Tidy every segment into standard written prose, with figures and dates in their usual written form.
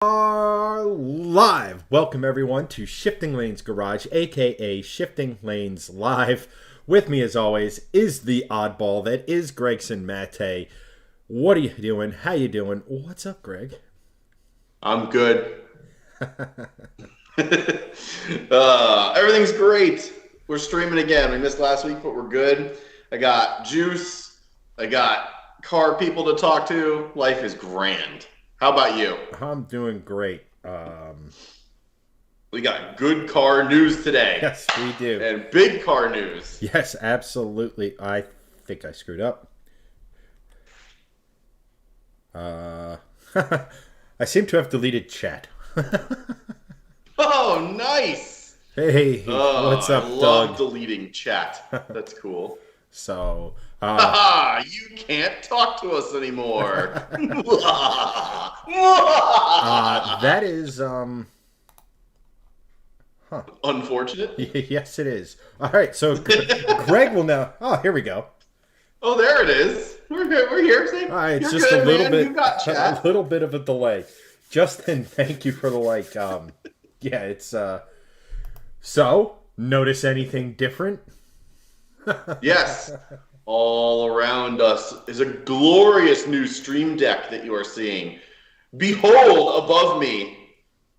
Are live. Welcome everyone to Shifting Lanes Garage, aka Shifting Lanes Live. With me as always is the oddball that is Gregson Mate. What are you doing? How you doing? What's up, Greg? I'm good. Everything's great. We're streaming again. We missed last week, but we're good. I got juice. I got car people to talk to. Life is grand. How about you? I'm doing great. We got good car news today. Yes, we do. And big car news. Yes, absolutely. I think I screwed up. I seem to have deleted chat. Oh, nice. Hey, what's up, I love Doug? deleting chat. That's cool. So, You can't talk to us anymore. that is, Unfortunate. yes, it is. All right, so Greg will now. Oh, here we go. Oh, there it is. We're here. All right, it's You're just good, a little man. bit, You got chat. a little bit of a delay. Justin, thank you for the like. Yeah, it's So, notice anything different? Yes. All around us is a glorious new stream deck that you are seeing. Behold above me,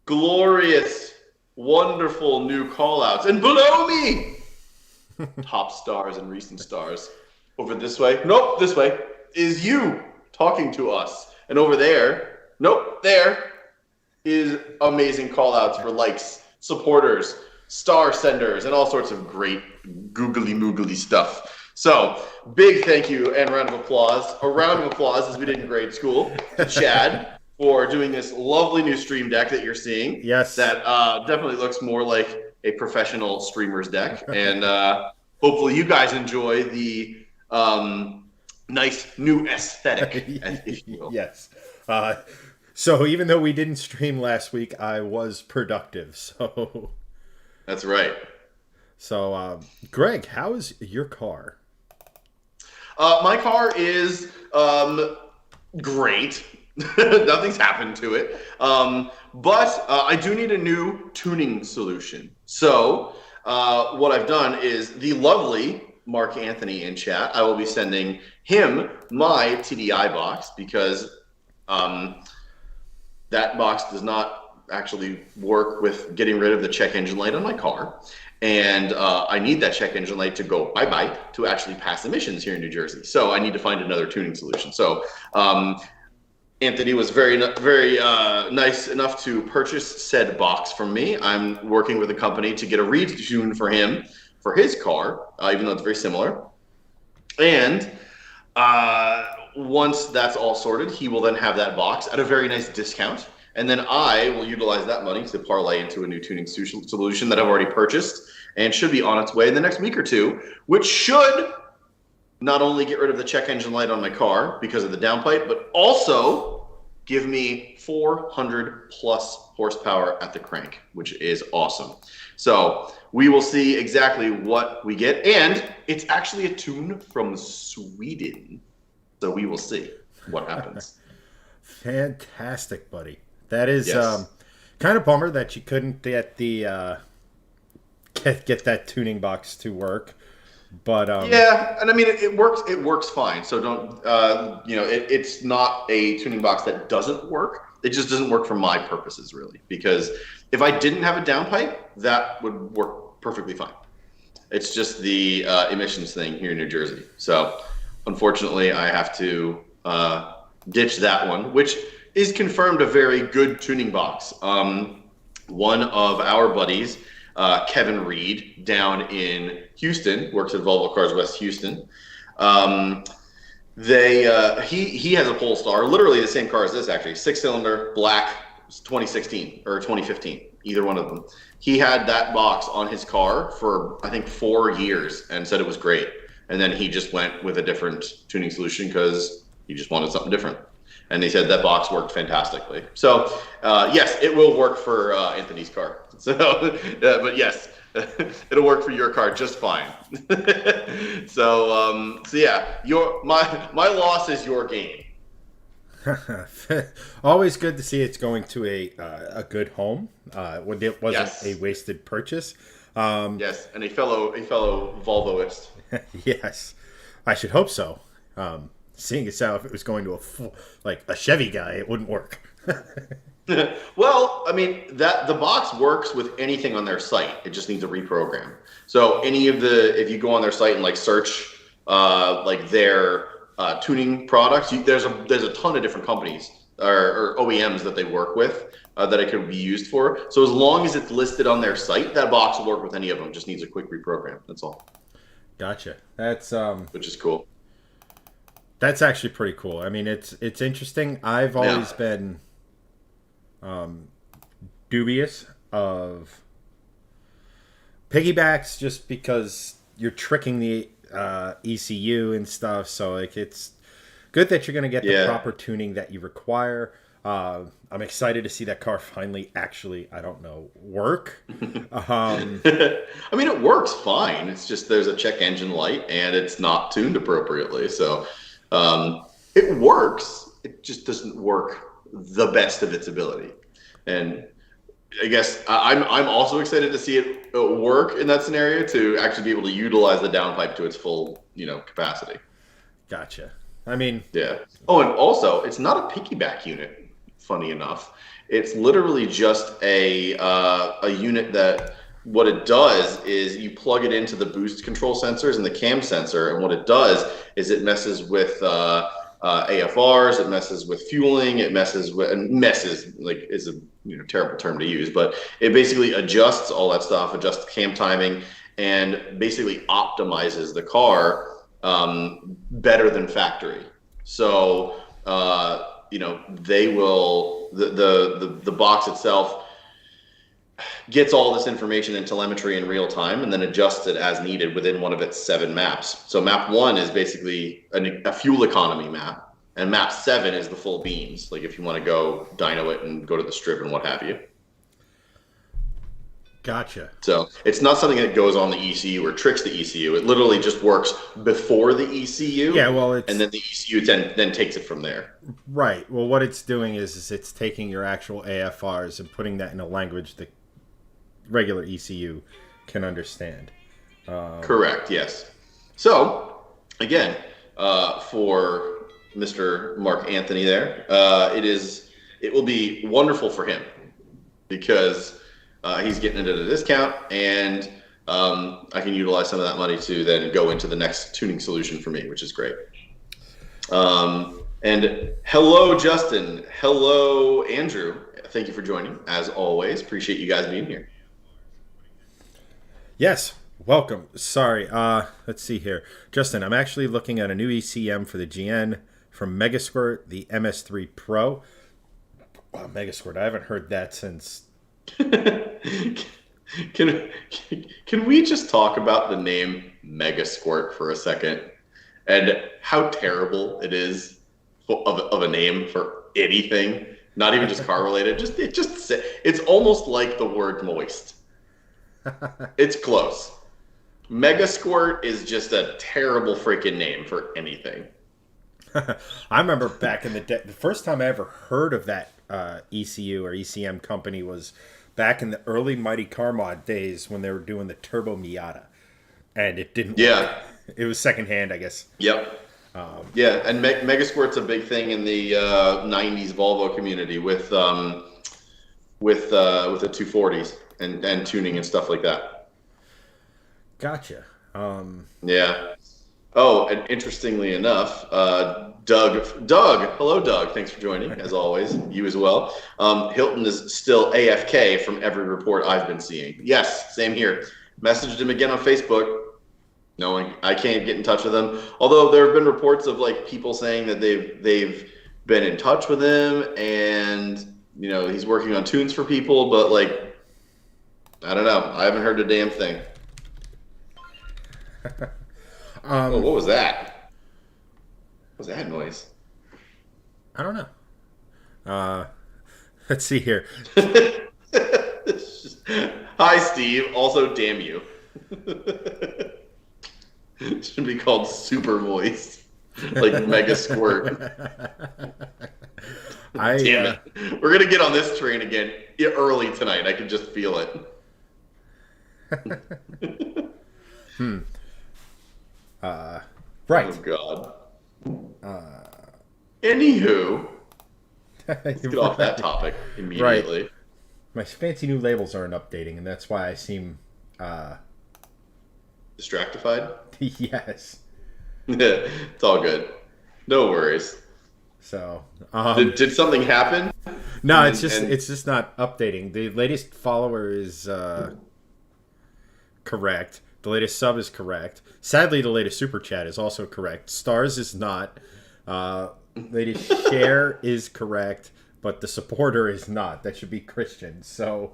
glorious, wonderful new callouts. And below me, top stars and recent stars. Over this way, nope, this way, is you talking to us. And over there, nope, there is amazing callouts for likes, supporters, star senders, and all sorts of great googly moogly stuff. So, big thank you and round of applause. A round of applause, as we did in grade school, to Chad for doing this lovely new stream deck that you're seeing. Yes. That definitely looks more like a professional streamer's deck. And hopefully you guys enjoy the nice new aesthetic, if you will. Yes. So even though we didn't stream last week, I was productive. So, That's right. Greg, how is your car? My car is great. Nothing's happened to it. But I do need a new tuning solution. So what I've done is the lovely Mark Anthony in chat, I will be sending him my TDI box because that box does not actually work with getting rid of the check engine light on my car. And I need that check engine light to go bye-bye to actually pass emissions here in New Jersey. So I need to find another tuning solution. So Anthony was very nice enough to purchase said box from me. I'm working with a company to get a retune for him for his car, even though it's very similar. And once that's all sorted, he will then have that box at a very nice discount. And then I will utilize that money to parlay into a new tuning solution that I've already purchased and should be on its way in the next week or two, which should not only get rid of the check engine light on my car because of the downpipe, but also give me 400 plus horsepower at the crank, which is awesome. So we will see exactly what we get. And it's actually a tune from Sweden. So we will see what happens. Fantastic, buddy. That is Yes. kind of bummer that you couldn't get the get that tuning box to work. But Yeah, and I mean it works. It works fine. So don't it's not a tuning box that doesn't work. It just doesn't work for my purposes really. Because if I didn't have a downpipe, that would work perfectly fine. It's just the emissions thing here in New Jersey. So unfortunately, I have to ditch that one, which is confirmed a very good tuning box. One of our buddies, Kevin Reed, down in Houston, works at Volvo Cars West Houston. He has a Polestar, literally the same car as this actually, 6-cylinder, black, 2016 or 2015, either one of them. He had that box on his car for I think 4 years and said it was great. And then he just went with a different tuning solution because he just wanted something different. And they said that box worked fantastically. So yes, it will work for Anthony's car. So, but yes, it'll work for your car just fine. So yeah, my loss is your gain. Always good to see it's going to a good home. When it wasn't Yes. a wasted purchase. Yes, and a fellow Volvoist. Yes, I should hope so. Seeing as how if it was going to like a Chevy guy, it wouldn't work. Well, I mean that the box works with anything on their site. It just needs a reprogram. So if you go on their site and like search like their tuning products, there's a ton of different companies or OEMs that they work with that it could be used for. So as long as it's listed on their site, that box will work with any of them. Just needs a quick reprogram. That's all. Gotcha. That's Which is cool. That's actually pretty cool. I mean, it's interesting. I've always been dubious of piggybacks just because you're tricking the ECU and stuff. So like, it's good that you're going to get the proper tuning that you require. I'm excited to see that car finally actually, I don't know, work. I mean, it works fine. It's just there's a check engine light and it's not tuned appropriately. So it works. It just doesn't work the best of its ability. And I guess I'm also excited to see it work in that scenario to actually be able to utilize the downpipe to its full, capacity. Gotcha. I mean, yeah. Oh, and also, it's not a piggyback unit. Funny enough, it's literally just a unit that what it does is you plug it into the boost control sensors and the cam sensor, and what it does is it messes with AFRs, it messes with fueling, it messes like is a terrible term to use, but it basically adjusts all that stuff, adjusts cam timing, and basically optimizes the car better than factory. So they will the box itself gets all this information and telemetry in real time and then adjusts it as needed within one of its 7 maps. So map 1 is basically a fuel economy map, and map 7 is the full beams, like if you want to go dyno it and go to the strip and what have you. Gotcha. So it's not something that goes on the ECU or tricks the ECU. It literally just works before the ECU. Yeah, well, and then the ECU then takes it from there. Right. Well, what it's doing is it's taking your actual AFRs and putting that in a language that regular ECU can understand. Correct. Yes. So again, for Mr. Mark Anthony there, it will be wonderful for him because he's getting it at a discount, and I can utilize some of that money to then go into the next tuning solution for me, which is great. And hello, Justin. Hello, Andrew. Thank you for joining, as always. Appreciate you guys being here. Yes, welcome. Sorry, let's see here. Justin, I'm actually looking at a new ECM for the GN from Megasquirt, the MS3 Pro. Wow, Megasquirt, I haven't heard that since... Can we just talk about the name Megasquirt for a second and how terrible it is of a name for anything, not even just car related? It's almost like the word moist. It's close. Megasquirt is just a terrible freaking name for anything. I remember back in the day, the first time I ever heard of that ECU or ECM company was back in the early Mighty Car Mod days when they were doing the Turbo Miata, and it didn't work. It was secondhand, I guess. Yep. And Megasquirt's a big thing in the 90s Volvo community with the 240s and tuning and stuff like that. Gotcha. Yeah. Oh, and interestingly enough, Doug, hello, Doug. Thanks for joining, as always. You as well. Hilton is still AFK from every report I've been seeing. Yes, same here. Messaged him again on Facebook. No, I can't get in touch with him. Although there have been reports of like people saying that they've been in touch with him, and he's working on tunes for people. But like, I don't know. I haven't heard a damn thing. What was that? What was that noise? I don't know. Let's see here. Hi, Steve. Also, damn you. It should be called Super Voice, like Mega Squirt. Damn it. We're going to get on this train again early tonight. I can just feel it. Right. Oh, God. Anywho, let's get off that topic immediately. Right. My fancy new labels aren't updating, and that's why I seem... Distractified? Yes. It's all good. No worries. So, did something happen? No, it's just not updating. The latest follower is correct. The latest sub is correct. Sadly, the latest super chat is also correct. Stars is not. Latest share is correct, but the supporter is not. That should be Christian. So,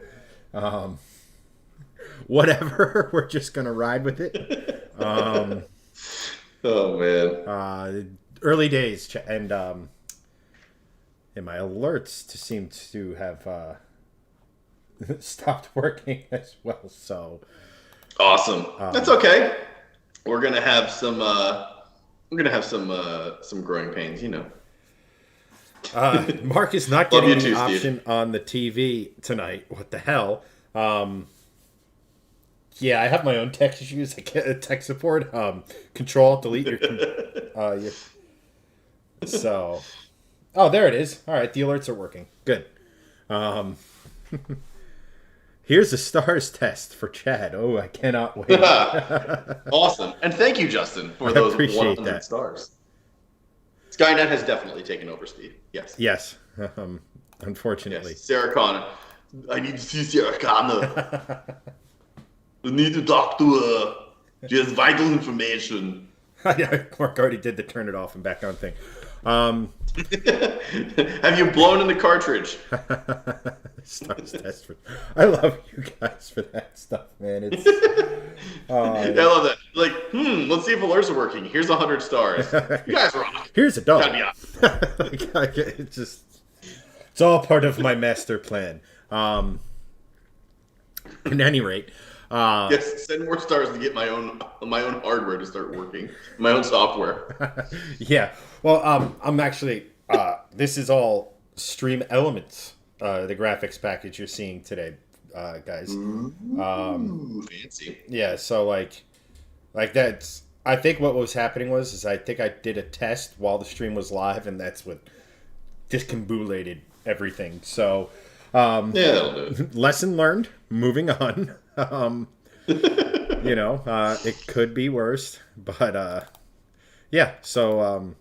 whatever. We're just gonna ride with it. Oh man. Early days, and my alerts seem to have stopped working as well. So awesome. That's okay. We're gonna have some. We're gonna have some growing pains, you know. Mark is not getting the option on the TV tonight. What the hell? Yeah, I have my own tech issues. I get tech support. Control, delete your. So, oh, there it is. All right, the alerts are working. Good. Here's a stars test for Chad. Oh, I cannot wait. Awesome, and thank you, Justin, for those 100 stars. Skynet has definitely taken over, Steve. Yes. Yes. Unfortunately. Yes. Sarah Connor. I need to see Sarah Connor. I need to talk to her. She has vital information. Mark already did the turn it off and back on thing. Have you blown in the cartridge? Stars test. I love you guys for that stuff, man. It's. I love that. Like, let's see if alerts are working. Here's 100 stars. You guys rock. Here's a dog. Gotta be honest. It's all part of my master plan. At any rate. Yes, send more stars to get my own hardware to start working. My own software. Yeah. Well, I'm actually. This is all Stream Elements, the graphics package you're seeing today, guys. Fancy. Yeah. So like that's. I think what was happening was I think I did a test while the stream was live, and that's what discombobulated everything. So. Yeah, that'll do it. Lesson learned. Moving on. It could be worse, but yeah. So,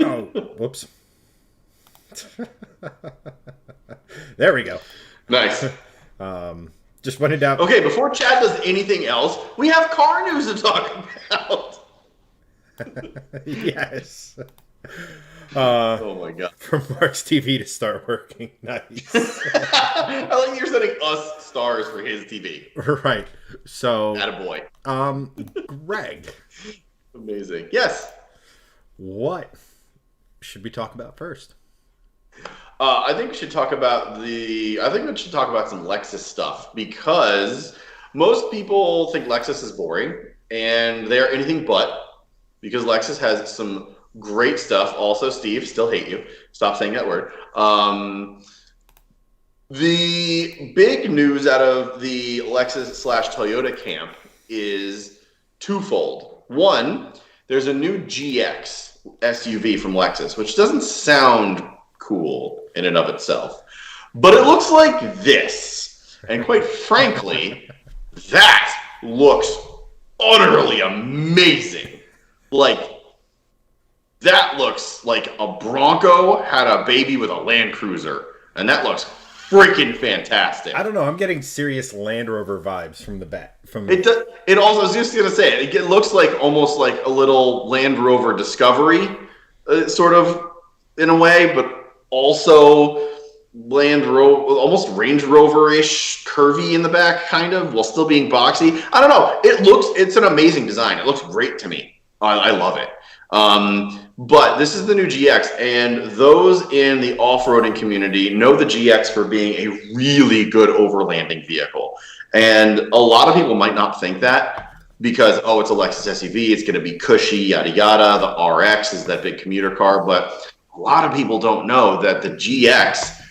oh, whoops. There we go. Nice. Just went it down. Okay, before Chad does anything else, we have car news to talk about. Yes. Oh my god. For Mark's TV to start working. Nice. I like you're sending us stars for his TV. Right. So attaboy. Greg. Amazing. Yes. What should we talk about first? I think we should talk about some Lexus stuff, because most people think Lexus is boring, and they are anything but, because Lexus has some great stuff. Also, Steve, still hate you. Stop saying that word. The big news out of the Lexus/Toyota camp is twofold. One, there's a new GX SUV from Lexus, which doesn't sound cool in and of itself, but it looks like this. And quite frankly, that looks utterly amazing. Like, that looks like a Bronco had a baby with a Land Cruiser, and that looks freaking fantastic. I don't know. I'm getting serious Land Rover vibes from the back. It also, I was just gonna say, it looks like almost like a little Land Rover Discovery, sort of in a way, but also Land Rover, almost Range Rover-ish, curvy in the back, kind of, while still being boxy. I don't know. It's an amazing design. It looks great to me. I love it. But this is the new GX, and those in the off-roading community know the GX for being a really good overlanding vehicle. And a lot of people might not think that because, it's a Lexus SUV, it's going to be cushy, yada, yada. The RX is that big commuter car. But a lot of people don't know that the GX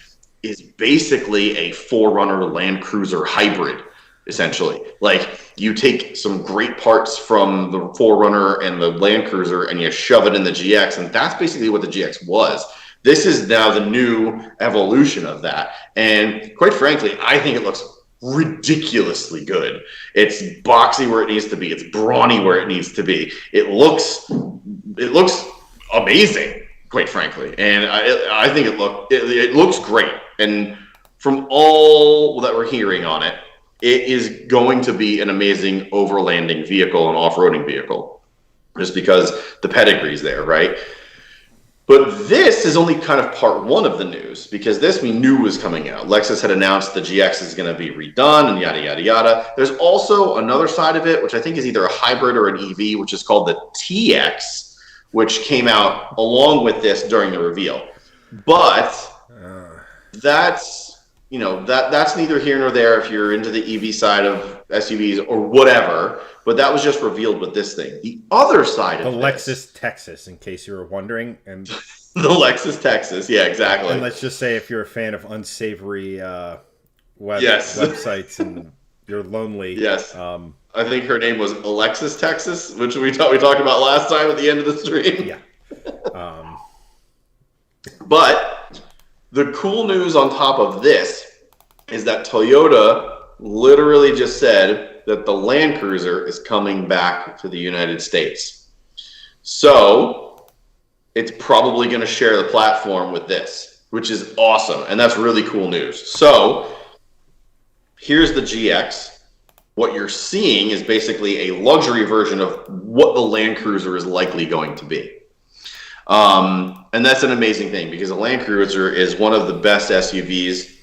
is basically a 4Runner Land Cruiser hybrid, essentially. Like, you take some great parts from the 4Runner and the Land Cruiser and you shove it in the GX, and that's basically what the GX was. This is now the new evolution of that. And quite frankly, I think it looks ridiculously good. It's boxy where it needs to be. It's brawny where it needs to be. It looks amazing, quite frankly. And I think it looks great. And from all that we're hearing on it, it is going to be an amazing overlanding vehicle and off-roading vehicle, just because the pedigree's there, right? But this is only kind of part one of the news, because this we knew was coming out. Lexus had announced the GX is going to be redone and yada, yada, yada. There's also another side of it, which I think is either a hybrid or an EV, which is called the TX, which came out along with this during the reveal. But that's neither here nor there if you're into the EV side of SUVs or whatever. But that was just revealed with this thing. The other side of the Lexus Texas, in case you were wondering, and the Lexus Texas, yeah, exactly. And let's just say if you're a fan of unsavory websites and you're lonely, yes. I think her name was Alexis Texas, which we talked about last time at the end of the stream. Yeah. But the cool news on top of this is that Toyota literally just said that the Land Cruiser is coming back to the United States. So it's probably going to share the platform with this, which is awesome. And that's really cool news. So here's the GX. What you're seeing is basically a luxury version of what the Land Cruiser is likely going to be. And that's an amazing thing, because the Land Cruiser is one of the best SUVs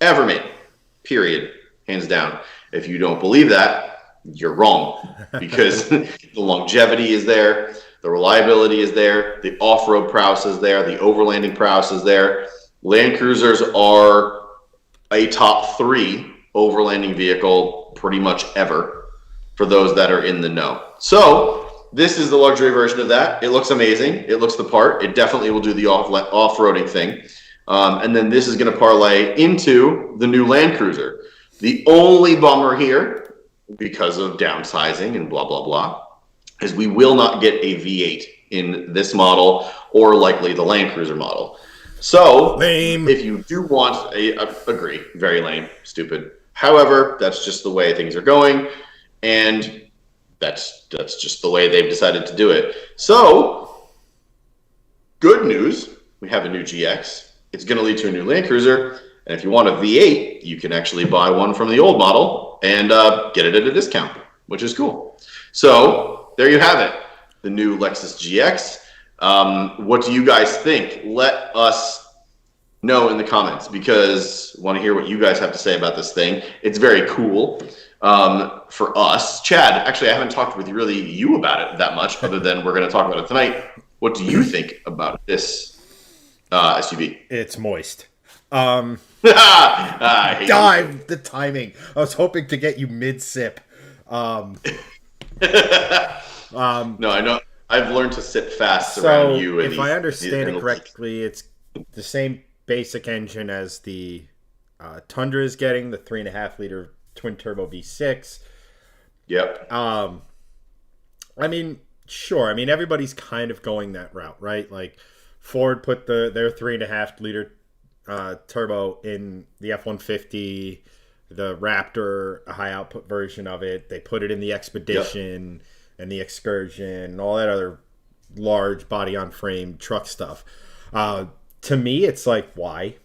ever made, period, hands down. If you don't believe that, you're wrong, because the longevity is there, the reliability is there, the off-road prowess is there, the overlanding prowess is there. Land Cruisers are a top 3 overlanding vehicle pretty much ever for those that are in the know. So this is the luxury version of that. It looks amazing. It looks the part. It definitely will do the off-roading thing. And then this is going to parlay into the new Land Cruiser. The only bummer here, because of downsizing and blah, blah, blah, is we will not get a V8 in this model, or likely the Land Cruiser model. So lame. If you do want agree, very lame, stupid. However, that's just the way things are going, and that's just the way they've decided to do it. So good news, we have a new GX. It's going to lead to a new Land Cruiser. And if you want a V8, you can actually buy one from the old model and get it at a discount, which is cool. So there you have it, the new Lexus GX. What do you guys think? Let us know in the comments, because I want to hear what you guys have to say about this thing. It's very cool for us. Chad, actually, I haven't talked with you about it that much, other than we're going to talk about it tonight. What do you think about this SUV? It's moist. The timing. I was hoping to get you mid-sip. No, I know. I've learned to sit fast around you. If I understand it correctly, it's the same basic engine as the Tundra is getting, the 3.5-liter twin-turbo V6. Yep. I mean, sure. I mean, everybody's kind of going that route, right? Like, Ford put their 3.5-liter turbo in the F-150, the Raptor, a high output version of it. They put it in the Expedition and the Excursion and all that other large body on frame truck stuff. To me, it's like, why?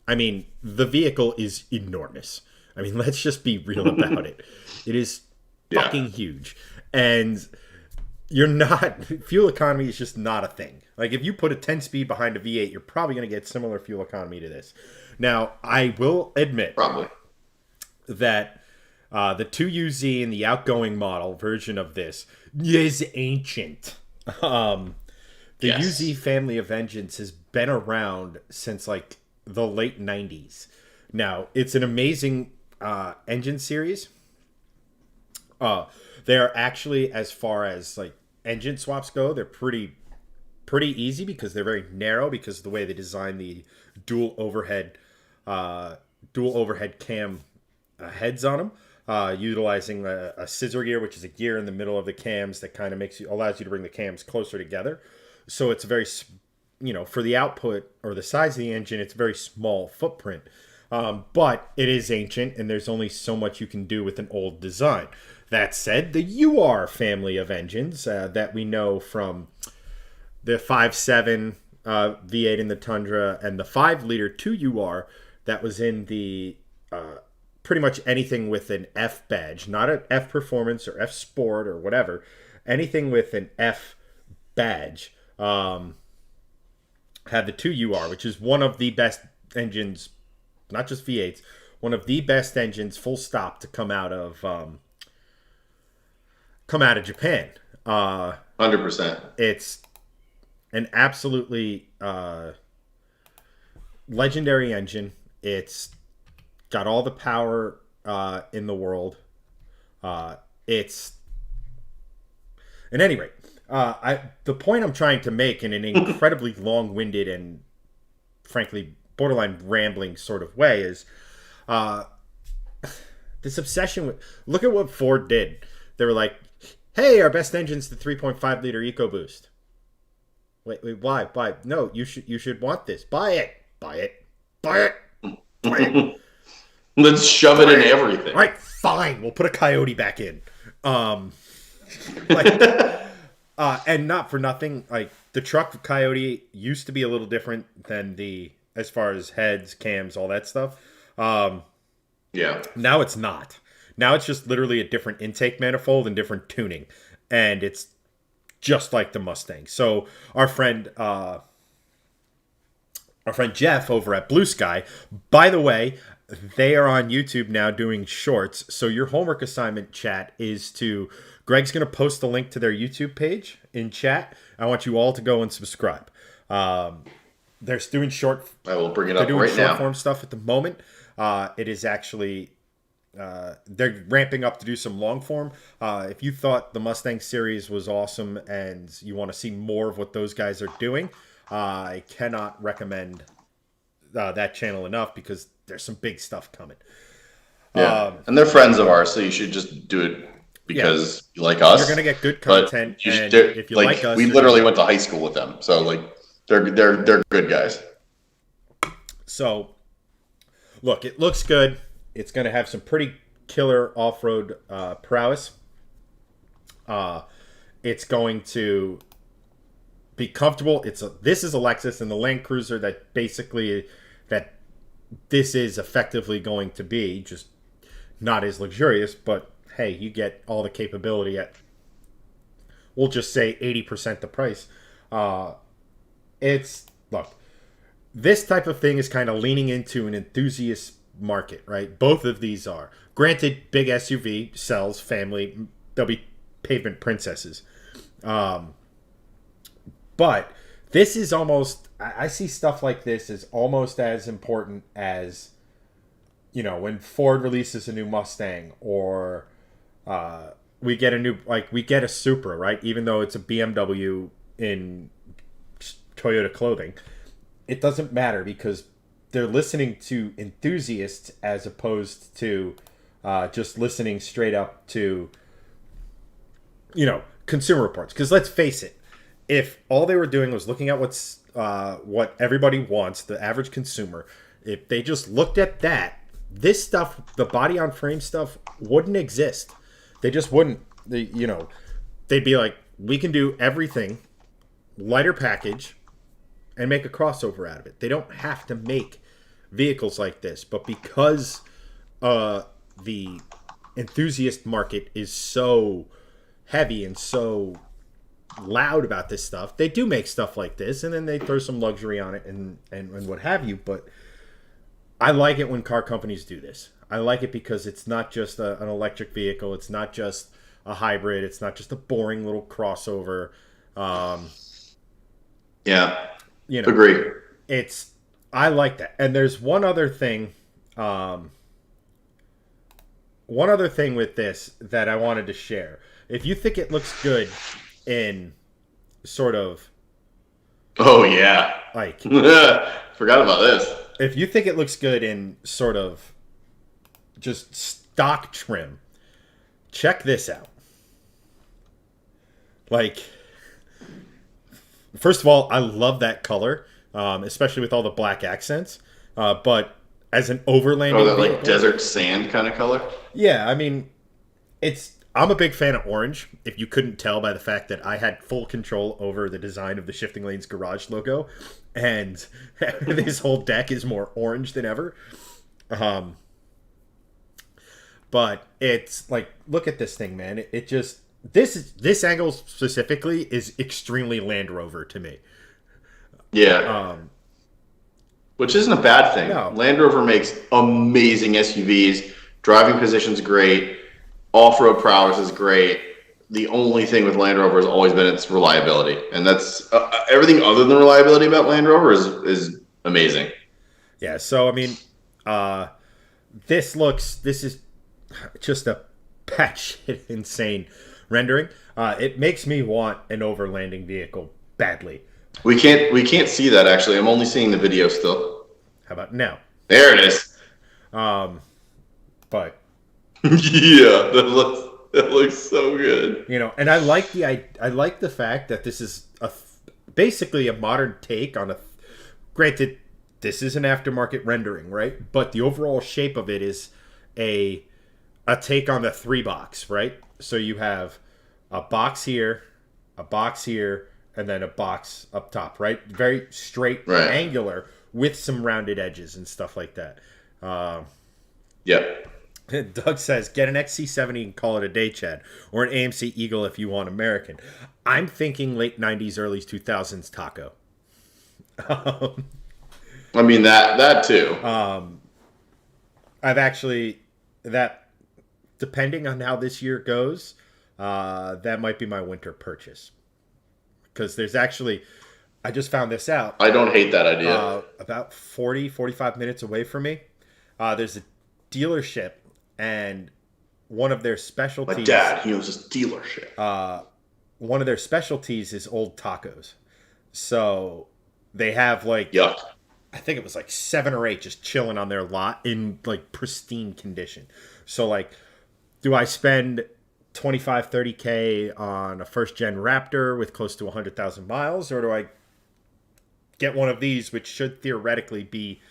I mean, the vehicle is enormous. I mean, let's just be real about it. It is fucking huge. And fuel economy is just not a thing. Like, if you put a 10-speed behind a V8, you're probably going to get similar fuel economy to this. Now, I will admit that the 2UZ and the outgoing model version of this is ancient. The UZ family of engines has been around since, like, the late 90s. Now, it's an amazing engine series. They're actually, as far as, like, engine swaps go, they're pretty pretty easy because they're very narrow because of the way they design the dual overhead cam heads on them, utilizing a scissor gear, which is a gear in the middle of the cams that kind of allows you to bring the cams closer together. So it's very, for the output or the size of the engine, it's a very small footprint. But it is ancient, and there's only so much you can do with an old design. That said, the UR family of engines that we know from the 5.7 V8 in the Tundra and the 5-liter 2UR that was in the pretty much anything with an F badge, not an F Performance or F Sport or whatever, anything with an F badge, had the 2UR, which is one of the best engines, not just V8s, one of the best engines, full stop, to come out of Japan. 100%. It's an absolutely legendary engine. It's got all the power in the world. At any rate, the point I'm trying to make in an incredibly long-winded and frankly borderline rambling sort of way is this obsession with, look at what Ford did. They were like, hey, our best engine's the 3.5 liter EcoBoost. Wait, why? No, you should want this. Buy it. Let's shove it in everything. All right, fine. We'll put a Coyote back in. And not for nothing, like the truck Coyote used to be a little different than as far as heads, cams, all that stuff. Yeah. Now it's not. Now it's just literally a different intake manifold and different tuning, and it's just like the Mustang. So our friend Jeff over at Blue Sky, by the way, they are on YouTube now doing shorts. So your homework assignment, chat, is Greg's going to post the link to their YouTube page in chat. I want you all to go and subscribe. They're doing short. I will bring it up right now. They're doing short form stuff at the moment. It is actually they're ramping up to do some long form. If you thought the Mustang series was awesome and you want to see more of what those guys are doing, I cannot recommend that channel enough because there's some big stuff coming. Yeah, and they're friends of ours, so you should just do it because you like us. You're gonna get good content, and if you like us, we literally went to high school with them, so like they're good guys. So, look, it looks good. It's gonna have some pretty killer off-road prowess. It's going to be comfortable. This is a Lexus, and the Land Cruiser that this is effectively going to be, just not as luxurious, but hey, you get all the capability at, we'll just say 80% the price. Look, this type of thing is kind of leaning into an enthusiast market, right? Both of these are. Granted, big SUV sells, family, they'll be pavement princesses. But this is almost, I see stuff like this as almost as important as, when Ford releases a new Mustang, or we get a Supra, right? Even though it's a BMW in Toyota clothing, it doesn't matter because they're listening to enthusiasts as opposed to just listening straight up to, Consumer Reports. Because let's face it, if all they were doing was looking at what everybody wants, the average consumer, if they just looked at that, this stuff, the body on frame stuff, wouldn't exist. They just wouldn't. They'd be like, we can do everything, lighter package, and make a crossover out of it. They don't have to make vehicles like this, but because the enthusiast market is so heavy and so loud about this stuff, they do make stuff like this, and then they throw some luxury on it and what have you. But I like it when car companies do this. I like it because it's not just an electric vehicle. It's not just a hybrid. It's not just a boring little crossover. Agree. I like that. And there's one other thing with this that I wanted to share. If you think it looks good in sort of Oh yeah. Like, Forgot about this. if you think it looks good in sort of just stock trim, check this out. Like, first of all, I love that color, especially with all the black accents. But as an overlanding Oh, that like vehicle, desert sand kind of color. yeah, I mean, I'm a big fan of orange. If you couldn't tell by the fact that I had full control over the design of the Shifting Lanes Garage logo, and this whole deck is more orange than ever. But it's like, look at this thing, man. It just this angle specifically is extremely Land Rover to me. Yeah. Which isn't a bad thing. No. Land Rover makes amazing SUVs. Driving position's great. Off-road prowess is great. The only thing with Land Rover has always been its reliability, and that's everything other than reliability about Land Rover is amazing. Yeah. So I mean, this is just a batshit insane rendering. It makes me want an overlanding vehicle badly. We can't see that actually. I'm only seeing the video still. How about now? There it is. But Yeah, that looks so good. you know, and I like the fact that this is basically a modern take on a. Granted, this is an aftermarket rendering, right? But the overall shape of it is a take on the 3-box, right? So you have a box here, and then a box up top, right? Very straight, Right. angular, with some rounded edges and stuff like that. Yep. Doug says, get an XC70 and call it a day, Chad. Or an AMC Eagle if you want American. I'm thinking late 90s, early 2000s taco. I mean, that too. I've actually, depending on how this year goes, that might be my winter purchase. Because there's actually, I just found this out. I don't hate that idea. About 45 minutes away from me, there's a dealership, and one of their specialties. My dad, he owns this dealership. One of their specialties is old tacos. So they have like, Yuck. I think it was like 7 or 8 just chilling on their lot in like pristine condition. So like, do I spend 25, 30K on a first gen Raptor with close to 100,000 miles, or do I get one of these, which should theoretically be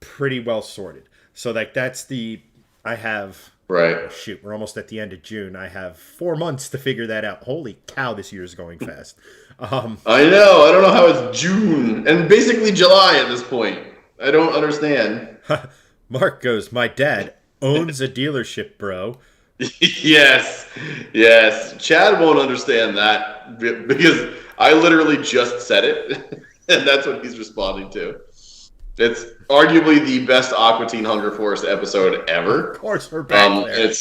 pretty well sorted? So like I have, Right. shoot, we're almost at the end of June. I have 4 months to figure that out. Holy cow, this year is going fast. I know. I don't know how it's June and basically July at this point. I don't understand. Mark goes, my dad owns a dealership, bro. Yes. Chad won't understand that because I literally just said it, and that's what he's responding to. It's arguably the best Aqua Teen Hunger Force episode ever. Of course, we're back there.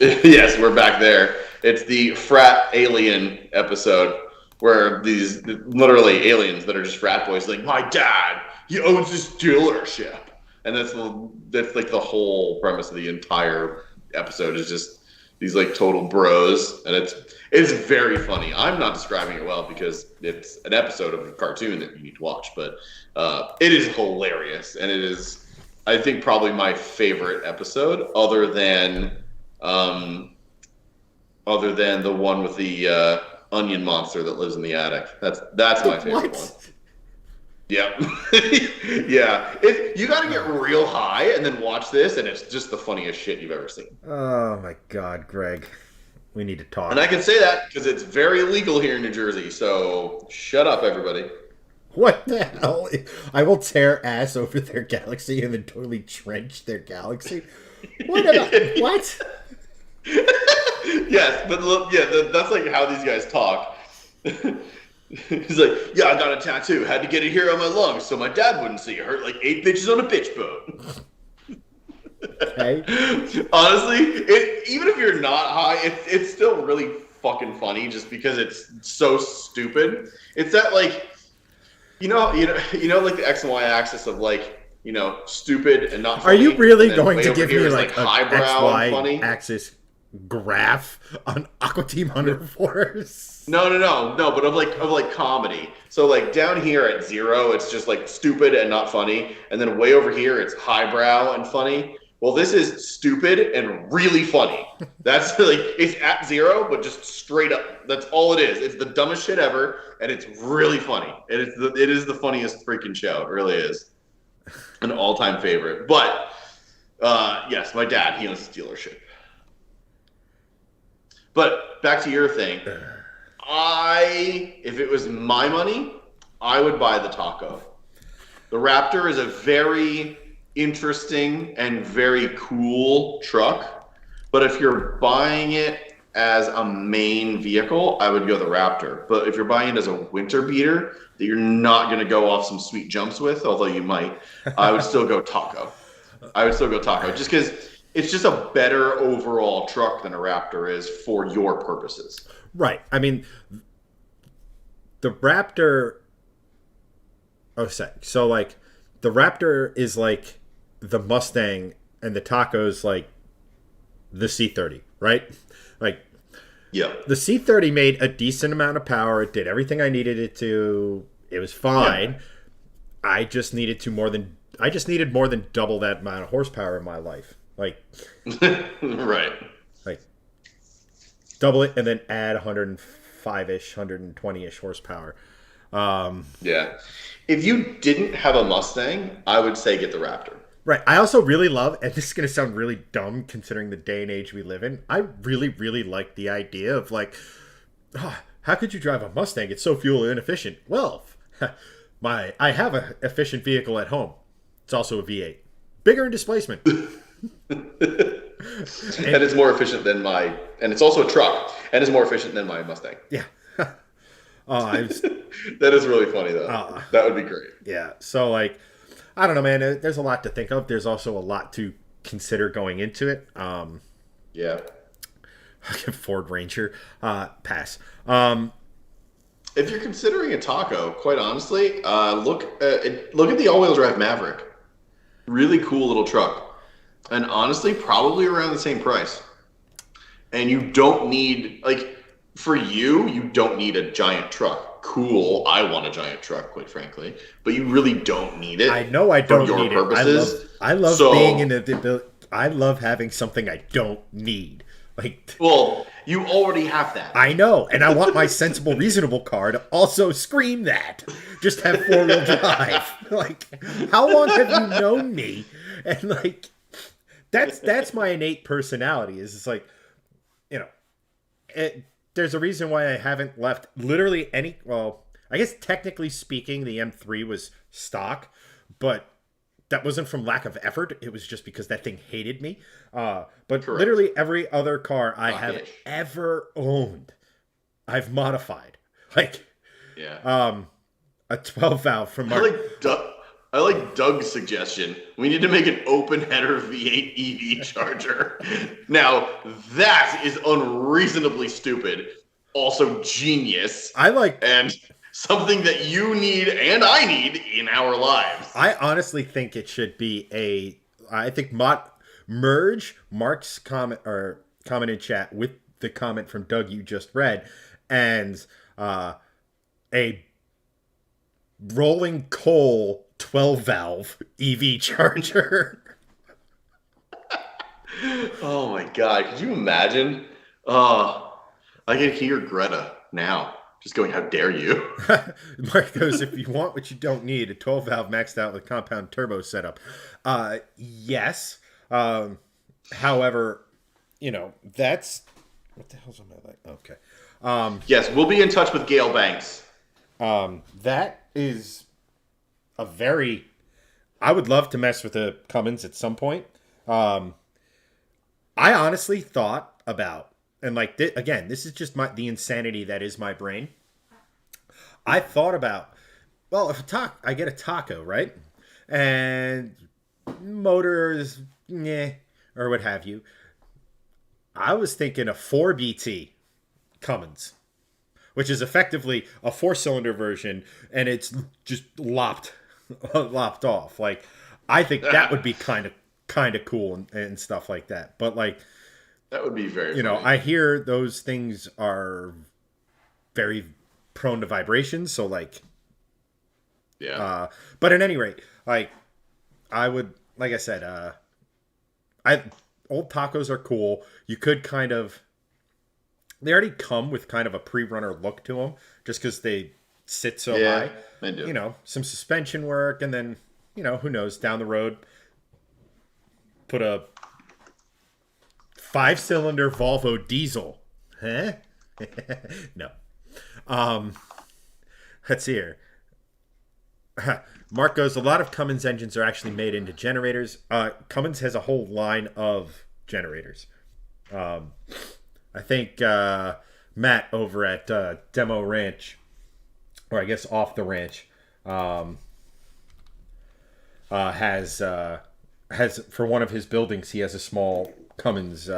Yes, we're back there. It's the frat alien episode where these literally aliens that are just frat boys like, my dad, he owns this dealership, and that's like the whole premise of the entire episode is just these like total bros, and it's very funny. I'm not describing it well because it's an episode of a cartoon that you need to watch, but it is hilarious, and it is, I think, probably my favorite episode, other than the one with the onion monster that lives in the attic. That's my favorite one. Yep. Yeah. You got to get real high and then watch this, and it's just the funniest shit you've ever seen. Oh my God, Greg. We need to talk. And I can say that because it's very illegal here in New Jersey, so shut up, everybody. What the hell? I will tear ass over their galaxy and then totally trench their galaxy? What? Yes, but look, yeah, that's like how these guys talk. He's like, yeah, I got a tattoo. Had to get it here on my lungs so my dad wouldn't see it. Hurt like 8 bitches on a bitch boat. Okay. Honestly, even if you're not high, it's still really fucking funny just because it's so stupid. It's that like, you know, like the X and Y axis of like, stupid and not funny. Are you really going to give me like like a highbrow XY and funny? axis graph on Aqua Team Hunter Force. No, but of like comedy. So like down here at zero, it's just like stupid and not funny, and then way over here, it's highbrow and funny. Well, this is stupid and really funny. That's like it's at zero, but just straight up. That's all it is. It's the dumbest shit ever, and it's really funny. It is the funniest freaking show. It really is an all-time favorite. But yes, my dad, he owns a dealership. But back to your thing. If it was my money, I would buy the Taco. The Raptor is a very interesting and very cool truck. But if you're buying it as a main vehicle, I would go the Raptor. But if you're buying it as a winter beater that you're not going to go off some sweet jumps with, although you might, I would still go Taco. Just because it's just a better overall truck than a Raptor is for your purposes. Right. I mean, the Raptor. Oh, so like the Raptor is like the Mustang, and the Taco's like the C30, right? Like, yeah, the C30 made a decent amount of power. It did everything I needed it to. It was fine. Yeah. I just needed more than double that amount of horsepower in my life. Like, right. Like, double it and then add 105-ish, 120-ish horsepower. Yeah. If you didn't have a Mustang, I would say get the Raptor. Right. I also really love, and this is going to sound really dumb considering the day and age we live in, I really, really like the idea of like, oh, how could you drive a Mustang? It's so fuel inefficient. Well, I have an efficient vehicle at home. It's also a V8. Bigger in displacement. And it's more efficient than and it's also a truck, and it's more efficient than my Mustang. Yeah. That is really funny, though. That would be great. Yeah. So, like, I don't know, man. There's a lot to think of. There's also a lot to consider going into it. Yeah. Ford Ranger. Pass. If you're considering a Taco, quite honestly, look at the all-wheel drive Maverick. Really cool little truck. And honestly, probably around the same price. And you don't need, like, for you don't need a giant truck. Cool, I want a giant truck, quite frankly. But you really don't need it. I know I don't need purposes. it. I love being in the I love having something I don't need. Like, well, you already have that. I know, and I want my sensible, reasonable car to also scream that. Just have 4-wheel drive. Like, how long have you known me? And like, that's my innate personality. Is it's like, you know, there's a reason why I haven't left literally any. Well, I guess technically speaking, the M3 was stock, but that wasn't from lack of effort. It was just because that thing hated me. But correct. Literally every other car I have ever owned, I've modified. Like, yeah, a 12 valve from Mark. I like Doug's suggestion. We need to make an open header V8 EV charger. Now that is unreasonably stupid. Also genius. and something that you need and I need in our lives. I honestly think it should be I think merge Mark's comment in chat with the comment from Doug you just read, and a rolling coal 12 valve EV charger. Oh my God. Could you imagine? I can hear Greta now. Just going, how dare you? Mark goes, if you want what you don't need, a 12 valve maxed out with compound turbo setup. Yes. However, you know, that's what the hell's on my leg? Okay. Yes, we'll be in touch with Gail Banks. That is a very. I would love to mess with a Cummins at some point. I honestly thought about. And like again, this is just the insanity that is my brain. I thought about, well, if I get a Taco, right, and motors, or what have you. I was thinking a 4BT Cummins, which is effectively a 4-cylinder version, and it's just lopped off. Like, I think that would be kind of cool and stuff like that. But like, That would be very You know, funny. I hear those things are very prone to vibrations. So like, Yeah. but at any rate, like I would, like I said, I old tacos are cool. You could kind of, they already come with kind of a pre-runner look to them, just because they sit so Yeah, high. I You do. know, some suspension work, and then who knows, down the road, put a 5-cylinder Volvo diesel. Huh? No. Um, let's see here. Mark goes, a lot of Cummins engines are actually made into generators. Cummins has a whole line of generators. I think Matt over at Demo Ranch, or I guess off the ranch, has for one of his buildings, he has a small Cummins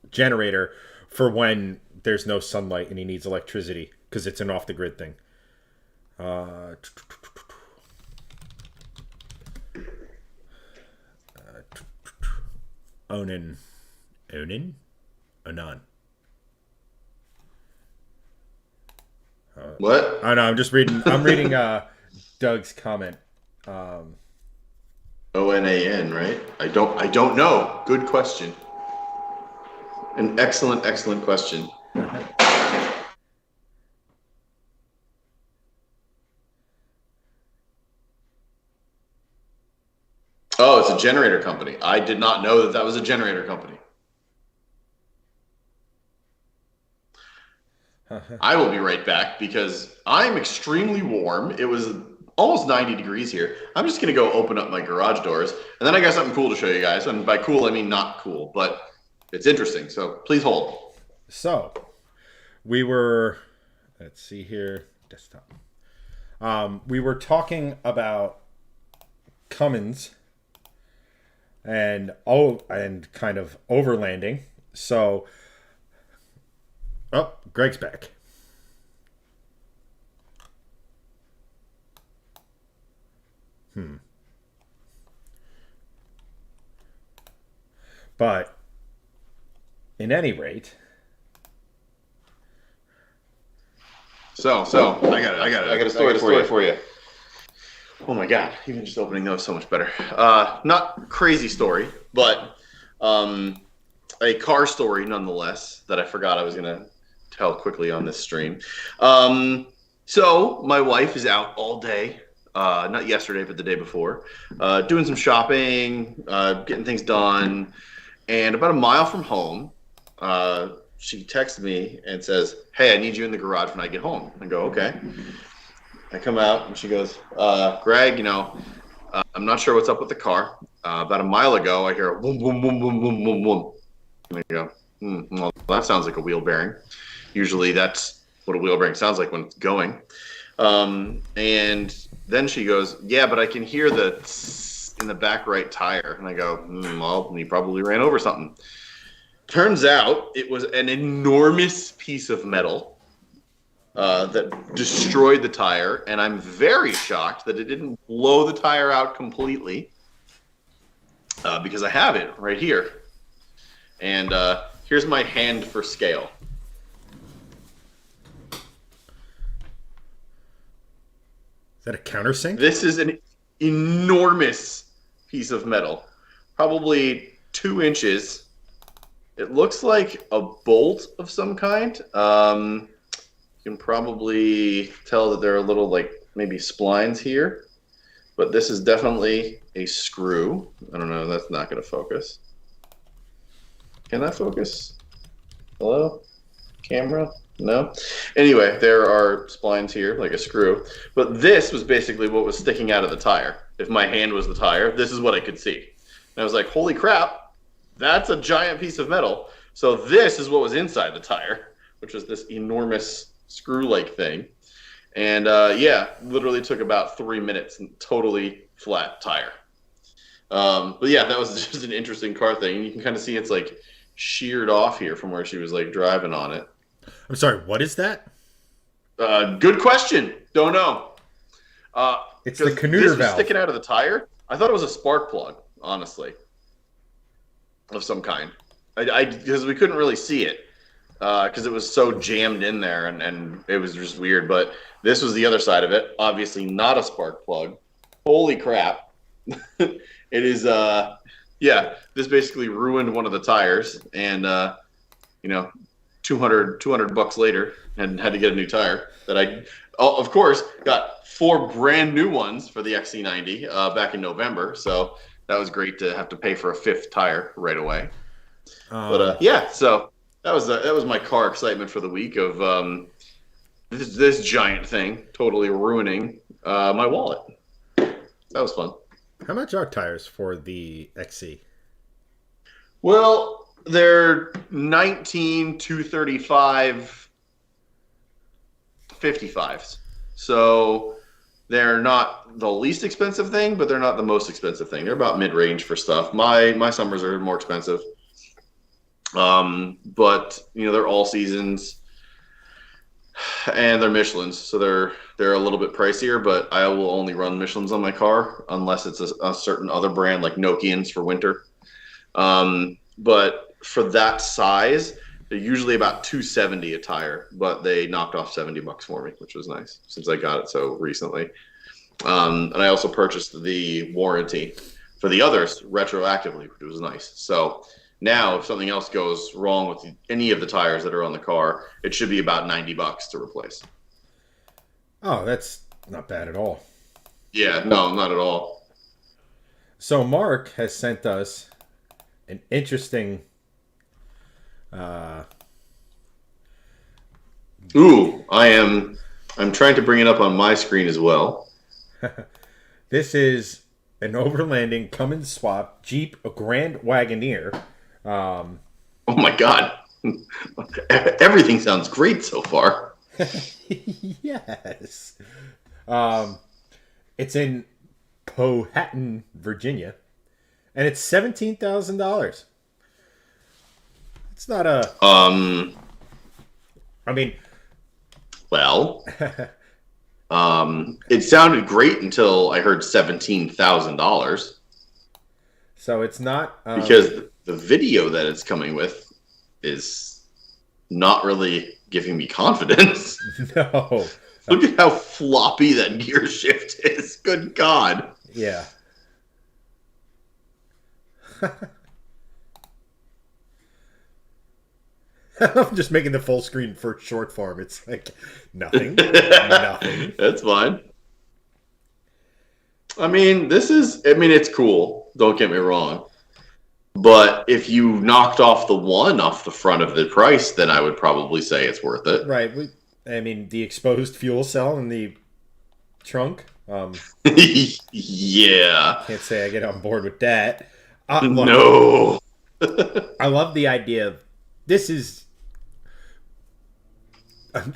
generator for when there's no sunlight and he needs electricity because it's an off the grid thing. Uh, Onan, Onan. What? I know. I'm just reading. I'm reading Doug's comment. ONAN, right? I don't know. Good question. An excellent question. Oh, it's a generator company. I did not know that that was a generator company. I will be right back because I'm extremely warm. It was almost 90 degrees here. I'm just going to go open up my garage doors, and then I got something cool to show you guys. And by cool, I mean not cool, but it's interesting. So please hold. So we were. Let's see here. Desktop. We were talking about Cummins and kind of overlanding. So, oh, Greg's back. But in any rate, So I got a story for you. Oh my god, even just opening those so much better. Not crazy story, but a car story nonetheless that I forgot I was gonna tell quickly on this stream. So my wife is out all day, not yesterday, but the day before, doing some shopping, getting things done, and about a mile from home, she texts me and says, "Hey, I need you in the garage when I get home." I go, "Okay." I come out and she goes, "Greg, I'm not sure what's up with the car. About a mile ago, I hear a boom, boom, boom, boom, boom, boom, boom." And I go, well, that sounds like a wheel bearing. Usually that's what a wheel bearing sounds like when it's going. And then she goes, "Yeah, but I can hear the tss in the back right tire." And I go, well, he probably ran over something. Turns out it was an enormous piece of metal that destroyed the tire, and I'm very shocked that it didn't blow the tire out completely because I have it right here. And here's my hand for scale. Is that a countersink? This is an enormous piece of metal, probably 2 inches. It looks like a bolt of some kind. You can probably tell that there are little, like, maybe splines here. But this is definitely a screw. I don't know. That's not going to focus. Can that focus? Hello? Camera? No? Anyway, there are splines here, like a screw. But this was basically what was sticking out of the tire. If my hand was the tire, this is what I could see. And I was like, holy crap, that's a giant piece of metal. So this is what was inside the tire, which was this enormous screw-like thing. And yeah, literally took about 3 minutes and totally flat tire. But yeah, that was just an interesting car thing. You can kind of see it's like sheared off here from where she was like driving on it. I'm sorry, what is that? Good question. Don't know. It's the This Canuter was valve. sticking out of the tire. I thought it was a spark plug, honestly, of some kind. Because we couldn't really see it because it was so jammed in there and it was just weird. But this was the other side of it. Obviously, not a spark plug. Holy crap! It is. Yeah, this basically ruined one of the tires, and 200 bucks later, and had to get a new tire. That I, of course, got 4 brand new ones for the XC90 back in November. So that was great to have to pay for a 5th tire right away. But yeah, so that was my car excitement for the week of this giant thing totally ruining my wallet. That was fun. How much are tires for the XC? Well, they're 19 235 55s. So they're not the least expensive thing, but they're not the most expensive thing. They're about mid-range for stuff. My Summers are more expensive. But they're all seasons and they're Michelins, so they're a little bit pricier, but I will only run Michelins on my car unless it's a certain other brand like Nokians for winter. But for that size, they're usually about $270 a tire, but they knocked off $70 for me, which was nice since I got it so recently. And I also purchased the warranty for the others retroactively, which was nice. So now, if something else goes wrong with any of the tires that are on the car, it should be about $90 to replace. Oh, that's not bad at all. Yeah, no, not at all. So Mark has sent us an interesting. I'm trying to bring it up on my screen as well. This is an overlanding Cummins swap Jeep Grand Wagoneer. Oh my God. Everything sounds great so far. Yes. It's in Powhatan, Virginia, and it's $17,000. It's not a. I mean, well, it sounded great until I heard $17,000. So it's not because the video that it's coming with is not really giving me confidence. No. Look at how floppy that gear shift is. Good God. Yeah. I'm just making the full screen for short form. It's like nothing. Nothing. That's fine. I mean, it's cool. Don't get me wrong. But if you knocked off the one off the front of the price, then I would probably say it's worth it. Right. The exposed fuel cell in the trunk. Yeah. Can't say I get on board with that. No. I love the idea of this isn't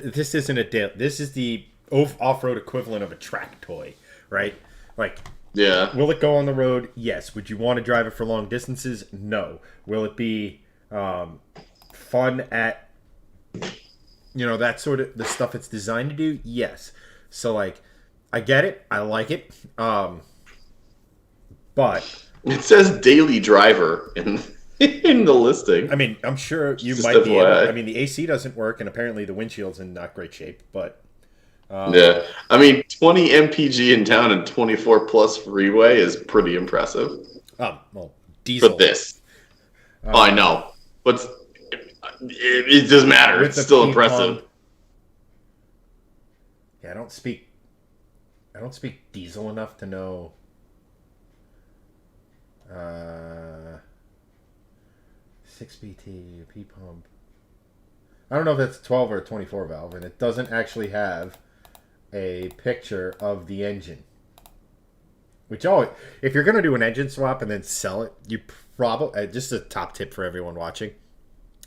this is the off-road equivalent of a track toy, right? Like, yeah. Will it go on the road? Yes. Would you want to drive it for long distances? No. Will it be fun at that sort of the stuff it's designed to do? Yes. So like, I get it. I like it. But it says daily driver in the listing. I mean, I'm sure you might be able. I mean, the AC doesn't work, and apparently the windshield's in not great shape. But yeah, I mean, 20 mpg in town and 24 plus freeway is pretty impressive. Well, diesel. For this, I know, but it doesn't matter. It's still impressive. Pump. Yeah, I don't speak diesel enough to know. 6BT P pump. I don't know if that's a 12 or a 24 valve, and it doesn't actually have a picture of the engine. Which if you're gonna do an engine swap and then sell it, you probably just a top tip for everyone watching.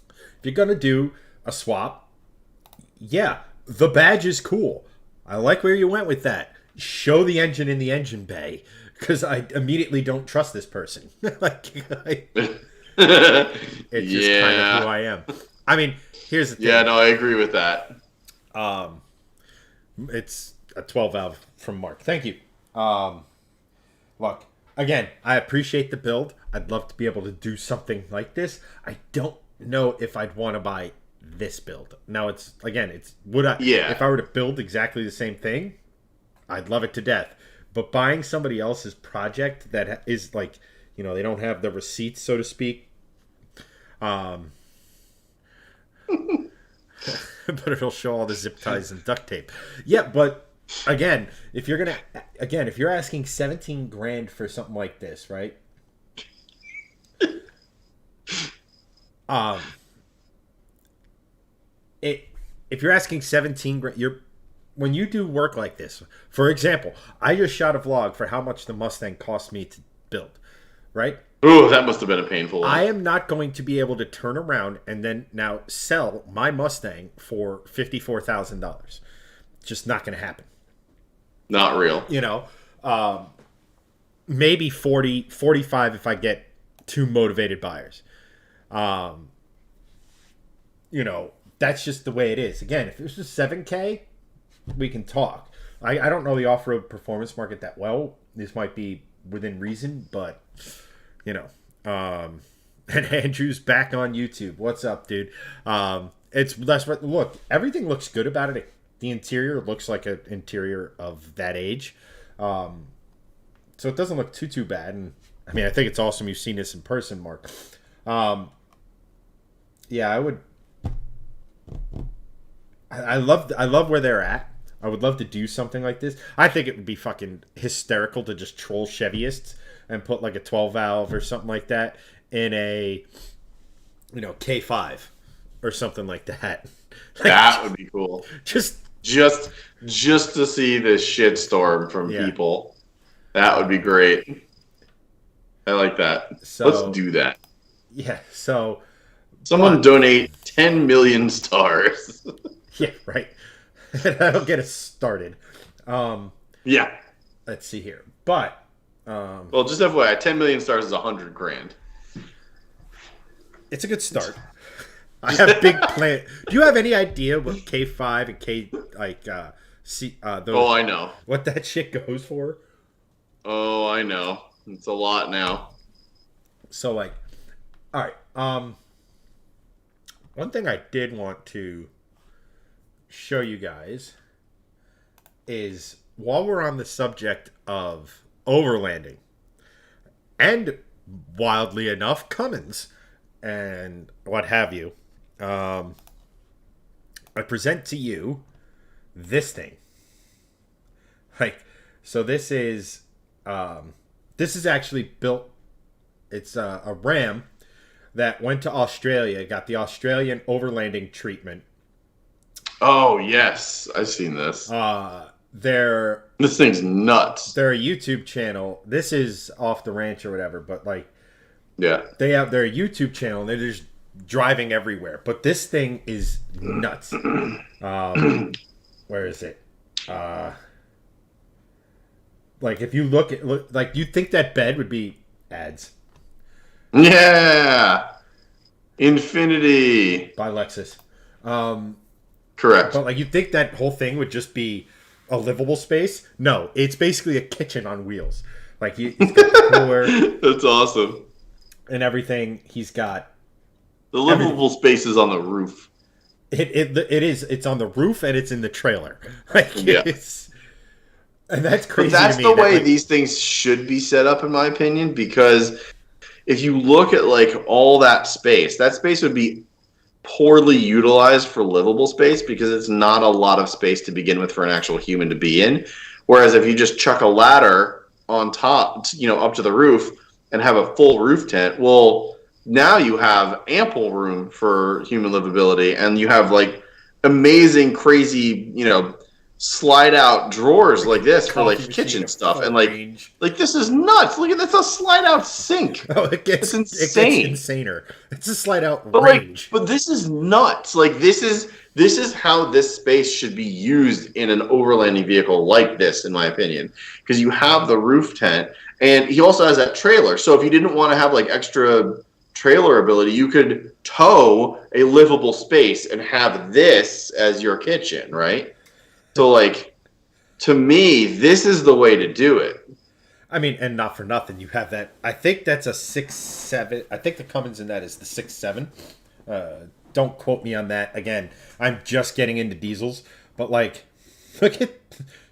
If you're gonna do a swap, yeah, the badge is cool. I like where you went with that. Show the engine in the engine bay, because I immediately don't trust this person. It's just kind of who I am. I mean, here's the thing. Yeah, no, I agree with that. It's a 12 valve from Mark. Thank you. Look, Again, I appreciate the build. I'd love to be able to do something like this. I don't know if I'd want to buy this build. Now would I? Yeah. If I were to build exactly the same thing, I'd love it to death. But buying somebody else's project that is like, they don't have the receipts, so to speak. But it'll show all the zip ties and duct tape. Yeah, but again, if you're asking 17 grand for something like this, right? If you're asking 17 grand, when you do work like this, for example, I just shot a vlog for how much the Mustang cost me to build, right? Ooh, that must have been a painful one. I am not going to be able to turn around and then now sell my Mustang for $54,000. Just not going to happen. Not real. Maybe 40, 45 if I get two motivated buyers. That's just the way it is. Again, if it was just 7K, we can talk. I don't know the off-road performance market that well. This might be within reason, but and Andrew's back on YouTube. What's up, dude? It's less. Look, everything looks good about it. The interior looks like an interior of that age, so it doesn't look too bad. And I mean, I think it's awesome you've seen this in person, Mark. Yeah, I would. I love where they're at. I would love to do something like this. I think it would be fucking hysterical to just troll Chevyists and put like a 12 valve or something like that in a K5 or something like that. That would be cool. Just to see this shitstorm from people. That would be great. I like that. So, let's do that. Yeah. So someone donate 10 million stars. Yeah, right. That'll get us started. Yeah. Let's see here. But well, just FYI, 10 million stars is 100 grand. It's a good start. I have big plans. Do you have any idea what K5 and K Oh, I know. What that shit goes for? Oh, I know. It's a lot now. So all right. One thing I did want to show you guys is while we're on the subject of overlanding and wildly enough Cummins and what have you, I present to you this thing. So this is actually built. It's a Ram that went to Australia, got the Australian overlanding treatment. Oh, yes. I've seen this. This thing's nuts. They're a YouTube channel. This is off the ranch or whatever, but yeah. They have their YouTube channel and they're just driving everywhere. But this thing is nuts. Where is it? If you look, you think that bed would be ads. Yeah. Infinity. By Lexus. Correct. But you'd think that whole thing would just be a livable space. No, it's basically a kitchen on wheels. He's got the cooler. That's awesome. And everything. He's got the livable space is on the roof. It is. It's on the roof and it's in the trailer. And that's crazy. But that's the way these things should be set up, in my opinion, because if you look at all that space would be poorly utilized for livable space because it's not a lot of space to begin with for an actual human to be in. Whereas if you just chuck a ladder on top, up to the roof and have a full roof tent, well, now you have ample room for human livability and you have amazing, crazy, slide out drawers like this for kitchen stuff and this is nuts. Look at that's a slide out sink. Oh, it's insane. It gets insaner. It's a slide out range. But this is nuts. This is how this space should be used in an overlanding vehicle like this, in my opinion, because you have the roof tent and he also has that trailer. So if you didn't want to have extra trailer ability, you could tow a livable space and have this as your kitchen, right? So, to me, this is the way to do it. I mean, and not for nothing, you have that. I think that's a 6.7. I think the Cummins in that is the 6.7. Don't quote me on that. Again, I'm just getting into diesels, but like, look at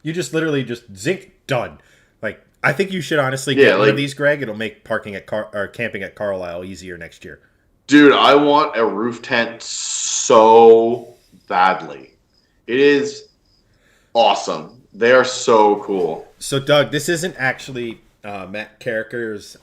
you just literally just zinc done. Like, I think you should honestly get one of these, Greg. It'll make parking at camping at Carlisle easier next year. Dude, I want a roof tent so badly. It is awesome. They are so cool. So, Doug, this isn't actually Matt Carricker's.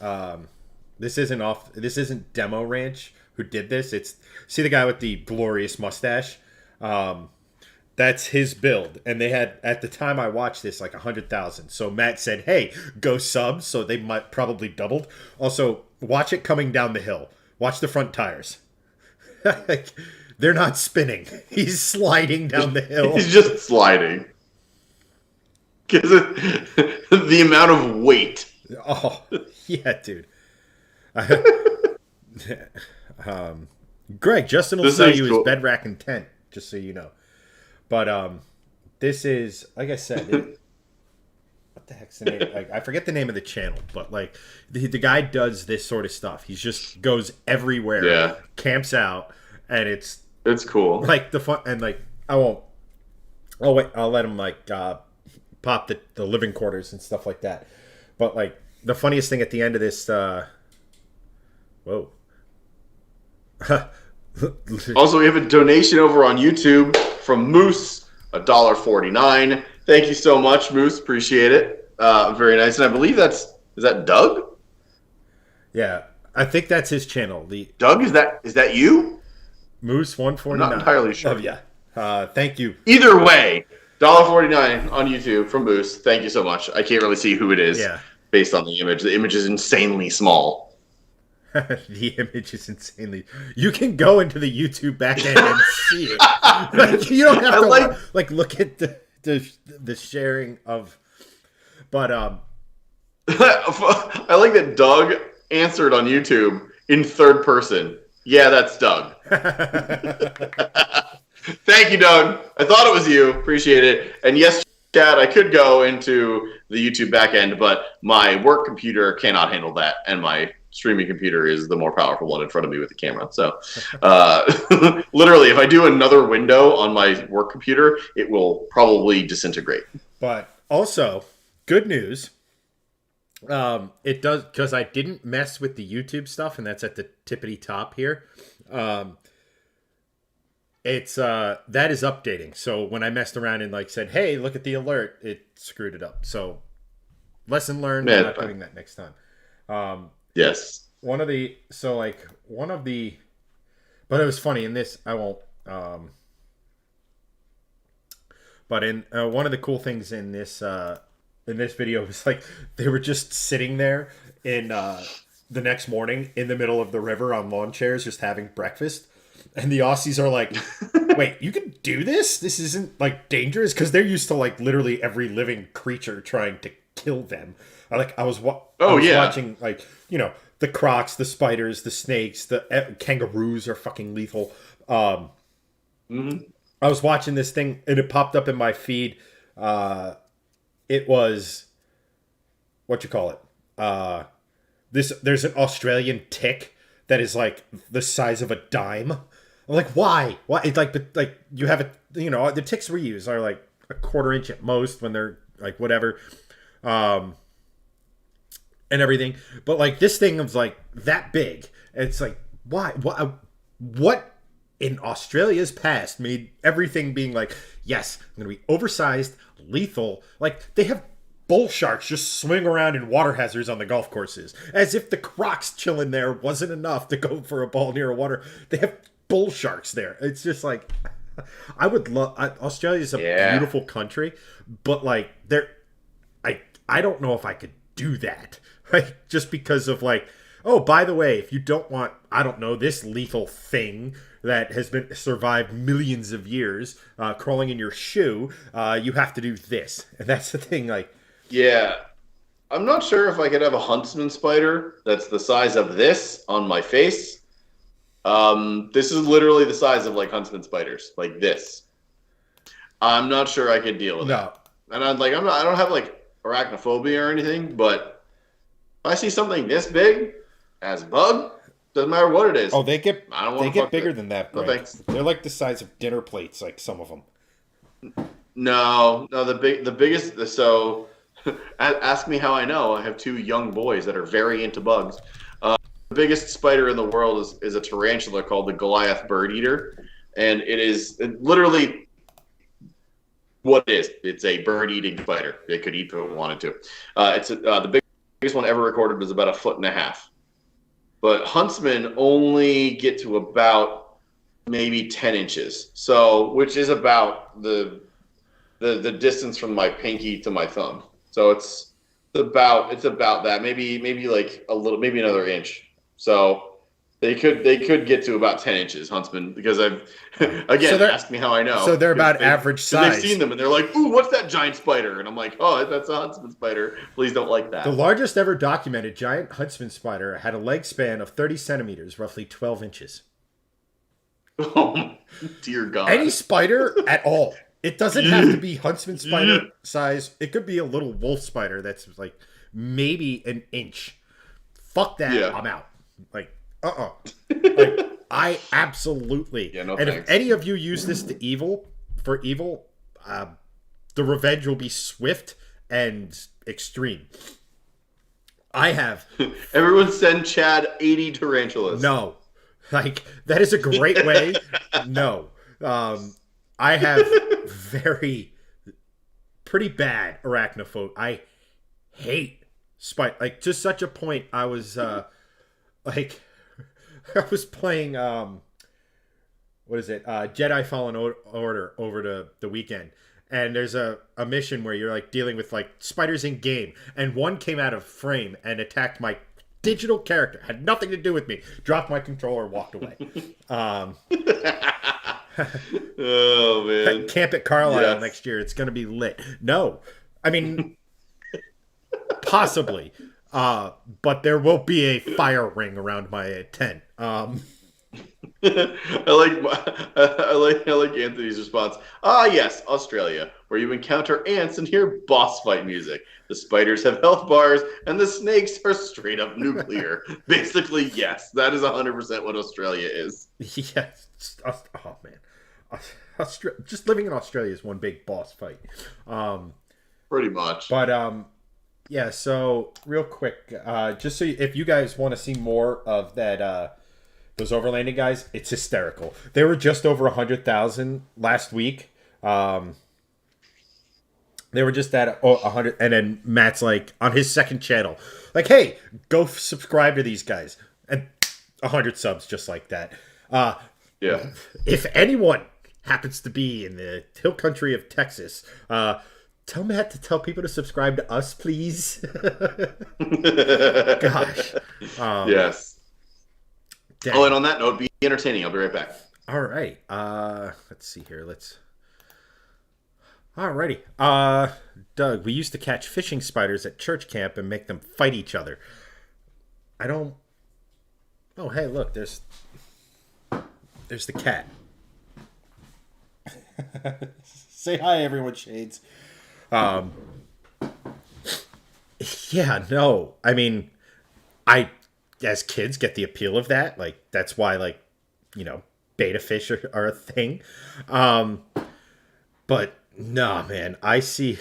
This isn't Demo Ranch who did this. It's see the guy with the glorious mustache. That's his build, and they had at the time I watched this like 100,000. So Matt said, "Hey, go sub." So they might probably doubled. Also, watch it coming down the hill. Watch the front tires. Like, they're not spinning. He's sliding down the hill. He's just sliding. Because the amount of weight. Oh, yeah, dude. Greg, Justin will sell you his bed rack and tent, just so you know. But this is, like I said, what the heck's the name? Like, I forget the name of the channel, but like the guy does this sort of stuff. He just goes everywhere, camps out, and it's cool. Like the fun, and like I'll let him like pop the living quarters and stuff like that. But like the funniest thing at the end of this, whoa. Also, we have a donation over on YouTube from Moose, $1.49. Thank you so much, Moose. Appreciate it. Very nice. And I believe is that Doug? Yeah, I think that's his channel. Doug, is that you? Moose 149. I'm not entirely sure. Oh, yeah. Thank you. Either way, $1.49 on YouTube from Moose. Thank you so much. I can't really see who it is based on the image. The image is insanely small. The image is insanely. You can go into the YouTube backend and see it. Like, you don't have to look at the sharing of. But I like that Doug answered on YouTube in third person. Yeah, that's Doug. Thank you, Doug. I thought it was you. Appreciate it. And yes, Chad, I could go into the YouTube backend, but my work computer cannot handle that, and my streaming computer is the more powerful one in front of me with the camera. So literally, if I do another window on my work computer, it will probably disintegrate. But also, good news. It does, because I didn't mess with the YouTube stuff, and that's at the tippity top here. It's that is updating. So when I messed around and like said, "Hey, look at the alert," it screwed it up. So lesson learned. I'm not doing that next time. Yes. But it was funny in this. I won't. But in one of the cool things in this video was like they were just sitting there in the next morning in the middle of the river on lawn chairs, just having breakfast. And the Aussies are like, "Wait, you can do this? This isn't like dangerous?" Because they're used to like literally every living creature trying to kill them. I was watching like, you know, the crocs, the spiders, the snakes, the kangaroos are fucking lethal. I was watching this thing and it popped up in my feed. It was what you call it. There's an Australian tick that is like the size of a dime. I'm like, why? Why? It's like, but like you have it. You know, the ticks we use are like a quarter inch at most when they're like whatever. And everything, but like this thing was like that big. And it's like, why? What in Australia's past made everything being like, yes, I'm gonna be oversized, lethal. Like they have bull sharks just swing around in water hazards on the golf courses, as if the crocs chilling there wasn't enough to go for a ball near a water. They have bull sharks there. It's just like, I would love. Australia's a beautiful country, but like I don't know if I could do that. Right? Just because of like, oh, by the way, if you don't want, I don't know, this lethal thing that has been survived millions of years crawling in your shoe, you have to do this. And that's the thing, like. Yeah. I'm not sure if I could have a huntsman spider that's the size of this on my face. This is literally the size of like huntsman spiders, like this. I'm not sure I could deal with that. And I don't have like arachnophobia or anything, but I see something this big as a bug, doesn't matter what it is. Oh, they get I don't they want to get bigger than that, No Greg. thanks. They're like the size of dinner plates, like some of them. No, no. The biggest. So, ask me how I know. I have two young boys that are very into bugs. The biggest spider in the world is a tarantula called the Goliath bird eater, and literally what it is. It's a bird eating spider. It could eat if it wanted to. The biggest one ever recorded was about 1.5 feet. But huntsmen only get to about maybe 10 inches. So, which is about the distance from my pinky to my thumb. So it's about that. Maybe like a little, maybe another inch. So they could get to about 10 inches, huntsmen, because I've again So ask me how I know. So they're about average size. They've seen them and they're like, "Ooh, what's that giant spider?" And I'm like, "Oh, that's a huntsman spider. Please don't like that." The largest ever documented giant huntsman spider had a leg span of 30 centimeters, roughly 12 inches. Oh, dear God. Any spider at all. It doesn't have to be huntsman spider size. It could be a little wolf spider that's like maybe an inch. Fuck that. Yeah. I'm out. Like, Like, I absolutely. Yeah, no and thanks. if any of you use this for evil, the revenge will be swift and extreme. I have Everyone send Chad 80 tarantulas. no. Like, that is a great way. No. I have pretty bad arachnophobia. I hate spider. Like, to such a point, I was, like, I was playing, what is it? Jedi Fallen Order over the weekend. And there's a mission where you're, like, dealing with, like, spiders in game. And one came out of frame and attacked my digital character. Had nothing to do with me. Dropped my controller, walked away. Oh, man. Camp at Carlisle Yes. next year. It's going to be lit. No. I mean, possibly. But there will be a fire ring around my tent. I like Anthony's response. Ah, yes, Australia, where you encounter ants and hear boss fight music. The spiders have health bars, and the snakes are straight up nuclear. Basically, yes, that is 100% what Australia is. Yes. Oh, man. Just living in Australia is one big boss fight. Pretty much. But, yeah, so real quick, just so if you guys want to see more of that, those overlanding guys, it's hysterical. They were just over 100,000 last week. They were just at 100, and then Matt's like on his second channel, like, "Hey, go subscribe to these guys," and 100 subs just like that. Yeah. If anyone happens to be in the hill country of Texas, tell Matt to tell people to subscribe to us, please. Gosh. Yes. Dang. Oh, and on that note, be entertaining. I'll be right back. All right. Let's see here. Alrighty. Doug, we used to catch fishing spiders at church camp and make them fight each other. I don't. Oh, hey, look. There's the cat. Say hi, everyone, Shades. Yeah, no. I mean, as kids, get the appeal of that. Like, that's why, like, beta fish are a thing. But no, man, I see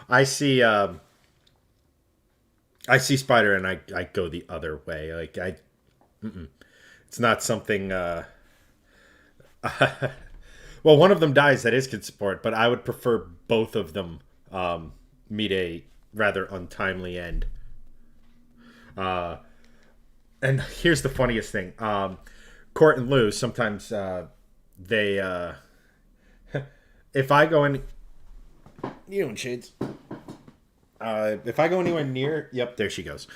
I see spider and I go the other way. Like, it's not something well, one of them dies that is could support, but I would prefer both of them meet a rather untimely end. And here's the funniest thing. Court and Lou, sometimes they if I go in you and Shades. If I go anywhere near, yep, there she goes.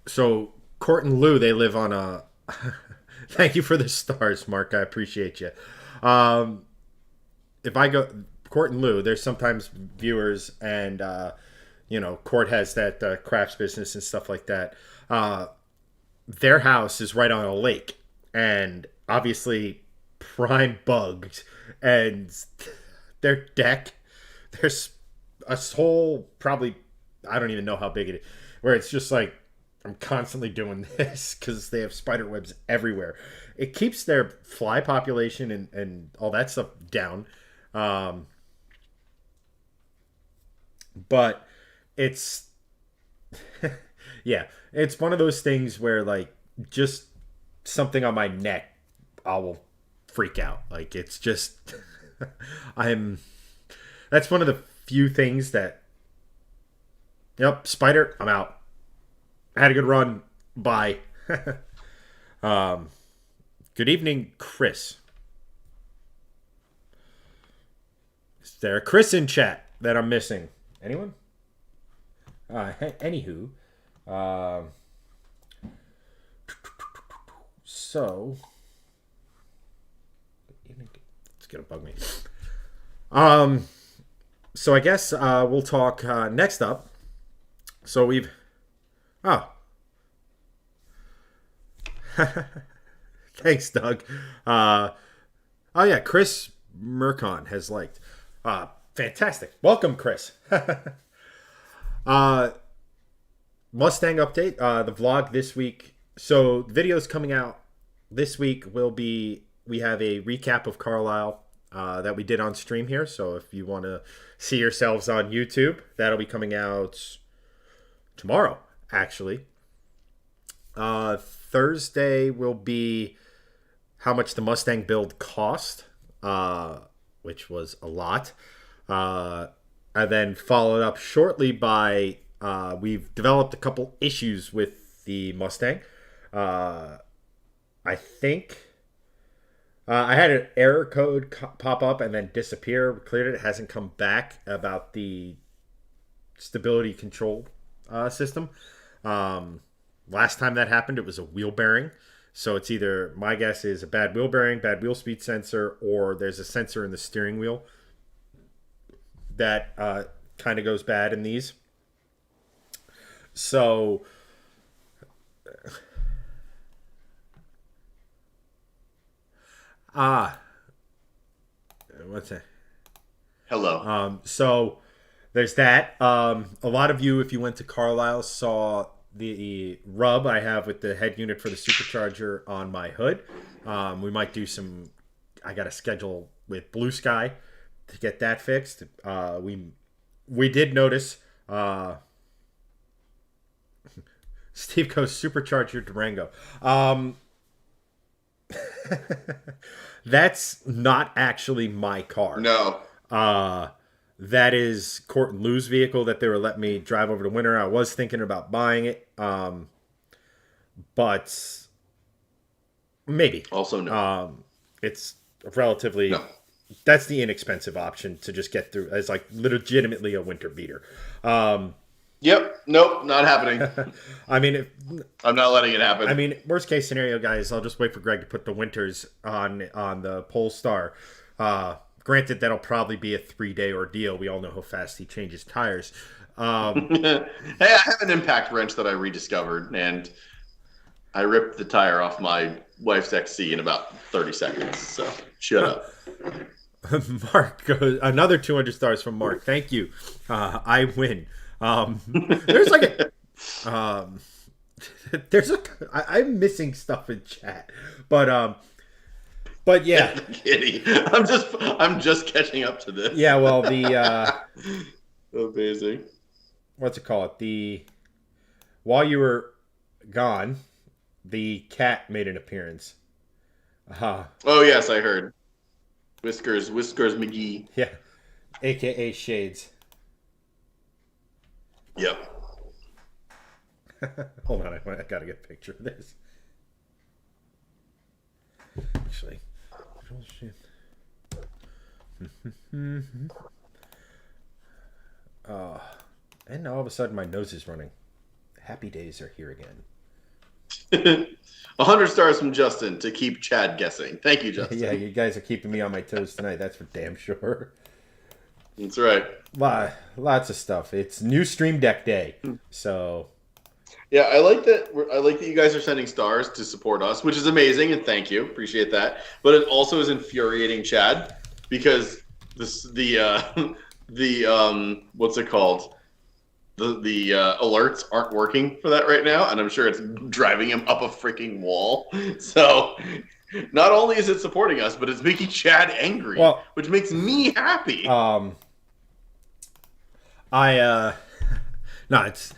So Court and Lou, they live on a thank you for the stars, Mark. I appreciate you. If I go Court and Lou, there's sometimes viewers, and Court has that crafts business and stuff like that. Their house is right on a lake, and obviously prime bugs, and their deck, there's a whole probably I don't even know how big it is, where it's just like I'm constantly doing this because they have spider webs everywhere. It keeps their fly population and all that stuff down. But it's yeah, it's one of those things where like just something on my neck, I will freak out. Like it's just that's one of the few things that yep, spider, I'm out. I had a good run. Bye. Good evening, Chris. Is there a Chris in chat that I'm missing? Anyone? Anywho. So. It's going to bug me. So I guess we'll talk next up. So we've... Oh. Thanks, Doug. Oh, yeah, Chris Mercon has liked. Fantastic. Welcome, Chris. Mustang update. The vlog this week. So the videos coming out this week will be... We have a recap of Carlisle that we did on stream here. So if you want to see yourselves on YouTube, that'll be coming out tomorrow, actually. Thursday will be how much the Mustang build cost, which was a lot. And then followed up shortly by we've developed a couple issues with the Mustang. I think I had an error code pop up and then disappear. We cleared it. It hasn't come back about the stability control system. Last time that happened, it was a wheel bearing. So it's either, my guess is a bad wheel bearing, bad wheel speed sensor, or there's a sensor in the steering wheel that kind of goes bad in these. So what's that? Hello. So there's that. A lot of you, if you went to Carlisle, saw the rub I have with the head unit for the supercharger on my hood. We might do some... I got a schedule with Blue Sky to get that fixed. We did notice... Steve goes supercharger Durango. That's not actually my car. No. That is Court and Lou's vehicle that they were letting me drive over the winter. I was thinking about buying it. But maybe. Also no. It's relatively... No. That's the inexpensive option to just get through. It's like legitimately a winter beater. Yep. Nope. Not happening. I mean, I'm not letting it happen. I mean, worst case scenario, guys, I'll just wait for Greg to put the winters on the Polestar. Granted, that'll probably be a 3-day ordeal. We all know how fast he changes tires. Hey, I have an impact wrench that I rediscovered, and I ripped the tire off my wife's XC in about 30 seconds. So shut up. Mark goes another 200 stars from Mark. Thank you. I win. There's like a I'm missing stuff in chat, but yeah, Kitty. I'm just catching up to this. Yeah, well, the amazing. What's it called? While you were gone, the cat made an appearance. Oh yes, I heard. Whiskers McGee. Yeah, AKA Shades. Yep. Hold on, I gotta get a picture of this. Actually, oh shit. And now all of a sudden my nose is running. Happy days are here again. 100 stars from Justin to keep Chad guessing. Thank you, Justin. Yeah, you guys are keeping me on my toes tonight. That's for damn sure. That's right. Lots of stuff. It's new Stream Deck day, so. Yeah, I like that. I like that you guys are sending stars to support us, which is amazing, and thank you, appreciate that. But it also is infuriating, Chad, because the the what's it called? The alerts aren't working for that right now, and I'm sure it's driving him up a freaking wall. So not only is it supporting us, but it's making Chad angry, Well, which makes me happy. I no, it's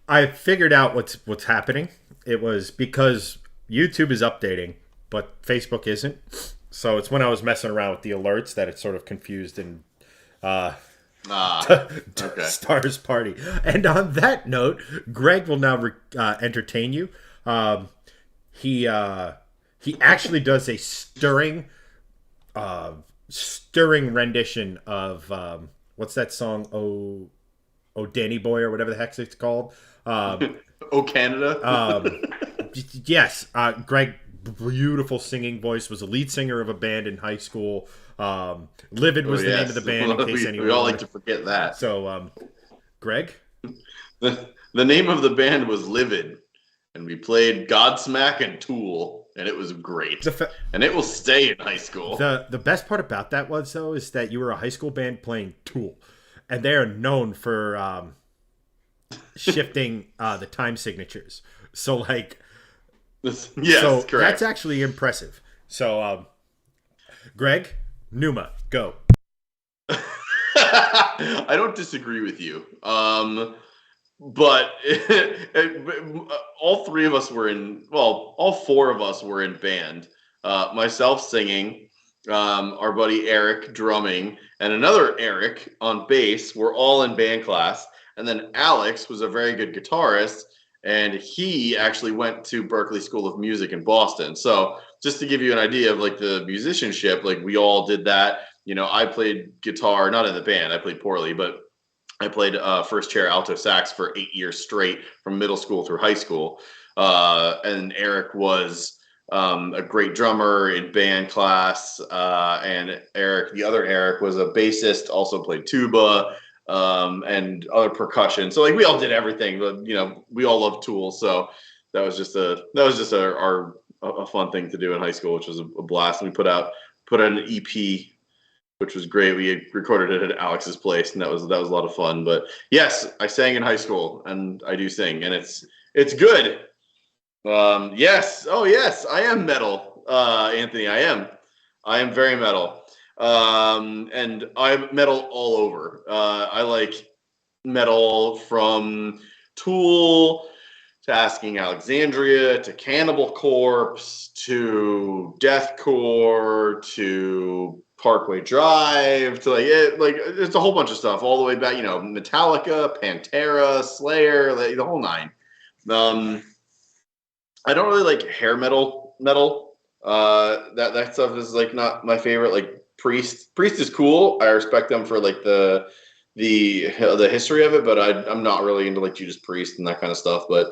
I figured out what's happening. It was because YouTube is updating, but Facebook isn't. So it's when I was messing around with the alerts that it sort of confused and Okay. Stars Party. And on that note, Greg will now entertain you. He actually does a stirring rendition of what's that song? Oh, Danny Boy or whatever the heck it's called. Oh, Canada. Yes, Greg, beautiful singing voice, was a lead singer of a band in high school. Livid was the name of the band. In case anyone we all like to forget that. So, Greg, the name of the band was Livid, and we played Godsmack and Tool, and it was great. And it will stay in high school. The best part about that was though is that you were a high school band playing Tool, and they are known for shifting the time signatures. So like, yes, so correct. that's actually impressive. So, Greg, Numa, go. I don't disagree with you. But all three of us were in, well, all four of us were in band. Myself singing, our buddy Eric drumming, and another Eric on bass. We're all in band class. And then Alex was a very good guitarist, and he actually went to Berklee School of Music in Boston. So just to give you an idea of like the musicianship, like we all did that. You know, I played guitar, not in the band, I played poorly, but I played first chair alto sax for 8 years straight from middle school through high school. And Eric was a great drummer in band class. And Eric, the other Eric, was a bassist, also played tuba and other percussion. So like we all did everything, but you know, we all love Tool. So that was just a fun thing to do in high school, which was a blast. And we put out an EP, which was great. We recorded it at Alex's place, and that was a lot of fun. But yes, I sang in high school, and I do sing, and it's good. Yes, oh yes, I am metal, Anthony. I am very metal, and I'm metal all over. I like metal from Tool to Asking Alexandria to Cannibal Corpse to Deathcore to Parkway Drive to like it's a whole bunch of stuff all the way back, you know, Metallica, Pantera, Slayer, like the whole nine. I don't really like hair metal. That stuff is like not my favorite. Like Priest is cool. I respect them for like the history of it, but I'm not really into like Judas Priest and that kind of stuff. But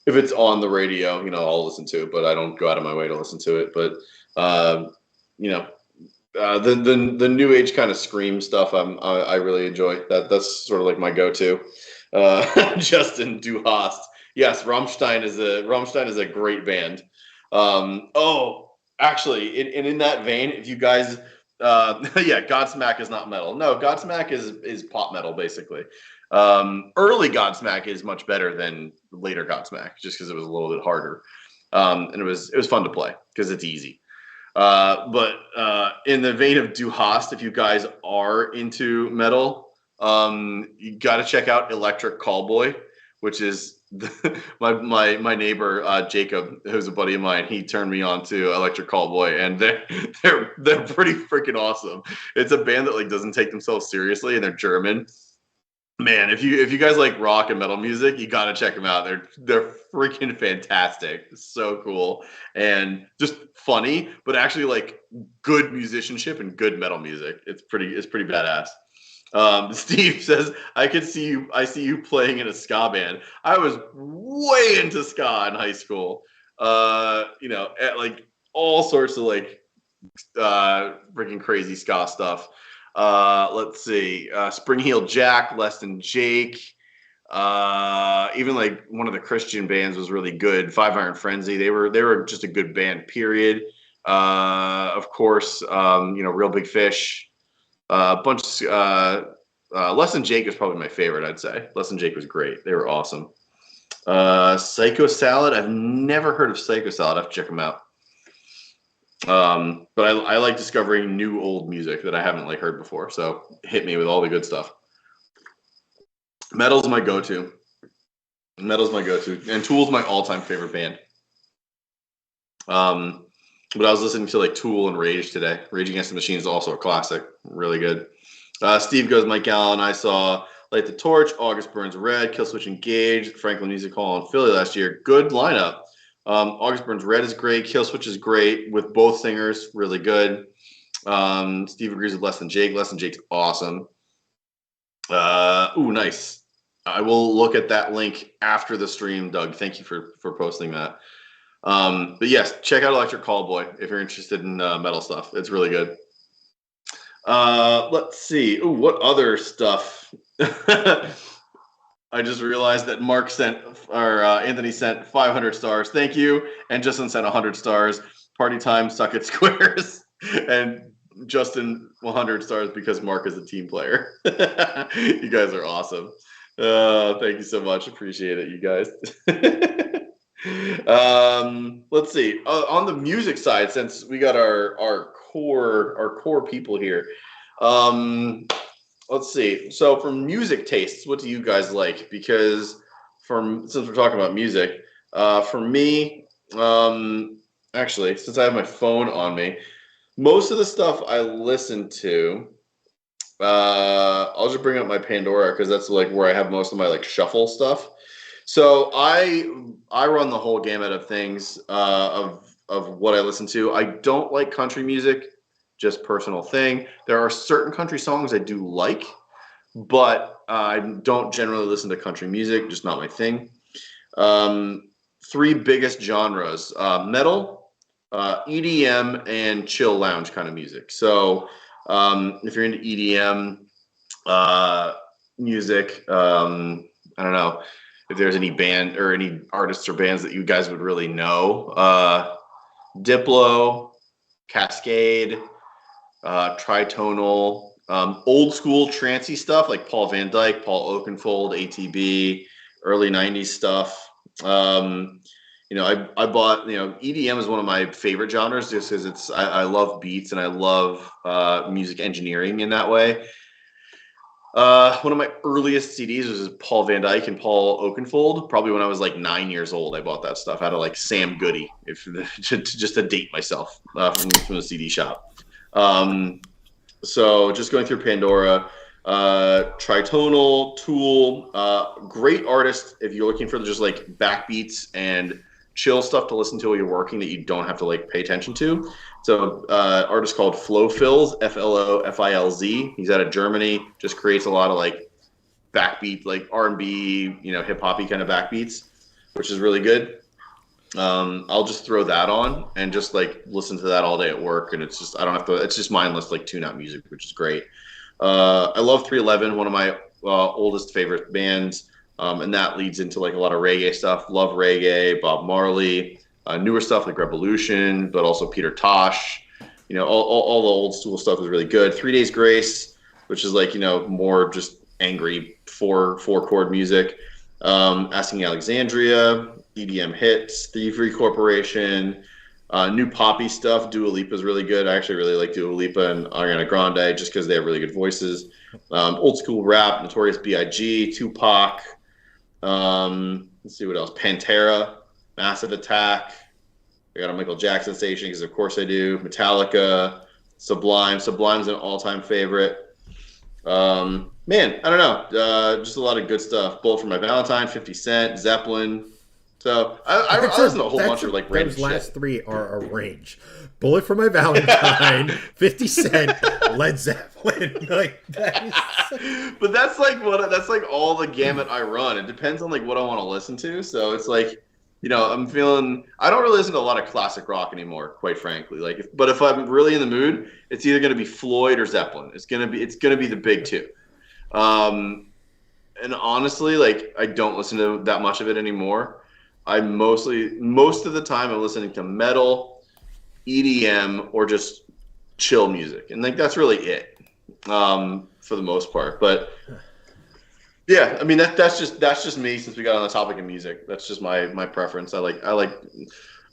if it's on the radio, you know, I'll listen to it, but I don't go out of my way to listen to it. But you know, the new age kind of scream stuff I really enjoy. That's sort of like my go-to. Justin Duhast. Yes, Rammstein is a great band. Actually, in that vein, if you guys yeah, Godsmack is not metal. No, Godsmack is pop metal basically. Early Godsmack is much better than later Godsmack, just because it was a little bit harder. And it was fun to play because it's easy. But in the vein of Duhast, if you guys are into metal, you got to check out Electric Callboy, which is my neighbor Jacob, who's a buddy of mine. He turned me on to Electric Callboy, and they're pretty freaking awesome. It's a band that like doesn't take themselves seriously, and they're German. Man, if you guys like rock and metal music, you gotta check them out. They're freaking fantastic. So cool and just funny, but actually like good musicianship and good metal music. It's pretty badass. Steve says, I see you playing in a ska band. I was way into ska in high school. You know, at like all sorts of like freaking crazy ska stuff. Let's see, Spring Heel Jack, Less Than Jake, even like one of the Christian bands was really good. Five Iron Frenzy, they were just a good band, period. Of course, you know, Real Big Fish, A bunch. Less Than Jake is probably my favorite. I'd say Less Than Jake was great. They were awesome. Psycho Salad. I've never heard of Psycho Salad. I have to check them out. But I like discovering new old music that I haven't like heard before. So hit me with all the good stuff. Metal's my go-to. And Tool's my all-time favorite band. But I was listening to like Tool and Rage today. Rage Against the Machine is also a classic. Really good. Steve Goes, Mike Allen. I saw Light the Torch, August Burns Red, Killswitch Engage, Franklin Music Hall in Philly last year. Good lineup. August Burns Red is great. Killswitch is great with both singers. Really good. Steve agrees with Less Than Jake. Less Than Jake's awesome. Nice. I will look at that link after the stream, Doug. Thank you for posting that. But yes, check out Electric Callboy if you're interested in metal stuff. It's really good. Let's see. What other stuff? I just realized that Mark sent, or Anthony sent 500 stars. Thank you. And Justin sent 100 stars. Party time, suck at squares. And Justin 100 stars because Mark is a team player. You guys are awesome. Thank you so much. Appreciate it, you guys. Let's see. On the music side, since we got our core people here. Let's see. So for music tastes, what do you guys like? Because since we're talking about music, for me, actually, since I have my phone on me, most of the stuff I listen to, I'll just bring up my Pandora because that's like where I have most of my like shuffle stuff. So I run the whole gamut of things of what I listen to. I don't like country music. Just personal thing. There are certain country songs I do like, but I don't generally listen to country music, just not my thing. Three biggest genres, metal, EDM, and chill lounge kind of music. So if you're into EDM music, I don't know if there's any band or any artists or bands that you guys would really know. Diplo, Cascade, Tritonal, old school trancey stuff like Paul Van Dyk, Paul Oakenfold, ATB, early 90s stuff. I bought, EDM is one of my favorite genres just because I love beats and I love music engineering in that way. One of my earliest CDs was Paul Van Dyk and Paul Oakenfold. Probably when I was like 9 years old, I bought that stuff out of like Sam Goody, just to date myself from the CD shop. So just going through Pandora, Tritonal, Tool, great artist if you're looking for just like backbeats and chill stuff to listen to while you're working that you don't have to like pay attention to. So artist called Flofilz, Flofilz. He's out of Germany, just creates a lot of like backbeat, like R&B, hip hoppy kind of backbeats, which is really good. I'll just throw that on and just like listen to that all day at work, and it's just it's just mindless like tune out music, which is great. I love 311, one of my oldest favorite bands, and that leads into like a lot of reggae stuff. Love reggae, Bob Marley, newer stuff like Revolution, but also Peter Tosh. All the old school stuff is really good. 3 Days Grace, which is like more just angry four chord music. Asking Alexandria, EDM hits, Thievery Corporation, new poppy stuff. Dua Lipa is really good. I actually really like Dua Lipa and Ariana Grande just because they have really good voices. Old school rap, Notorious B.I.G., Tupac. Let's see what else. Pantera, Massive Attack. I got a Michael Jackson station because of course I do. Metallica, Sublime. Sublime's an all-time favorite. Man, I don't know. Just a lot of good stuff. Bullet for My Valentine, 50 Cent, Zeppelin. So I listen to a whole bunch of like random shit. Those last three are a range. Bullet for My Valentine, 50 Cent, Led Zeppelin. Like that is... But that's like all the gamut I run. It depends on like what I want to listen to. So it's like, I don't really listen to a lot of classic rock anymore, quite frankly. But if I'm really in the mood, it's either going to be Floyd or Zeppelin. It's going to be the big two. And honestly, like I don't listen to that much of it anymore. Most of the time I'm listening to metal, EDM, or just chill music. And like that's really it. for the most part. But yeah, I mean that's just me. Since we got on the topic of music, that's just my preference. I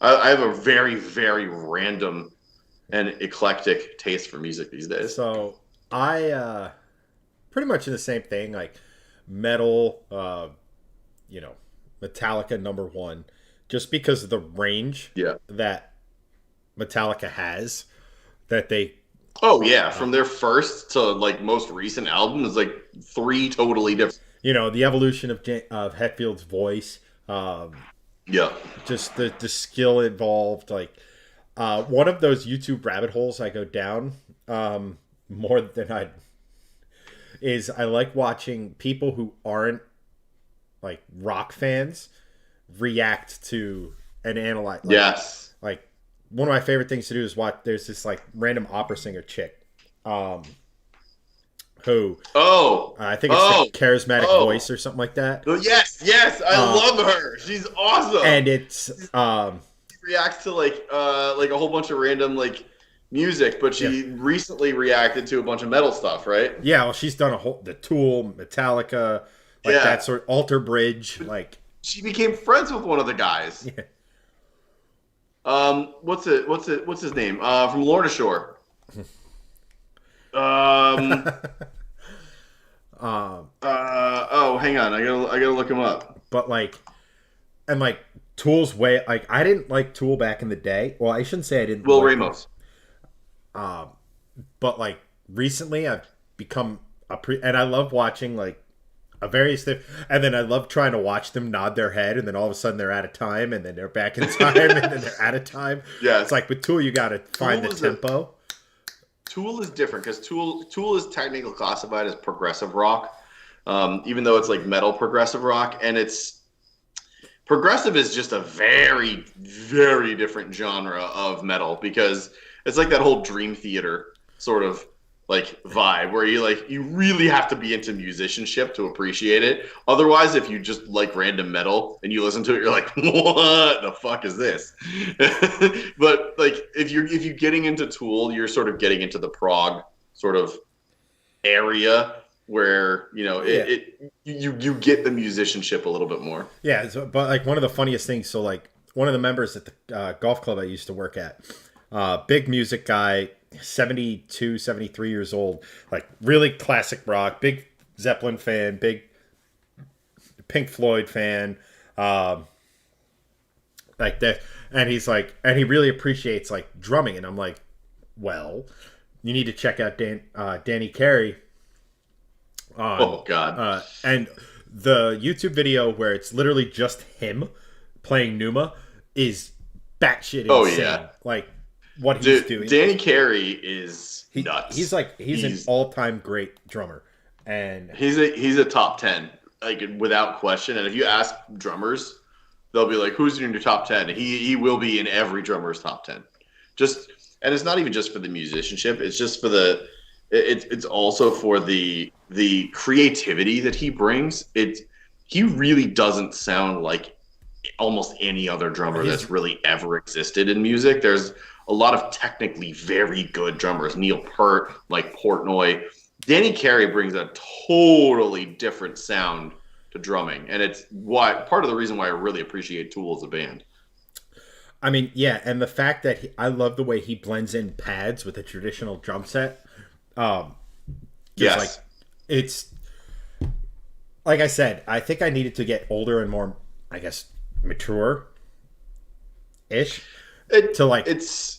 have a very very random and eclectic taste for music these days. So I pretty much in the same thing, like metal, you know, Metallica number one, just because of the range Yeah. that Metallica has, that they, Oh yeah, from their first to like most recent album is like three totally different. the evolution of of Hetfield's voice, Yeah. just the skill involved, like one of those YouTube rabbit holes I go down more than I is I like watching people who aren't like rock fans react to and analyze. Yes. Like one of my favorite things to do is watch. There's this like random opera singer chick, um, who Oh. I think it's Oh. the charismatic Oh. voice or something like that, Oh, yes. Yes. I love her. She's awesome. and it's She reacts to like a whole bunch of random like music, but she recently reacted to a bunch of metal stuff, right? yeah. Well, she's done a whole the Tool, Metallica, like Yeah. that sort of Alter Bridge, like She became friends with one of the guys. yeah. What's his name? From Lorna Shore. Um. Oh, hang on. I gotta look him up. But like, and like Tool's way, like I didn't like Tool back in the day. Well, I shouldn't say I didn't. Will like Ramos. But like recently I've become and I love watching like a various thing, and then I love trying to watch them nod their head, and then all of a sudden they're out of time, and then they're back in time, and then they're out of time. Yeah. It's like with Tool, you got to find the is tempo. Tool is different because Tool is technically classified as progressive rock, even though it's like metal progressive rock, and it's progressive is just a very very different genre of metal because it's like that whole Dream Theater sort of like vibe where you really have to be into musicianship to appreciate it. Otherwise, if you just like random metal and you listen to it, you're like, what the fuck is this? But like if you're getting into Tool, you're sort of getting into the prog sort of area where you get the musicianship a little bit more. Yeah, so, but like one of the funniest things. So like one of the members at the golf club I used to work at, big music guy, 72, 73 years old, like really classic rock, big Zeppelin fan, big Pink Floyd fan, like that. And he's like, and he really appreciates like drumming. And I'm like, well, you need to check out Danny Carey. Oh God! And the YouTube video where it's literally just him playing Numa is batshit insane. Oh yeah, like what he's doing. Danny Carey is nuts. He's an all-time great drummer, and he's a top 10, like without question. And if you ask drummers, they'll be like, "Who's in your top 10?" He will be in every drummer's top 10. And it's not even just for the musicianship; it's just for it's also for the creativity that he brings. He really doesn't sound like almost any other drummer that's really ever existed in music. There's a lot of technically very good drummers, Neil Peart, like Portnoy. Danny Carey brings a totally different sound to drumming, and it's part of the reason why I really appreciate Tool as a band. I mean, yeah, and the fact that I love the way he blends in pads with a traditional drum set. Yes, like it's like I said, I think I needed to get older and more, I guess, mature ish to like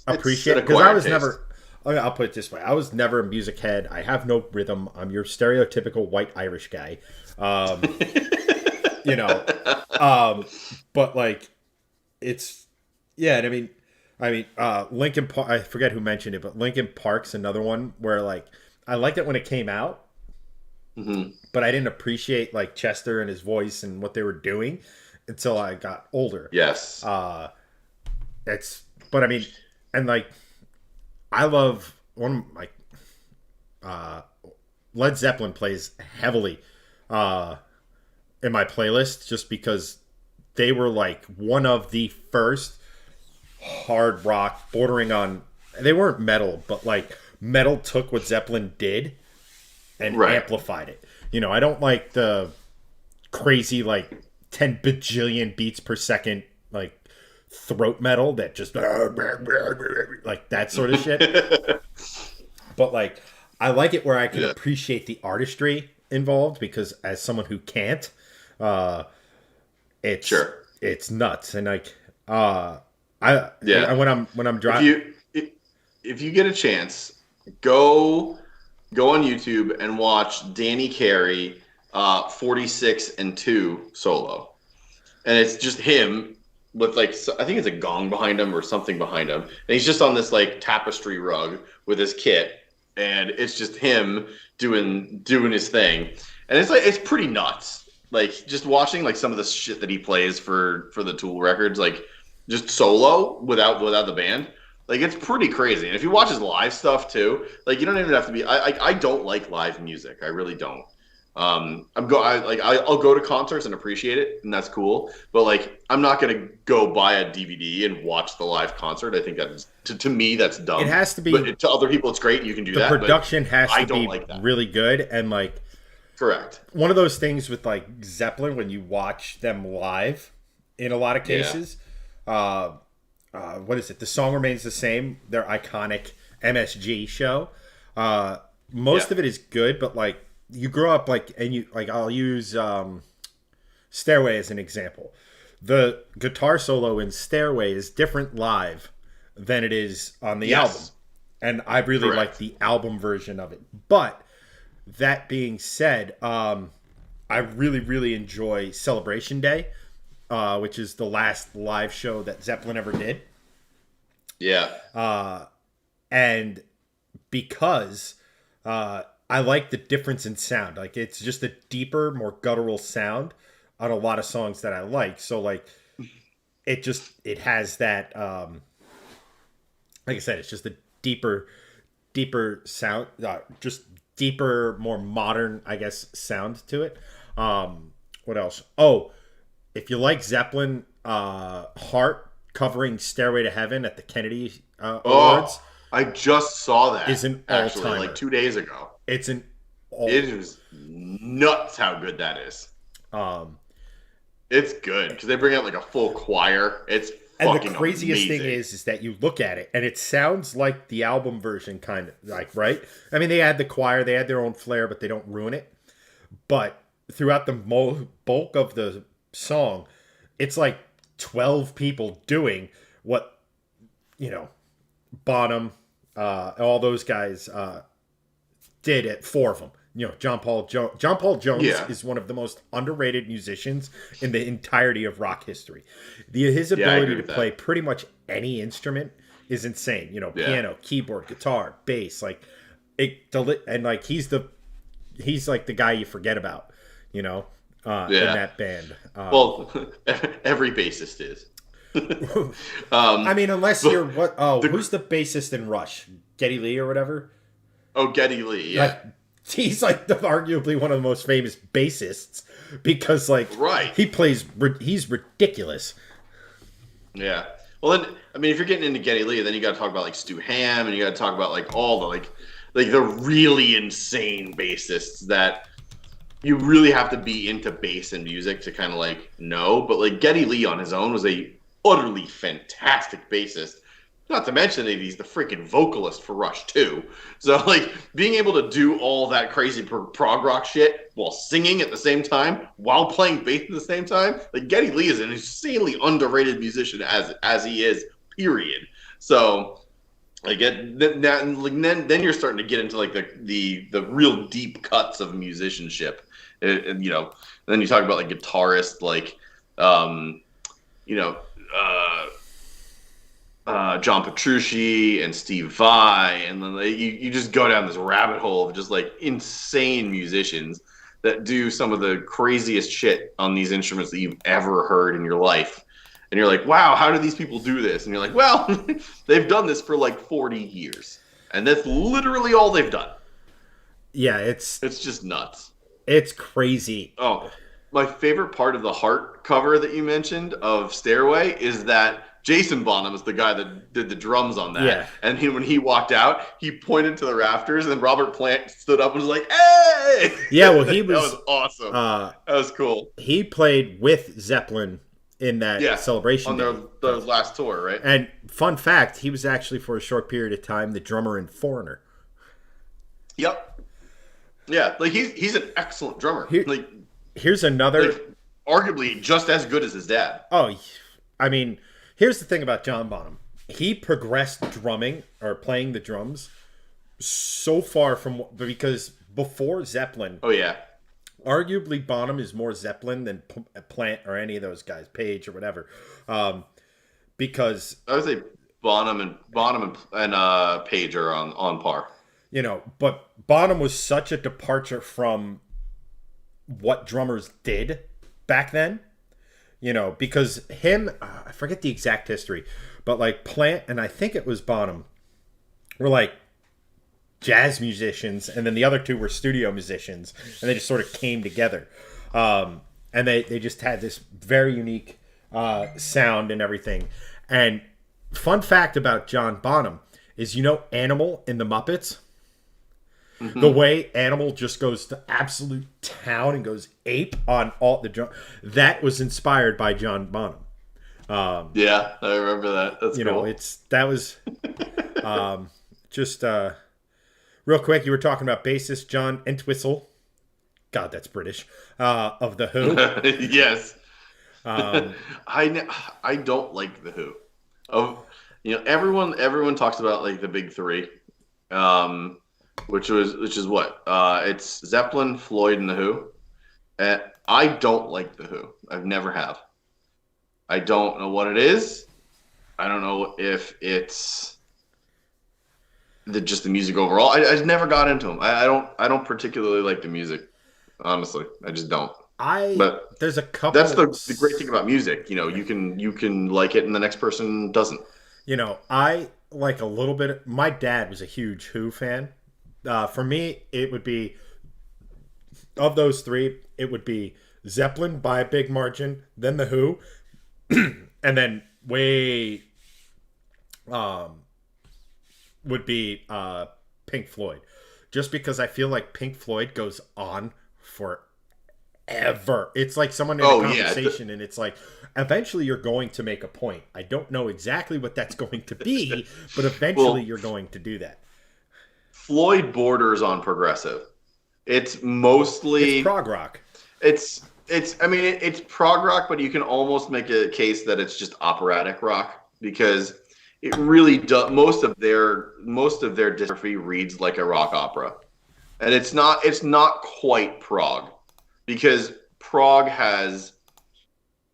appreciate it, because I was never. I'll put it this way: I was never a music head. I have no rhythm. I'm your stereotypical white Irish guy, but like it's and I mean, Linkin Park. I forget who mentioned it, but Linkin Park's another one where like I liked it when it came out, but I didn't appreciate like Chester and his voice and what they were doing until I got older. Yes, but I mean, and like I love one of my Led Zeppelin plays heavily in my playlist just because they were like one of the first hard rock bordering on, they weren't metal, but like metal took what Zeppelin did and Right. amplified it. I don't like the crazy like 10 bajillion beats per second like throat metal that just like that sort of shit. But like I like it where I can Yeah. appreciate the artistry involved because as someone who can't, uh, it's Sure. it's nuts and like I Yeah. when I'm If driving. you if you get a chance, go on YouTube and watch Danny Carey 46 and 2 solo. And it's just him with like I think it's a gong behind him or something behind him. And he's just on this like tapestry rug with his kit and it's just him doing his thing. And it's like it's pretty nuts. Like just watching like some of the shit that he plays for the Tool records like just solo without the band. Like it's pretty crazy. And if you watch his live stuff too, like you don't even have to be. I don't like live music. I really don't. I'll go to concerts and appreciate it, and that's cool. But like, I'm not gonna go buy a DVD and watch the live concert. I think that's to me that's dumb. It has to be. But to other people, it's great. You can do The that. production has I to don't be like that. really good and like Correct. one of those things with like Zeppelin when you watch them live in a lot of cases. What is it? The song remains the same. Their iconic MSG show. Most of it is good, but like you grow up like, and you like. I'll use Stairway as an example. The guitar solo in Stairway is different live than it is on the album, and I really like the album version of it. But that being said, I really enjoy Celebration Day. Which is the last live show that Zeppelin ever did. Yeah. And because I like the difference in sound. Like it's just a deeper, more guttural sound on a lot of songs that I like. So like it has that like I said, it's just a deeper sound, just deeper, more modern, I guess, sound to it. What else? Oh, if you like Zeppelin, Heart covering Stairway to Heaven at the Kennedy Awards. I just saw that. Is an actually all-timer. like 2 days ago. It's an It is nuts how good that is. It's good because they bring out like a full choir. It's and fucking the craziest amazing. thing is that you look at it and it sounds like the album version, kind of like, right? I mean, they add the choir, they add their own flair, but they don't ruin it. But throughout the bulk of the song, it's like 12 people doing what, Bonham, all those guys did at 4 of them. John Paul Jones is one of the most underrated musicians in the entirety of rock history. His ability to play pretty much any instrument is insane. Piano, keyboard, guitar, bass, like and like he's like the guy you forget about, in that band. Well, every bassist is. I mean, unless you're who's the bassist in Rush? Geddy Lee or whatever? Oh, Geddy Lee, yeah. Like, he's like arguably one of the most famous bassists because he's ridiculous. Yeah. Well, then, I mean, if you're getting into Geddy Lee, then you got to talk about like Stu Hamm, and you got to talk about like all the like the really insane bassists that you really have to be into bass and music to kind of like know. But like Geddy Lee on his own was a utterly fantastic bassist. Not to mention that he's the freaking vocalist for Rush too. So like being able to do all that crazy prog rock shit while singing at the same time, while playing bass at the same time, like Geddy Lee is an insanely underrated musician as he is. Period. So like then you're starting to get into like the real deep cuts of musicianship, and then you talk about like guitarists like John Petrucci and Steve Vai, and then you just go down this rabbit hole of just like insane musicians that do some of the craziest shit on these instruments that you've ever heard in your life. And you're like, wow, how do these people do this? And you're like, well, they've done this for like 40 years. And that's literally all they've done. Yeah, it's just nuts. It's crazy. Oh, my favorite part of the Heart cover that you mentioned of Stairway is that Jason Bonham is the guy that did the drums on that. Yeah. And when he walked out, he pointed to the rafters, and then Robert Plant stood up and was like, "Hey!" Yeah, well, he was. That was awesome. That was cool. He played with Zeppelin in that celebration on their last tour, right? And fun fact, he was actually for a short period of time the drummer in Foreigner. Yep. Yeah, like he's an excellent drummer. Here's another, arguably just as good as his dad. Oh, I mean, here's the thing about John Bonham. He progressed drumming or playing the drums so far from, because before Zeppelin. Oh yeah. Arguably, Bonham is more Zeppelin than Plant or any of those guys, Page or whatever, because I would say Bonham and Page are on par. But Bonham was such a departure from what drummers did back then. Because him, I forget the exact history, but like Plant and I think it was Bonham were like jazz musicians, and then the other two were studio musicians, and they just sort of came together, and they just had this very unique sound and everything. And fun fact about John Bonham is, Animal in the Muppets, the way Animal just goes to absolute town and goes ape on all the drum, that was inspired by John Bonham. Yeah, I remember that. That's cool. That was just real quick. You were talking about bassist John Entwistle. God, that's British. Of the Who. Yes. I don't like the Who. Everyone talks about like the big three, which is what it's Zeppelin, Floyd, and the Who. I don't like the Who. I've never have. I don't know what it is. I don't know if it's just the music overall. I just never got into them. I don't particularly like the music. Honestly, I just don't. But there's a couple. That's the great thing about music. You can like it, and the next person doesn't. I like a little bit. My dad was a huge Who fan. For me, it would be, of those three, it would be Zeppelin by a big margin, then the Who, and then would be Pink Floyd. Just because I feel like Pink Floyd goes on forever. It's like someone in a conversation, and it's like, eventually you're going to make a point. I don't know exactly what that's going to be, but eventually you're going to do that. Floyd borders on progressive. It's mostly prog rock. It's prog rock, but you can almost make a case that it's just operatic rock, because it really does. Most of their discography reads like a rock opera, and it's not quite prog, because prog has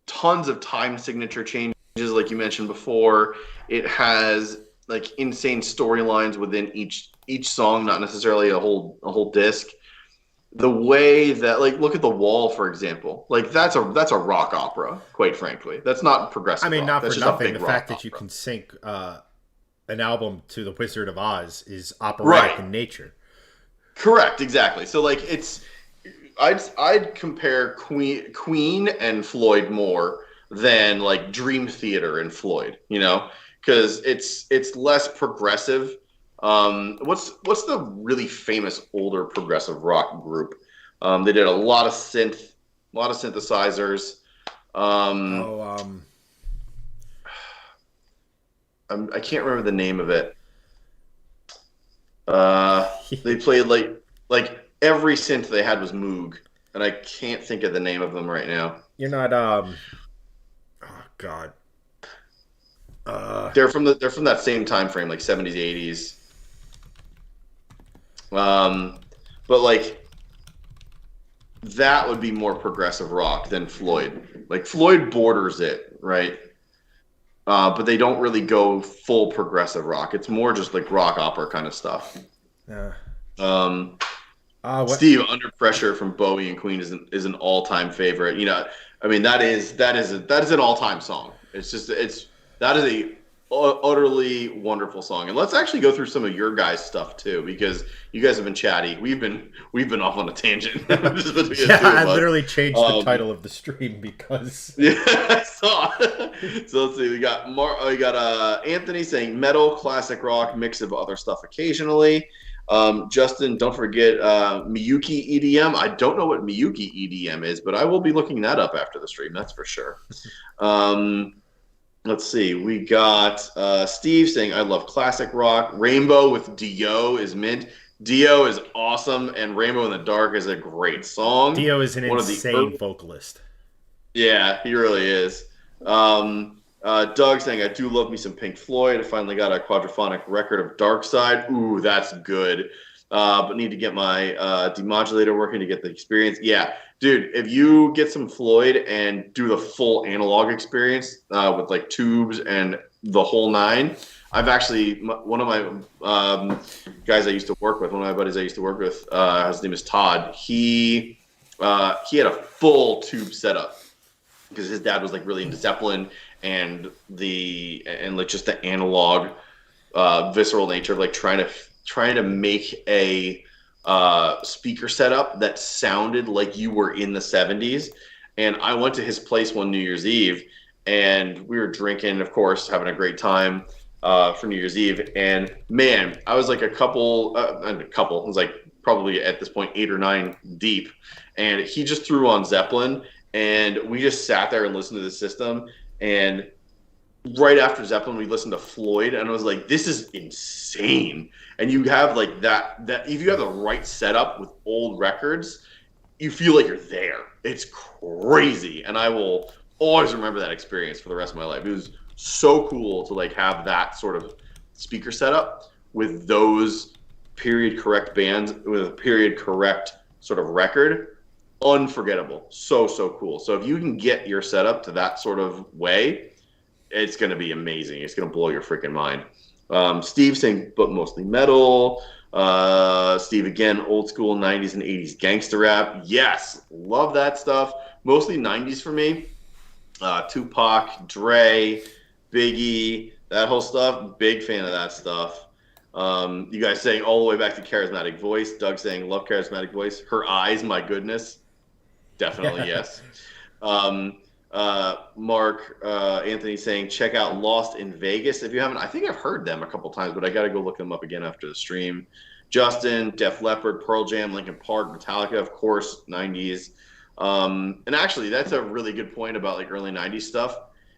tons of time signature changes, like you mentioned before. It has like insane storylines within each song, not necessarily a whole disc. The way that, like, look at The Wall, for example. Like, that's a rock opera, quite frankly. That's not progressive rock. Not that's for just nothing, the fact that you can sync an album to The Wizard of Oz is operatic in nature. Correct, exactly. So, like, I'd compare Queen and Floyd more than, like, Dream Theater and Floyd, because it's less progressive. What's the really famous older progressive rock group? They did a lot of synthesizers. I can't remember the name of it. They played like every synth they had was Moog, and I can't think of the name of them right now. You're not oh God. They're from that same time frame, like 70s, 80s. But like that would be more progressive rock than Floyd. Like Floyd borders it, right? But they don't really go full progressive rock. It's more just like rock opera kind of stuff. Yeah. Steve, Under Pressure from Bowie and Queen is an all-time favorite. That is an all-time song. That is utterly wonderful song. And let's actually go through some of your guys' stuff too, because you guys have been chatty. We've been off on a tangent. Yeah, I literally changed the title of the stream because yeah, I saw. So let's see. We got Anthony saying metal, classic rock, mix of other stuff occasionally. Justin, don't forget Miyuki EDM. I don't know what Miyuki EDM is, but I will be looking that up after the stream. That's for sure. Let's see. We got Steve saying, I love classic rock. Rainbow with Dio is mint. Dio is awesome, and Rainbow in the Dark is a great song. Dio is an insane vocalist. Yeah, he really is. Doug saying, I do love me some Pink Floyd. I finally got a quadraphonic record of Dark Side. Ooh, that's good. But need to get my demodulator working to get the experience. Yeah, dude, if you get some Floyd and do the full analog experience with like tubes and the whole nine, I've actually, one of my guys I used to work with, one of my buddies I used to work with, his name is Todd. He had a full tube setup because his dad was like really into Zeppelin and like just the analog visceral nature of like trying to make a speaker setup that sounded like you were in the 70s. And I went to his place one New Year's Eve and we were drinking, of course, having a great time for New Year's Eve. And man, I was like it was like probably at this point 8 or 9 deep. And he just threw on Zeppelin and we just sat there and listened to the system. And right after Zeppelin, we listened to Floyd, and I was like, "This is insane." And you have like that if you have the right setup with old records, you feel like you're there. It's crazy, and I will always remember that experience for the rest of my life. It was so cool to like have that sort of speaker setup with those period correct bands with a period correct sort of record. Unforgettable. So cool. So if you can get your setup to that sort of way, it's going to be amazing. It's going to blow your freaking mind. Steve saying, but mostly metal. Steve, again, old school 90s and 80s gangster rap. Yes, love that stuff. Mostly 90s for me. Tupac, Dre, Biggie, that whole stuff. Big fan of that stuff. You guys saying all the way back to Charismatic Voice. Doug saying, love Charismatic Voice. Her eyes, my goodness. Definitely, yes. Mark, Anthony saying, check out Lost in Vegas. If you haven't, I think I've heard them a couple times, but I got to go look them up again after the stream. Justin, Def Leppard, Pearl Jam, Linkin Park, Metallica, of course, 90s. And actually, that's a really good point about like early 90s stuff.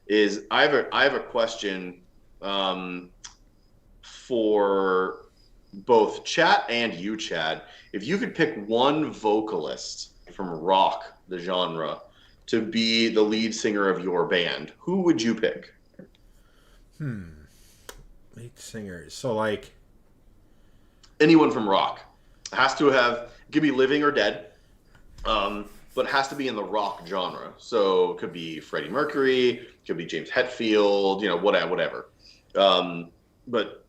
Is I have a question for both chat and you, Chad. If you could pick one vocalist from rock, the genre, to be the lead singer of your band, who would you pick? Lead singer. So like anyone from rock. It has to have, it could be living or dead, but it has to be in the rock genre. So it could be Freddie Mercury, it could be James Hetfield, whatever. But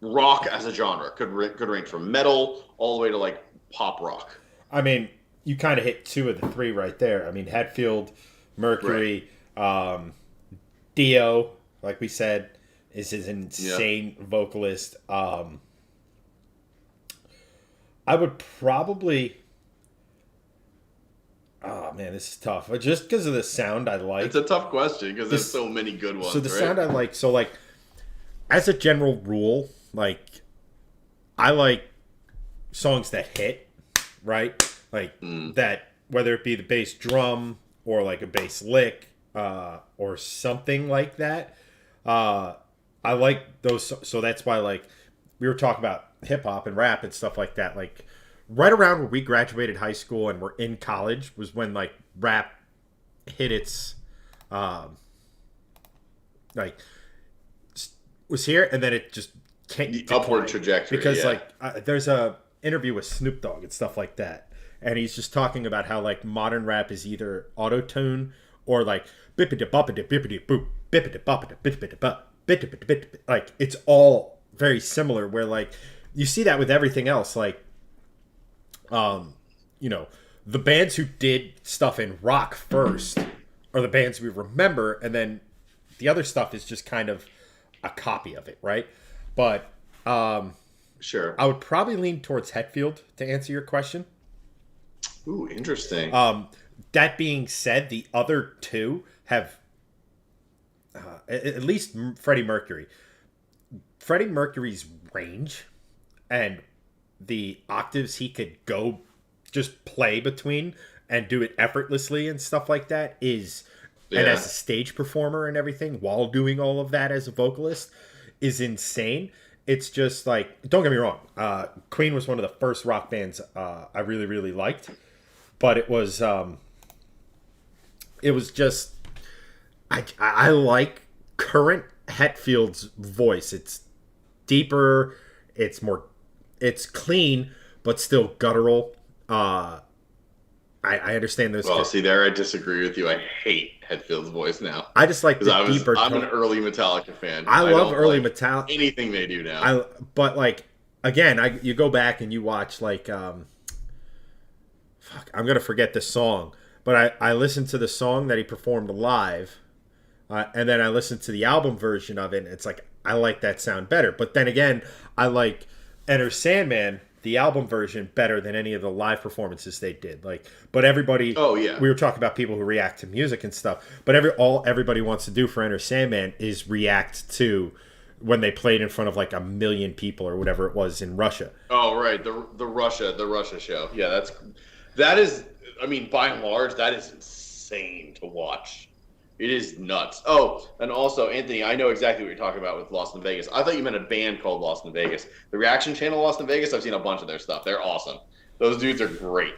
rock as a genre could range from metal all the way to like pop rock. I mean, you kind of hit 2 of the 3 right there. I mean, Hetfield, Mercury, right. Dio, like we said, is his insane vocalist. I would probably... Oh, man, this is tough. Just because of the sound I like. It's a tough question because there's so many good ones, So the sound I like... So, like, as a general rule, like, I like songs that hit, right? Like that, whether it be the bass drum or like a bass lick or something like that. I like those. So that's why, like, we were talking about hip hop and rap and stuff like that. Like, right around where we graduated high school and were in college was when like rap hit its like was here, and then it just can't the upward trajectory. Because like there's a interview with Snoop Dogg and stuff like that. And he's just talking about how like modern rap is either auto-tune or like bippity boppity bippity boop bippity boppity bippity bop bippity. Like it's all very similar. Where like you see that with everything else. Like, the bands who did stuff in rock first are the bands we remember, and then the other stuff is just kind of a copy of it, right? But Sure. I would probably lean towards Hetfield to answer your question. Ooh, interesting. That being said, the other two have at least Freddie Mercury. Freddie Mercury's range and the octaves he could go just play between and do it effortlessly and stuff like that is, and as a stage performer and everything while doing all of that as a vocalist, is insane. It's just like, don't get me wrong, Queen was one of the first rock bands I really, really liked, but it was just, I like current Hetfield's voice. It's deeper, it's clean, but still guttural. I understand those. Well, see, there I disagree with you. I hate Hetfield's voice now. I just like the deeper. I'm an early Metallica fan. I love early Metallica. Anything they do now. But like again, you go back and you watch like I'm gonna forget the song, but I listened to the song that he performed live, and then I listened to the album version of it. And it's like I like that sound better. But then again, I like Enter Sandman, the album version, better than any of the live performances they did. Like, but everybody. Oh yeah. We were talking about people who react to music and stuff, but everybody wants to do for Enter Sandman is react to when they played in front of like 1 million people or whatever it was in Russia. Oh right, the Russia show. Yeah, that is. I mean, by and large, that is insane to watch. It is nuts. Oh, and also, Anthony, I know exactly what you're talking about with Lost in Vegas. I thought you meant a band called Lost in Vegas. The Reaction Channel Lost in Vegas, I've seen a bunch of their stuff. They're awesome. Those dudes are great.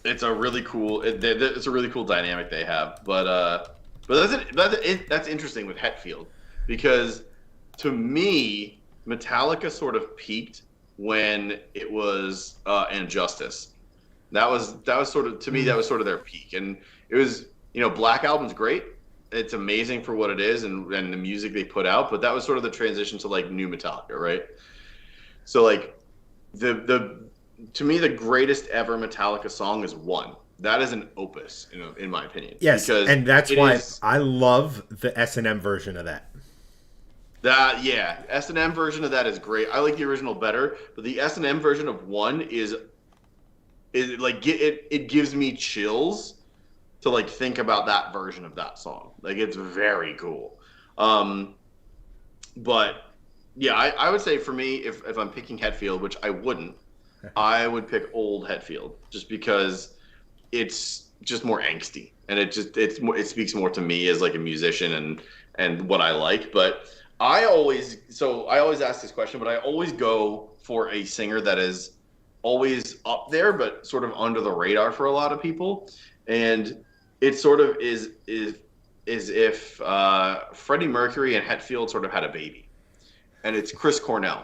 It's a really cool. It's a really cool dynamic they have. But that's interesting with Hetfield, because to me, Metallica sort of peaked when it was Injustice. That was sort of, to me, that was sort of their peak, and it was. Black Album's great. It's amazing for what it is and the music they put out, but that was sort of the transition to like new Metallica, right? So like to me, the greatest ever Metallica song is One. That is an opus, in my opinion. Yes, and that's why I love the S&M version of that. S&M version of that is great. I like the original better, but the S&M version of One is like it gives me chills to like think about that version of that song. Like, it's very cool. But yeah, I would say for me, if I'm picking Hetfield, which I wouldn't, I would pick old Hetfield, just because it's just more angsty, and it speaks more to me as like a musician and what I like. But I always ask this question, but I always go for a singer that is always up there, but sort of under the radar for a lot of people. And it sort of is if Freddie Mercury and Hetfield sort of had a baby, and it's Chris Cornell,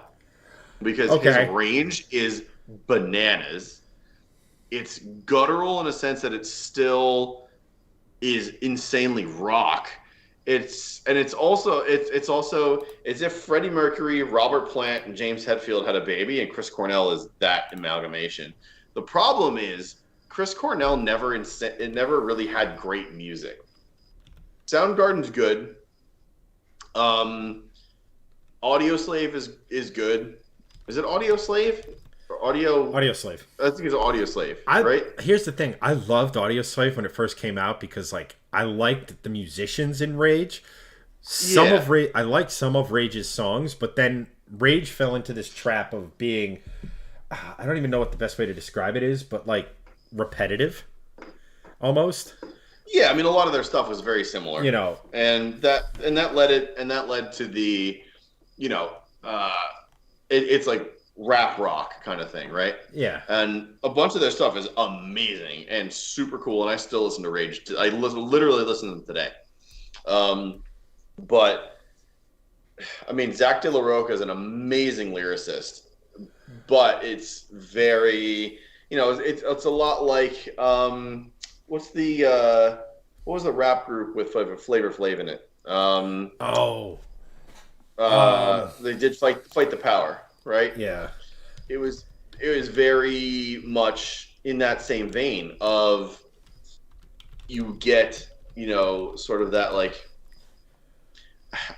because his range is bananas. It's guttural in a sense that it still is insanely rock. It's also as if Freddie Mercury, Robert Plant, and James Hetfield had a baby, and Chris Cornell is that amalgamation. The problem is, Chris Cornell never really had great music. Soundgarden's good. Audioslave is good. Is it Audioslave or Audioslave? I think it's Audioslave. Right. Here's the thing. I loved Audioslave when it first came out because like I liked the musicians in Rage. I liked some of Rage's songs, but then Rage fell into this trap of being, I don't even know what the best way to describe it is, but like repetitive almost. Yeah, I mean, a lot of their stuff was very similar, and that led to the, it's like rap rock kind of thing, right? Yeah. And a bunch of their stuff is amazing and super cool, and I still listen to Rage. I literally listen to them today. But I mean, Zach De La Rocha is an amazing lyricist, but it's very, it's a lot like what was the rap group with Flavor Flav in it? They did fight the power, right? Yeah. It was very much in that same vein of, you get, sort of that like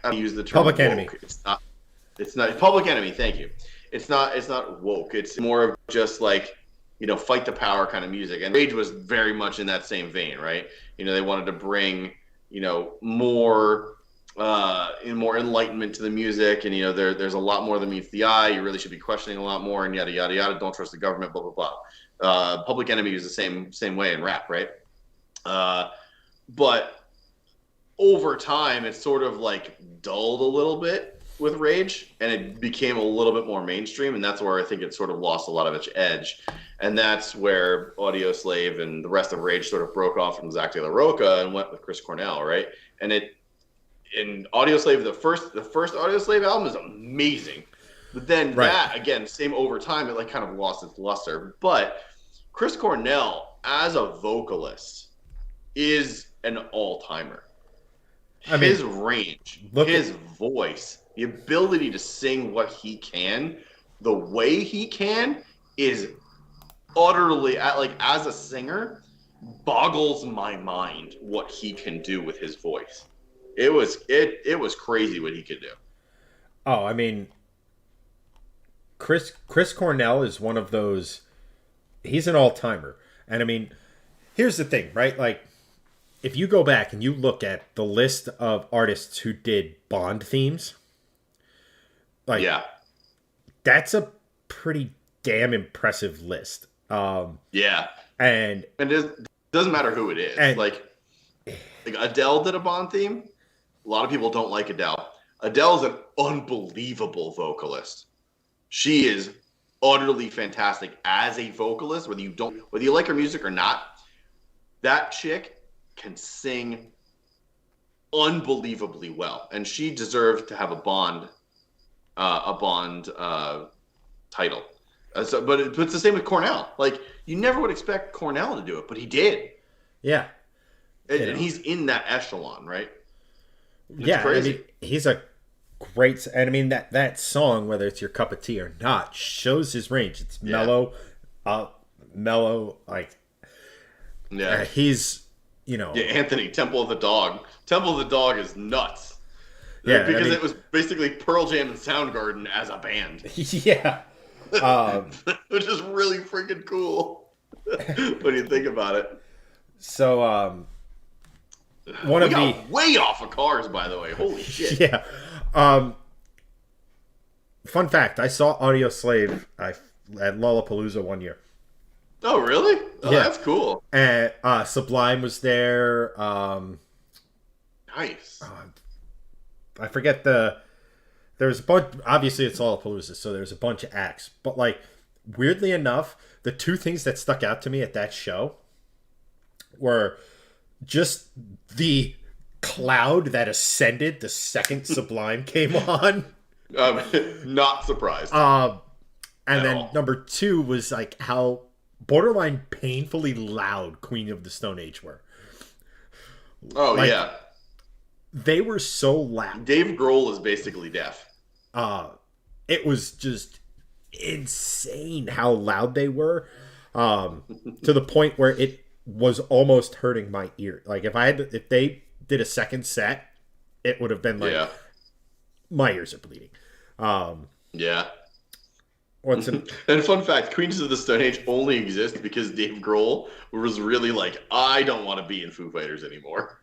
I use the term Public woke. Enemy. It's not Public Enemy. Thank you. It's not woke. It's more of just like, fight the power kind of music. And Rage was very much in that same vein, right? They wanted to bring, more more enlightenment to the music, and there's a lot more than meets the eye. You really should be questioning a lot more, and yada yada yada. Don't trust the government, blah blah blah. Public Enemy is the same way in rap, right? But over time, it's sort of like dulled a little bit with Rage, and it became a little bit more mainstream, and that's where I think it sort of lost a lot of its edge. And that's where Audioslave and the rest of Rage sort of broke off from Zack de la Rocha and went with Chris Cornell, right? And in Audioslave, the first Audioslave album is amazing. But then that, again, same over time, it like kind of lost its luster. But Chris Cornell, as a vocalist, is an all-timer. His range, his voice, the ability to sing what he can, the way he can, is utterly, like, as a singer, boggles my mind what he can do with his voice. It was crazy what he could do. Oh, I mean, Chris Cornell is one of those. He's an all-timer, and I mean, here's the thing, right? Like, if you go back and you look at the list of artists who did Bond themes, like, that's a pretty damn impressive list. And it doesn't matter who it is. And, like Adele did a Bond theme. A lot of people don't like Adele. Adele's an unbelievable vocalist. She is utterly fantastic as a vocalist, whether you like her music or not. That chick can sing unbelievably well, and she deserved to have a Bond title. But it's the same with Cornell. Like, you never would expect Cornell to do it, but he did. Yeah, and he's in that echelon, right? It's crazy. I mean, he's a great, and I mean that song, whether it's your cup of tea or not, shows his range. It's mellow, like, he's, Anthony, Temple of the Dog. Temple of the Dog is nuts. Yeah, because it was basically Pearl Jam and Soundgarden as a band. Yeah, which is really freaking cool when you think about it. So, we got way off of Cars, by the way. Holy shit! Yeah. Fun fact: I saw Audioslave at Lollapalooza one year. Oh, really? Oh, yeah. That's cool. And Sublime was there. Nice. I forget there was a bunch. Obviously, it's Lollapalooza, so there's a bunch of acts. But, like, weirdly enough, the two things that stuck out to me at that show were just the cloud that ascended the second Sublime came on. Not surprised. And then number two was like how borderline painfully loud Queen of the Stone Age were. Oh, like, yeah. They were so loud. Dave Grohl is basically deaf. It was just insane how loud they were, to the point where it was almost hurting my ear. Like, if they did a second set, it would have been like, my ears are bleeding. And fun fact, Queens of the Stone Age only exists because Dave Grohl was really like, I don't want to be in Foo Fighters anymore.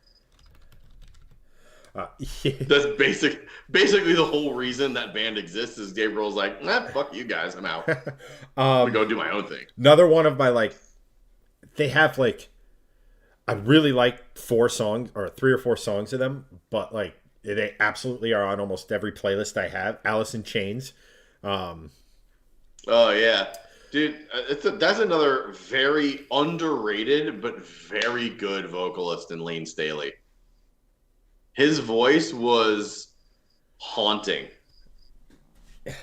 That's basically the whole reason that band exists is Dave Grohl's like, fuck you guys, I'm out. I'm gonna go do my own thing. Another one of my, like, they have, like, I really like 4 songs or 3 or 4 songs of them, but, like, they absolutely are on almost every playlist I have. Alice in Chains. Oh yeah, dude, that's another very underrated but very good vocalist in Lane Staley. His voice was haunting.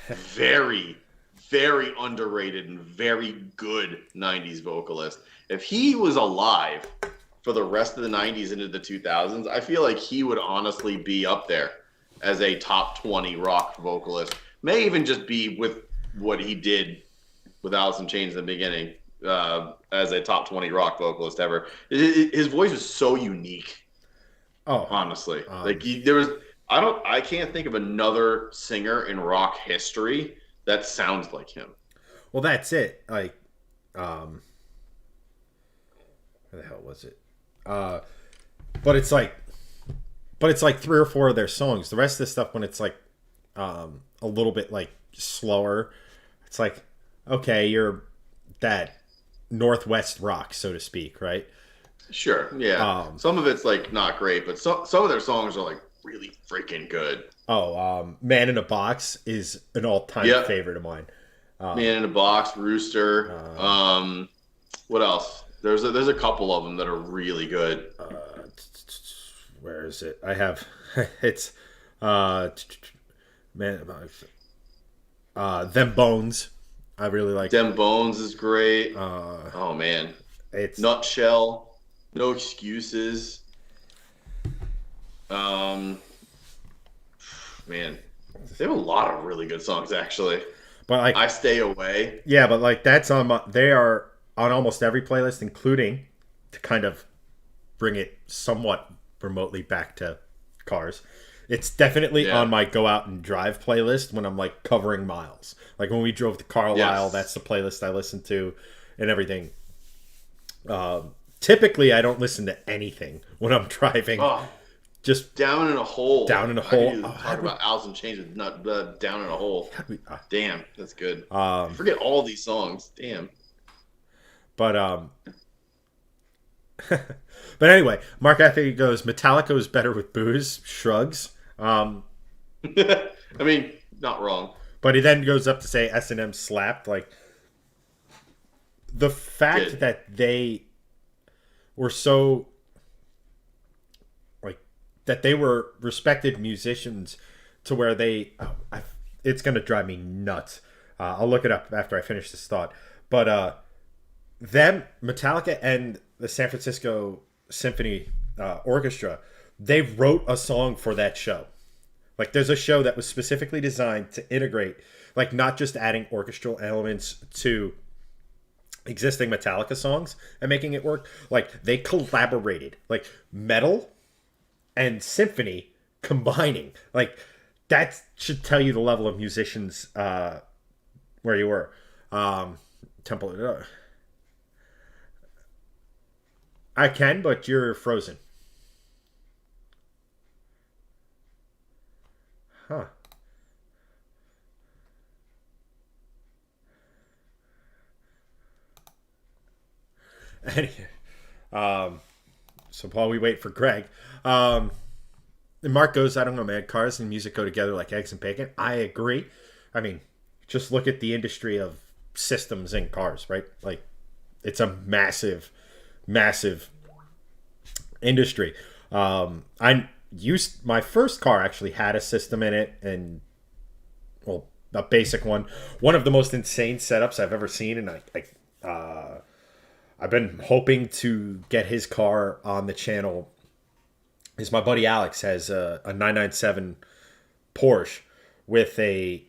Very, very underrated and very good 90s vocalist. If he was alive for the rest of the 90s into the 2000s, I feel like he would honestly be up there as a top 20 rock vocalist. May even just be with what he did with Alice in Chains in the beginning, as a top 20 rock vocalist ever. His voice was so unique. Oh, honestly, like there I can't think of another singer in rock history that sounds like him. Well, that's it. Like, where the hell was it? Uh, but it's like, but it's like three or four of their songs. The rest of the stuff, when it's like, a little bit like slower, it's like, okay, you're that northwest rock, so to speak, right? Sure, yeah. Um, Some of it's like not great, but some of their songs are like really freaking good. Man in a Box is an all-time Yep. favorite of mine. Um, Man in a Box, Rooster. uh, What else? There's a couple of them that are really good. uh, where is it? I have it's uh, Man in a Box. Them Bones. I really like. Dem Bones is great. Uh, Oh man, it's Nutshell, No Excuses. Um, man, they have a lot of really good songs actually. but like I Stay Away. yeah, but like that's on my. They are on almost every playlist, including to kind of bring it somewhat remotely back to cars. It's definitely on Yeah. my go out and drive playlist when I'm like covering miles. Like when we drove to Carlisle, that's Yes. the playlist I listen to and everything. Typically, I don't listen to anything when I'm driving. Oh, Just Down in a Hole. down in a I need hole. to Oh, talk about Alice in Chains with not Down in a Hole. Damn, that's good. I forget all these songs. Damn. but but anyway, Mark Anthony goes. Metallica is better with booze. Shrugs. I mean, not wrong. But he then goes up to say S&M slapped. Like the fact Did. that they were so like that they were respected musicians to where it's gonna drive me nuts. I'll look it up after I finish this thought. But them, Metallica, and the San Francisco Symphony Orchestra, they wrote a song for that show. Like there's a show that was specifically designed to integrate, like not just adding orchestral elements to existing Metallica songs and making it work. Like they collaborated, like metal and symphony combining. Like that should tell you the level of musicians where you were. Temple. I can, but you're frozen. Huh. um, so while we wait for Greg, and Mark goes, I don't know, man. Cars and music go together like eggs and bacon. I agree. I mean, just look at the industry of systems in cars, right? Like, it's a massive, massive industry. I used my first car actually had a system in it, and well, a basic one of the most insane setups I've ever seen, and I've been hoping to get his car on the channel. Is my buddy Alex has a 997 Porsche with a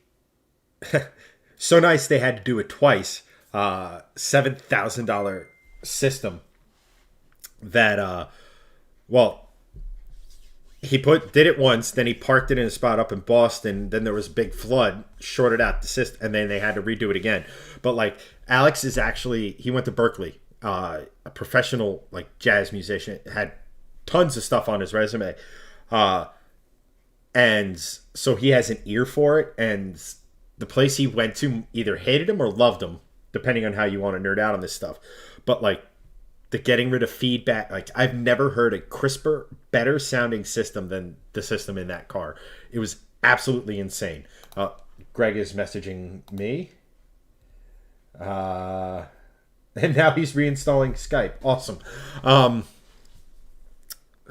so nice they had to do it twice. $7,000 system that well he did it once, then he parked it in a spot up in Boston, then there was a big flood, shorted out the system, and then they had to redo it again. But like Alex is actually he went to Berkeley, a professional like jazz musician, had tons of stuff on his resume, and so he has an ear for it, and the place he went to either hated him or loved him, depending on how you want to nerd out on this stuff. But like the getting rid of feedback, like I've never heard a crisper, better sounding system than the system in that car. It was absolutely insane. Greg is messaging me, and now he's reinstalling Skype. Awesome.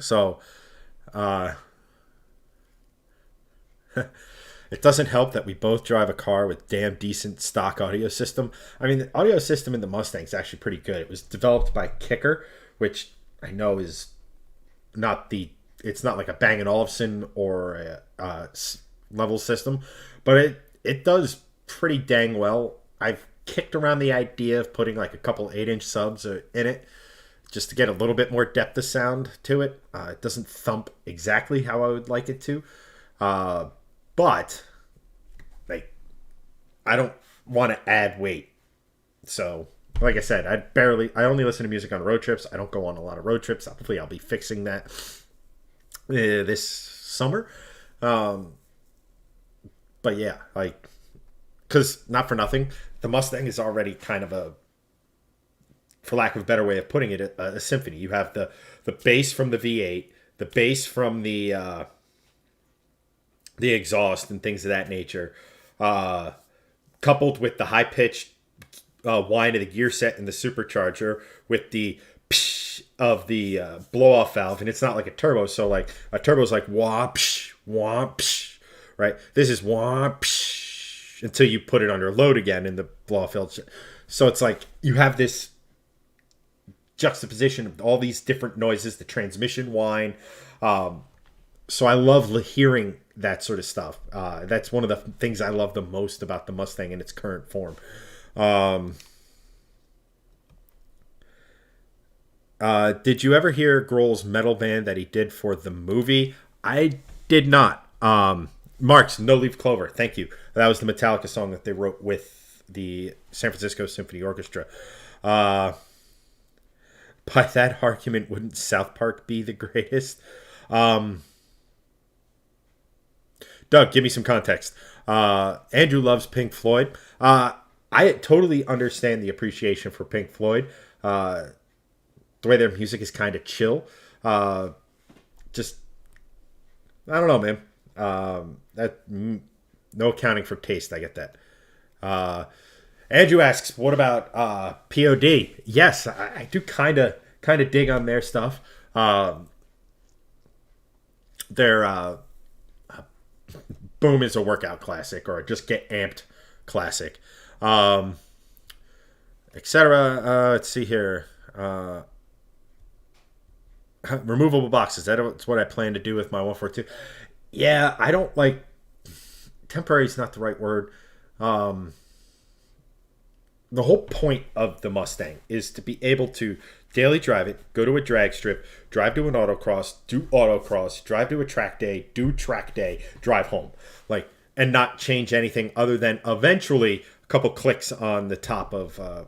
So it doesn't help that we both drive a car with damn decent stock audio system. I mean, the audio system in the Mustang is actually pretty good. It was developed by Kicker, which I know is not the. It's not like a Bang& Olufsen or a level system, but it does pretty dang well. I've kicked around the idea of putting like a couple 8-inch subs in it just to get a little bit more depth of sound to it. It doesn't thump exactly how I would like it to, But like, I don't want to add weight. So, like I said, I only listen to music on road trips. I don't go on a lot of road trips. Hopefully, I'll be fixing that this summer. Um, but yeah, like, because not for nothing, the Mustang is already kind of a, for lack of a better way of putting it, a symphony. You have the bass from the V8, the bass from the exhaust and things of that nature, uh, coupled with the high pitched whine of the gear set and the supercharger with the psh of the blow off valve, and it's not like a turbo. So like a turbo is like wah psh, right? This is wah psh until you put it under load again in the blow off valve. So it's like you have this juxtaposition of all these different noises, the transmission whine. So I love hearing that sort of stuff. That's one of the things I love the most about the Mustang in its current form. Did you ever hear Grohl's metal band that he did for the movie? I did not. Mark's No Leaf Clover. Thank you. That was the Metallica song that they wrote with the San Francisco Symphony Orchestra. By that argument, wouldn't South Park be the greatest? Doug, give me some context. Andrew loves Pink Floyd. I totally understand the appreciation for Pink Floyd. The way their music is kind of chill. Just, I don't know, man. No accounting for taste. I get that. Andrew asks, what about POD? Yes, I do kind of dig on their stuff. Their Boom is a workout classic, or just get amped classic, etc. Let's see here. Removable boxes. That's what I plan to do with my 142. Yeah, I don't like. Temporary is not the right word. The whole point of the Mustang is to be able to daily drive it, go to a drag strip, drive to an autocross, do autocross, drive to a track day, do track day, drive home. Like, and not change anything other than eventually a couple clicks on the top of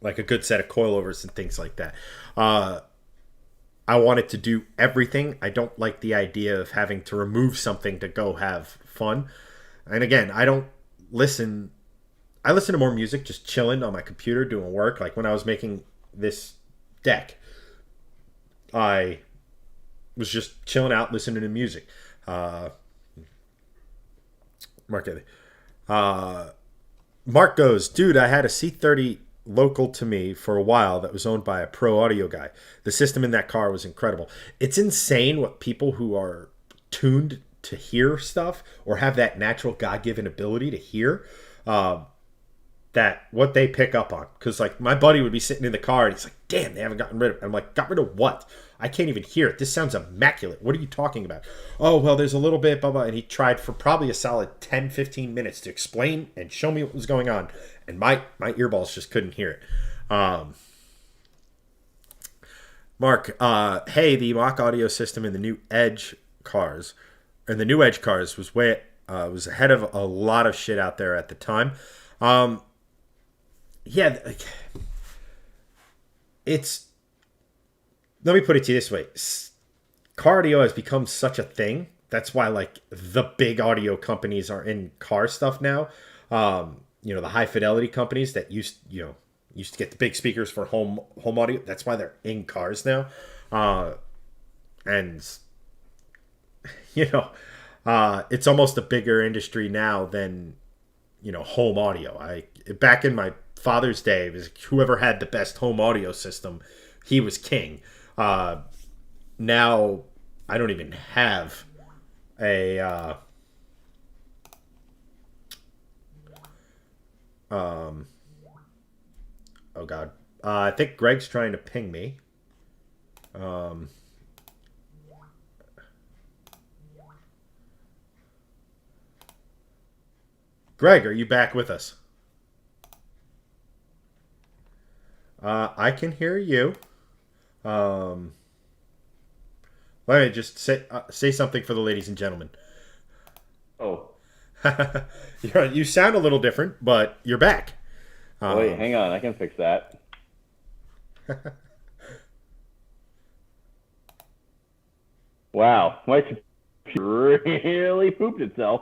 like a good set of coilovers and things like that. I want it to do everything. I don't like the idea of having to remove something to go have fun. And again, I listen to more music just chilling on my computer doing work. Like when I was making this deck, I was just chilling out listening to music. Mark goes, dude, I had a C30 local to me for a while that was owned by a pro audio guy. The system in that car was incredible. It's insane what people who are tuned to hear stuff or have that natural God-given ability to hear, that what they pick up on. Because like my buddy would be sitting in the car and he's like, damn, they haven't gotten rid of it. I'm like, got rid of what? I can't even hear it. This sounds immaculate. What are you talking about? Oh, well, there's a little bit, blah, blah. And he tried for probably a solid 10, 15 minutes to explain and show me what was going on. And my earballs just couldn't hear it. Mark, hey, the mock audio system in the new Edge cars, and the new Edge cars was was ahead of a lot of shit out there at the time. Yeah, it's, let me put it to you this way. Car audio has become such a thing. That's why like the big audio companies are in car stuff now. The high fidelity companies that used to get the big speakers for home audio. That's why they're in cars now. And it's almost a bigger industry now than home audio. Back in my father's day, it was whoever had the best home audio system, he was king. Now I don't even have a oh god, I think Greg's trying to ping me. Greg, are you back with us? I can hear you. Let Let me just say something for the ladies and gentlemen. Oh. You sound a little different, but you're back. Wait, hang on. I can fix that. Wow. My computer really pooped itself.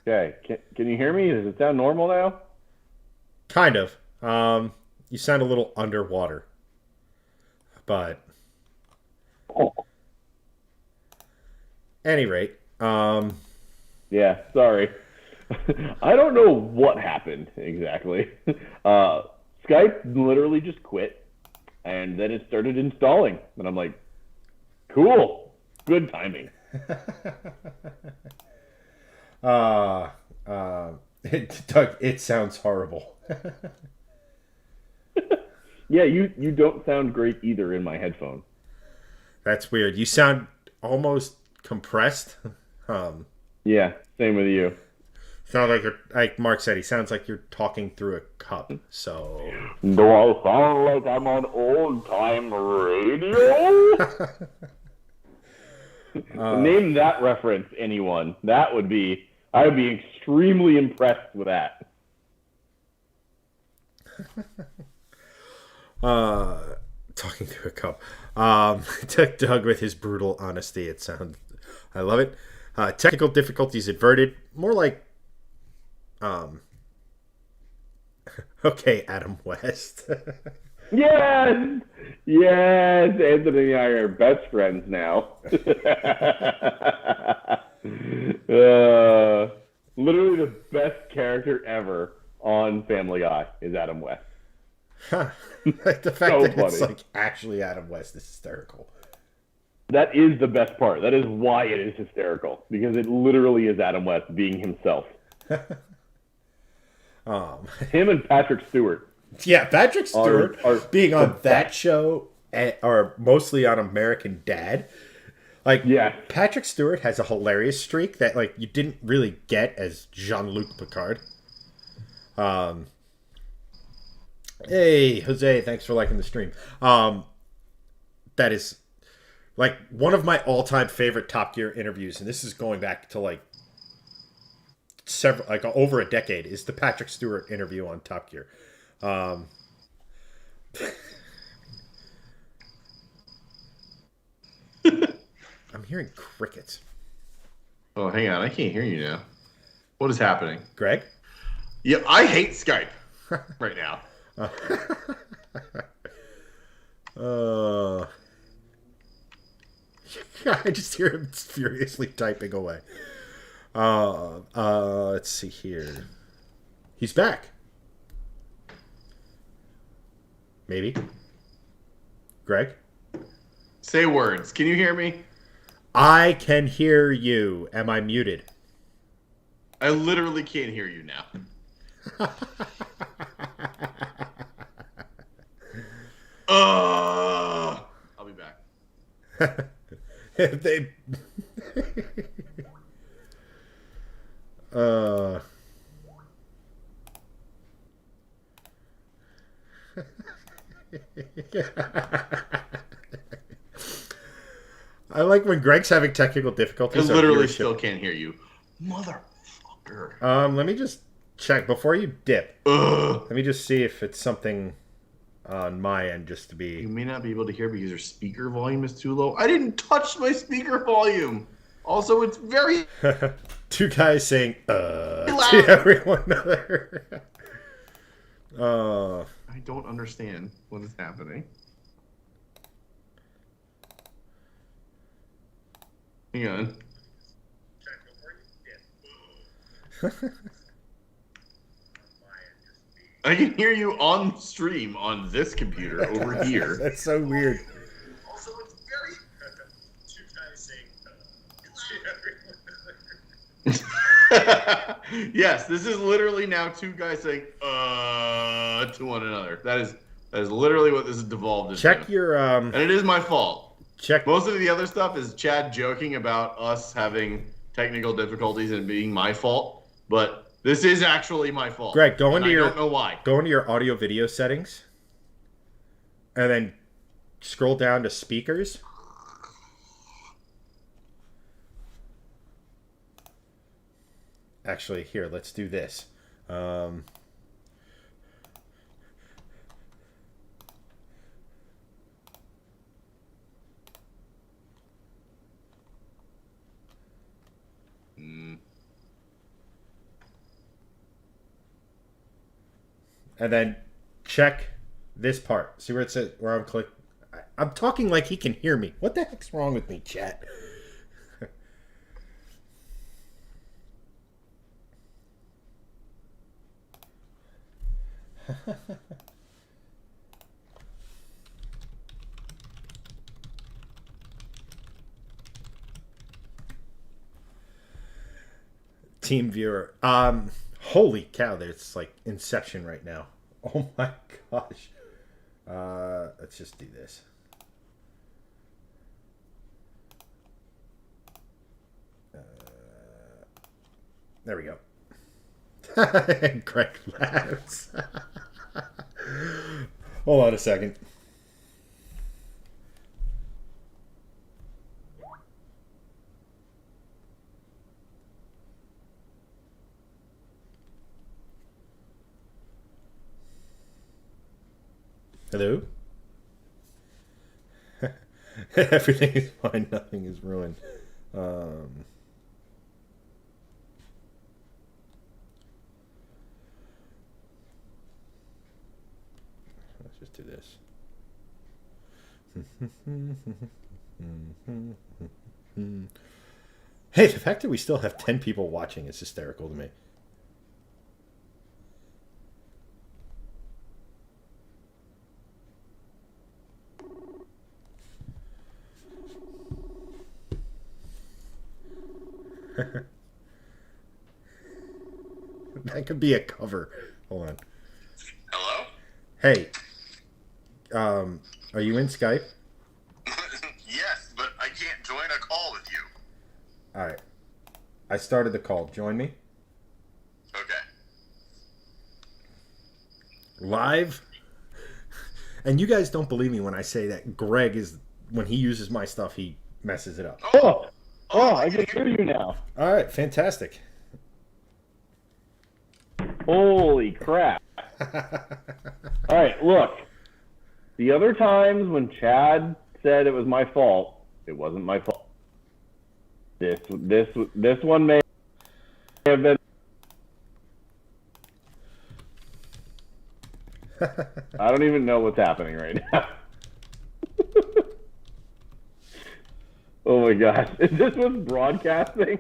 Okay. Can you hear me? Does it sound normal now? Kind of. You sound a little underwater. But any rate, Yeah, sorry. I don't know what happened exactly. Skype literally just quit, and then it started installing. And I'm like, cool. Good timing. Doug, it sounds horrible. Yeah, you don't sound great either in my headphone. That's weird. You sound almost compressed. Yeah, same with you. Sound like you're, like Mark said, he sounds like you're talking through a cup. So Do I sound like I'm on old time radio? Name that reference, anyone. I would be extremely impressed with that. talking through a cup. Doug with his brutal honesty. It sounds, I love it. Technical difficulties averted. More like, okay, Adam West. Yes, Anthony and I are best friends now. Literally the best character ever on Family Guy is Adam West. Like the fact that it's like actually Adam West is hysterical. That is the best part. That is why it is hysterical, because it literally is Adam West being himself. Him and Patrick Stewart. Yeah, Patrick Stewart are being on that show or mostly on American Dad. Like, yeah. Patrick Stewart has a hilarious streak that like you didn't really get as Jean-Luc Picard. Hey, Jose, thanks for liking the stream. That is like one of my all-time favorite Top Gear interviews, and this is going back to like over a decade, is the Patrick Stewart interview on Top Gear. I'm hearing crickets. Oh, hang on. I can't hear you now. What is happening? Greg? Yeah, I hate Skype right now. I just hear him furiously typing away. Let's see here. He's back. Maybe. Greg? Say words. Can you hear me? I can hear you. Am I muted? I literally can't hear you now. I'll be back. They I like when Greg's having technical difficulties. I literally still can't hear you. Motherfucker. Let me just check before you dip. Let me just see if it's something on my end just to be... You may not be able to hear because your speaker volume is too low. I didn't touch my speaker volume. Also, it's very... Two guys saying, to everyone other. I don't understand what is happening. Hang on. I can hear you on stream on this computer over here. That's so weird. Also, it's very... Two guys saying, yes, this is literally now two guys saying, to one another. That is literally what this is devolved into. Check your, And it is my fault. Check. Most of the other stuff is Chad joking about us having technical difficulties and being my fault, but this is actually my fault. Greg, go into I don't know why. Go into your audio video settings. and then scroll down to speakers. Actually, here, let's do this. And then check this part. See where it says, where I'm clicking? I'm talking like he can hear me. What the heck's wrong with me, chat? Team viewer. Holy cow, there's like Inception right now. Oh my gosh. Let's just do this. There we go. Greg laughs. Hold on a second. Hello? Everything is fine. Nothing is ruined. Let's just do this. Hey, the fact that we still have 10 people watching is hysterical to me. That could be a cover. Hold on. Hello? Hey, are you in Skype? Yes, but I can't join a call with you. All right. I started the call. Join me. Okay. Live. And you guys don't believe me when I say that Greg is, when he uses my stuff, he messes it up. I can hear you now. All right, fantastic. Holy crap. All right, look. The other times when Chad said it was my fault, it wasn't my fault. This one may have been. I don't even know what's happening right now. Oh my gosh. Is this what's broadcasting?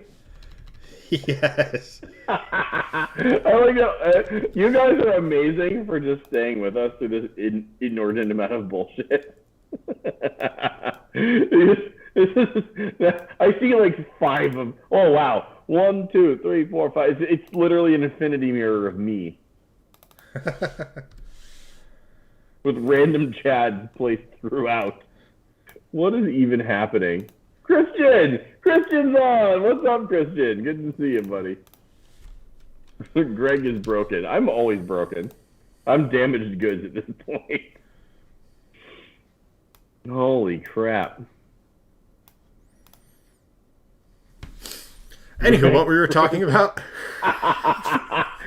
Yes. I like that. You guys are amazing for just staying with us through this inordinate amount of bullshit. I see like 5 of. Oh wow, 1, 2, 3, 4, 5. It's literally an infinity mirror of me with random Chads placed throughout. What is even happening? Christian's on. What's up, Christian? Good to see you, buddy. Greg is broken. I'm always broken. I'm damaged goods at this point. Holy crap. Anywho, what we were talking about?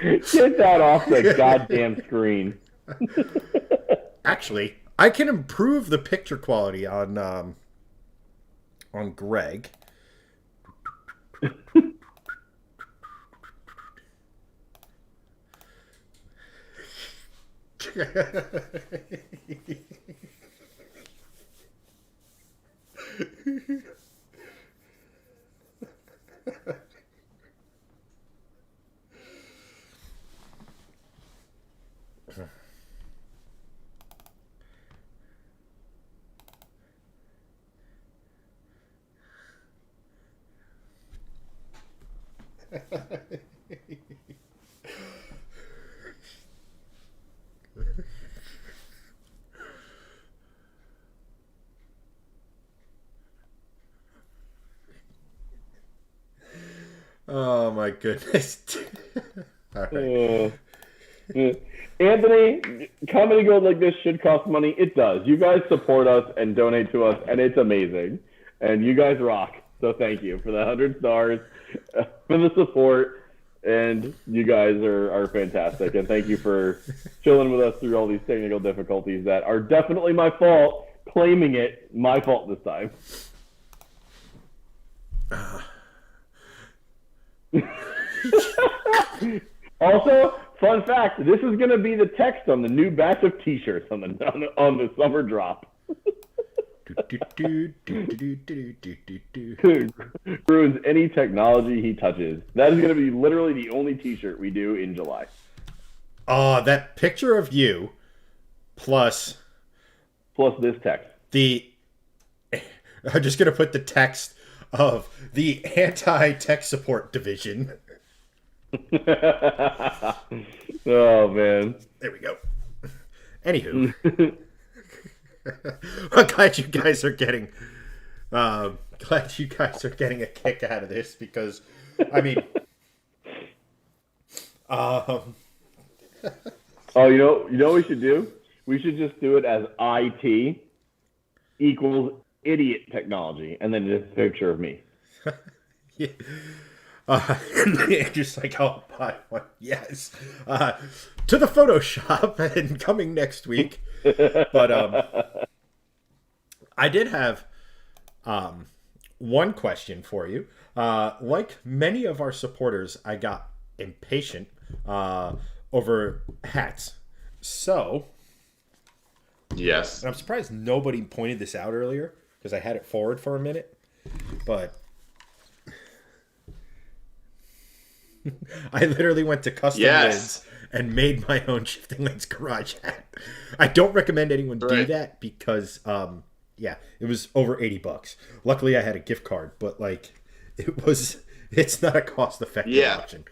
Get that off the goddamn screen. Actually, I can improve the picture quality on Greg. Oh my goodness. All right. Anthony, comedy gold like this should cost money. It does. You guys support us and donate to us, and it's amazing. And you guys rock. So thank you for the 100 stars, for the support, and you guys are fantastic. And thank you for chilling with us through all these technical difficulties that are definitely my fault. Claiming it, my fault this time. Also, fun fact: this is going to be the text on the new batch of T-shirts on the summer drop. Ruins any technology he touches. That is going to be literally the only T-shirt we do in July. That picture of you, plus this text. I'm just going to put the text of the anti-tech support division. Oh man. There we go. Anywho, I'm glad you guys are getting a kick out of this because, I mean, oh, you know what we should do? We should just do it as IT equals idiot technology, and then just a picture of me. Yeah. Just like, I'll buy one. Yes. To the Photoshop and coming next week. But I did have one question for you. Like many of our supporters, I got impatient over hats. So, Yes. and I'm surprised nobody pointed this out earlier because I had it forward for a minute. But I literally went to custom lids and made my own Shifting Lanes Garage hat. I don't recommend anyone do that because, it was over $80. Luckily, I had a gift card, but it's not a cost-effective option.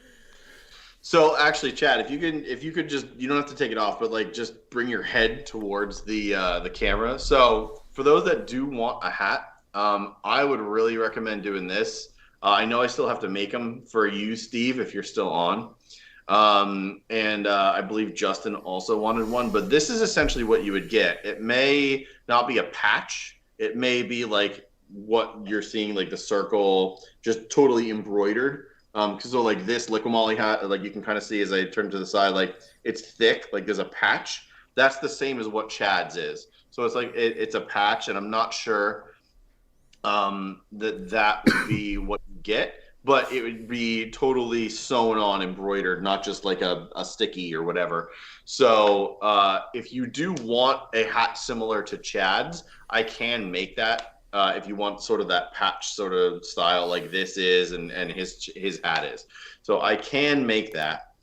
So actually, Chad, if you could just, you don't have to take it off, but just bring your head towards the camera. So for those that do want a hat, I would really recommend doing this. I know I still have to make them for you, Steve, if you're still on. And I believe Justin also wanted one, but this is essentially what you would get. It may not be a patch. It may be like what you're seeing, like the circle, just totally embroidered. So like this Liqui hat, like you can kind of see as I turn to the side, like it's thick, like there's a patch. That's the same as what Chad's is. So it's like it's a patch, and I'm not sure that would be what you get, but it would be totally sewn on, embroidered, not just like a sticky or whatever. So if you do want a hat similar to Chad's, I can make that. If you want sort of that patch sort of style like this is and his hat is. So I can make that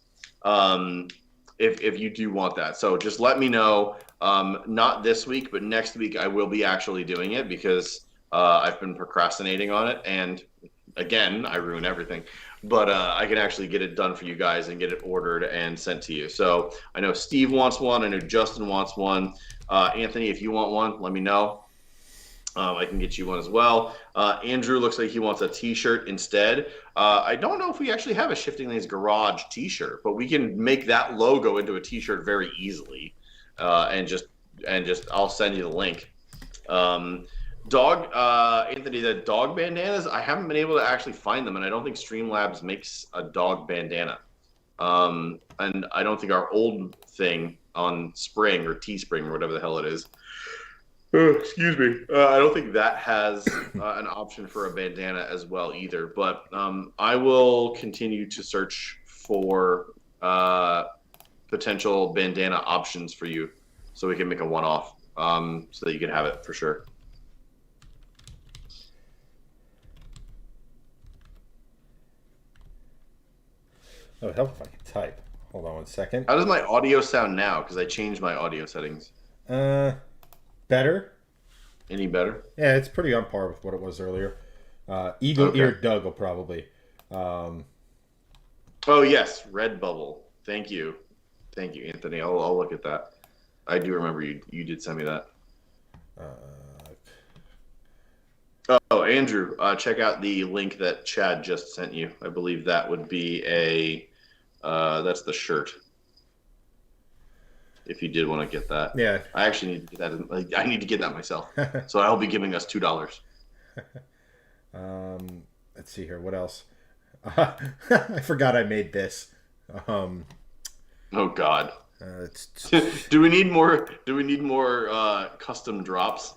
if you do want that. So just let me know. Not this week, but next week I will be actually doing it because I've been procrastinating on it. And again, I ruin everything. But I can actually get it done for you guys and get it ordered and sent to you. So I know Steve wants one. I know Justin wants one. Anthony, if you want one, let me know. I can get you one as well. Andrew looks like he wants a T-shirt instead. I don't know if we actually have a Shifting Lanes Garage T-shirt, but we can make that logo into a T-shirt very easily. And just I'll send you the link. Anthony, the dog bandanas, I haven't been able to actually find them, and I don't think Streamlabs makes a dog bandana. And I don't think our old thing on Spring or Teespring or whatever the hell it is. Excuse me. I don't think that has an option for a bandana as well either. But I will continue to search for potential bandana options for you so we can make a one-off so that you can have it for sure. Oh, it helps if I can type. Hold on one second. How does my audio sound now? Because I changed my audio settings. Better. Any better? Yeah, it's pretty on par with what it was earlier. Eagle-eared Doug will probably. Oh, yes. Redbubble. Thank you, Anthony. I'll look at that. I do remember you did send me that. Oh, Andrew, check out the link that Chad just sent you. I believe that would be that's the shirt. if you did want to get that. Yeah. I actually need to get that. Like, I need to get that myself. So I'll be giving us $2. Let's see here. What else? I forgot I made this. Oh God. It's Do we need more? Do we need more custom drops?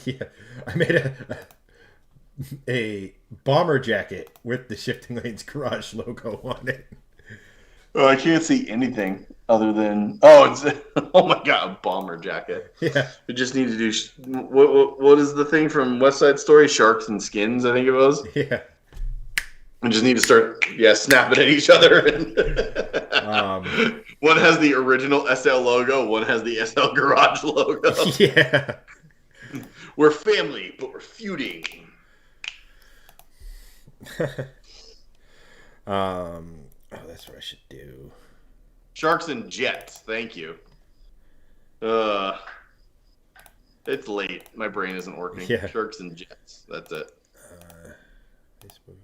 yeah. I made a bomber jacket with the Shifting Lanes Garage logo on it. Oh, I can't see anything other than it's oh my God, a bomber jacket. Yeah. We just need to do what is the thing from West Side Story? Sharks and Skins, I think it was. Yeah. We just need to start snapping at each other. One has the original SL logo, one has the SL Garage logo. Yeah. We're family, but we're feuding. Oh, that's what I should do. Sharks and Jets, thank you. It's late. My brain isn't working. Yeah. Sharks and Jets. That's it. Facebook.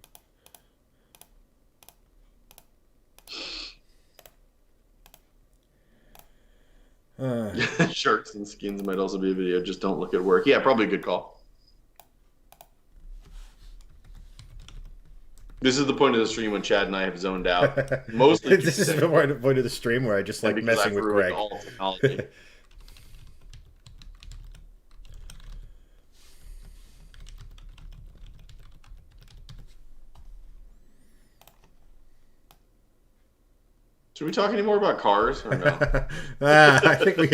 Sharks and Skins might also be a video. Just don't look at work. Yeah, probably a good call. This is the point of the stream when Chad and I have zoned out. Mostly. This is the point of the stream where I just like because messing I've with ruined Greg. all technology. Should we talk any more about cars or no? I think we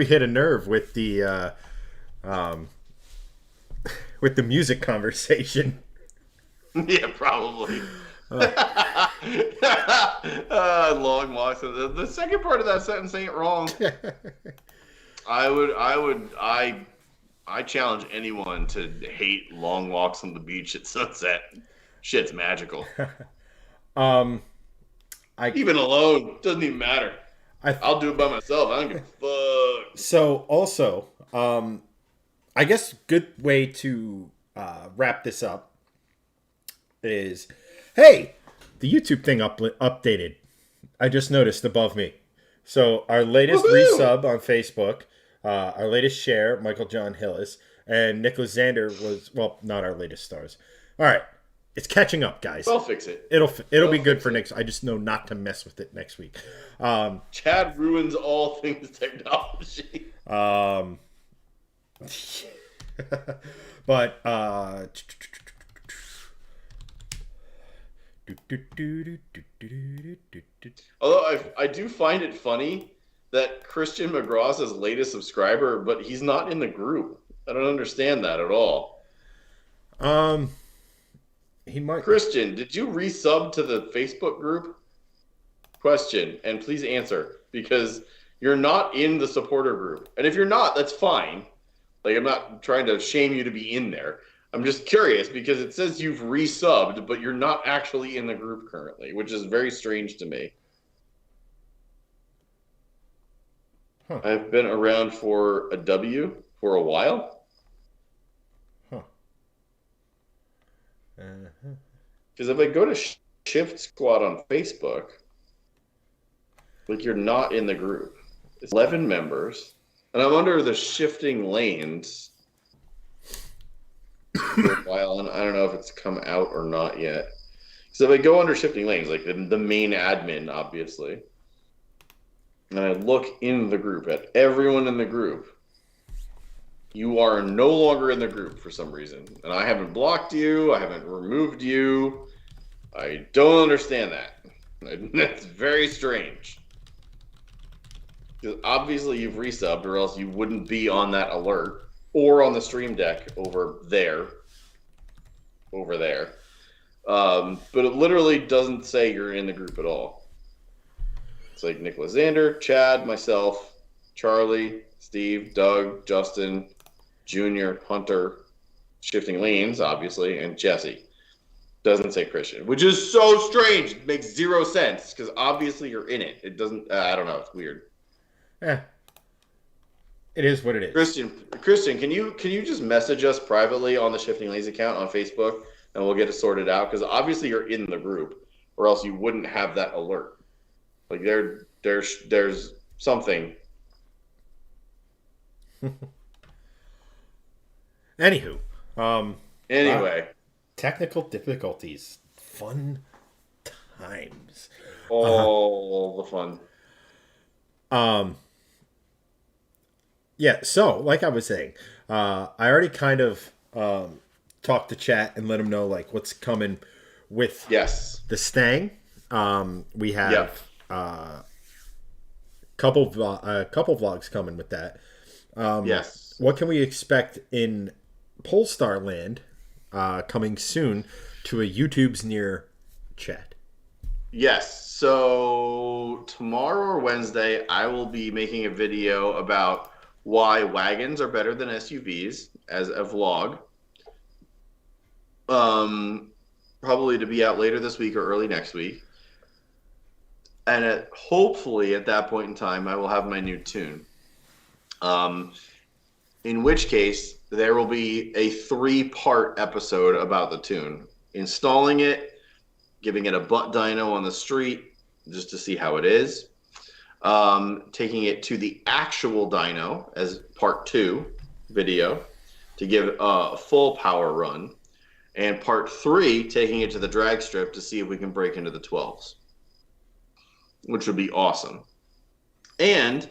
hit a nerve with the music conversation. Yeah, probably. Long walks. The second part of that sentence ain't wrong. I challenge anyone to hate long walks on the beach at sunset. Shit's magical. Even alone, doesn't even matter. I'll do it by myself. I don't give a fuck. So also, I guess good way to wrap this up is, hey, the YouTube thing updated. I just noticed above me. So our latest resub on Facebook, our latest share, Michael John Hillis, and Nicholas Zander was, well, not our latest stars. All right. It's catching up, guys. I'll fix it. It'll be good for next. I just know not to mess with it next week. Chad ruins all things technology. But although I do find it funny that Christian McGraw's his latest subscriber, but he's not in the group. I don't understand that at all. He might. Christian, did you resub to the Facebook group? Question, and please answer, because you're not in the supporter group. And if you're not, that's fine. Like, I'm not trying to shame you to be in there. I'm just curious because it says you've resubbed, but you're not actually in the group currently, which is very strange to me. Huh. I've been around for a W for a while. Because if I go to Shift Squad on Facebook, like, you're not in the group. It's 11 members, and I'm under the Shifting Lanes for a while, and I don't know if it's come out or not yet. So if I go under Shifting Lanes, like the main admin, obviously, and I look in the group at everyone in the group, you are no longer in the group for some reason. And I haven't blocked you. I haven't removed you. I don't understand that. That's very strange. Because obviously you've resubbed, or else you wouldn't be on that alert or on the stream deck over there. But it literally doesn't say you're in the group at all. It's like Nicholas Zander, Chad, myself, Charlie, Steve, Doug, Justin, Junior, Hunter, Shifting Lanes, obviously, and Jesse. Doesn't say Christian, which is so strange. It makes zero sense because obviously you're in it. It doesn't. I don't know. It's weird. It is what it is. Christian, can you just message us privately on the Shifting Lanes account on Facebook, and we'll get it sorted out? Because obviously you're in the group, or else you wouldn't have that alert. Like there's something. Anywho, Anyway, technical difficulties, fun times. all the fun. Yeah, so like I was saying, I already kind of talked to chat and let them know like what's coming with Yes. the Stang. We have couple vlogs coming with that. Yes. What can we expect in Polestar Land coming soon to a YouTube's near chat? Yes. So tomorrow or Wednesday, I will be making a video about why wagons are better than SUVs as a vlog. Probably to be out later this week or early next week. And hopefully at that point in time, I will have my new tune. In which case, there will be a 3-part episode about the tune. Installing it, giving it a butt dyno on the street just to see how it is. Taking it to the actual dyno as part 2 video to give a full power run. And part 3, taking it to the drag strip to see if we can break into the 12s, which would be awesome. And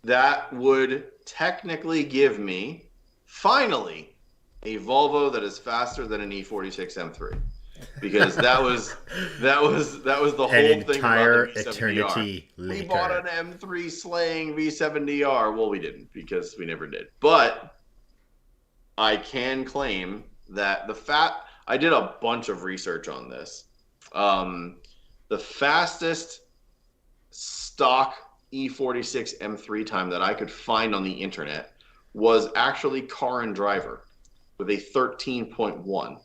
that would technically give me, finally, a Volvo that is faster than an E46 M3. Because that was the whole An thing entire about the V7DR. eternity later. We bought an M3 slaying V7DR. Well, we didn't because we never did. But I can claim that I did a bunch of research on this. The fastest stock E46 M3 time that I could find on the internet was actually Car and Driver with a 13.1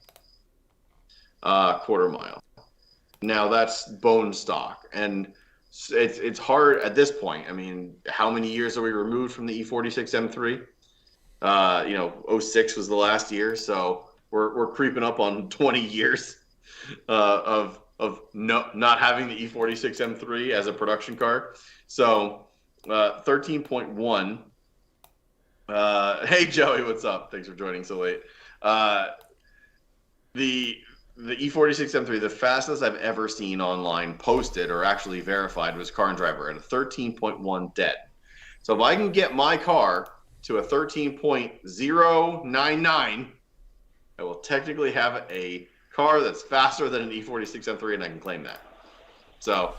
quarter mile. Now that's bone stock, and it's hard at this point. I mean, how many years are we removed from the E46 M3? 06 was the last year, so we're creeping up on 20 years of not having the E46 M3 as a production car. So 13.1. Hey Joey, what's up? Thanks for joining so late. The E46 M3, the fastest I've ever seen online posted or actually verified was Car and Driver at a 13.1 dead. So if I can get my car to a 13.099, I will technically have a car that's faster than an E46 M3, and I can claim that. So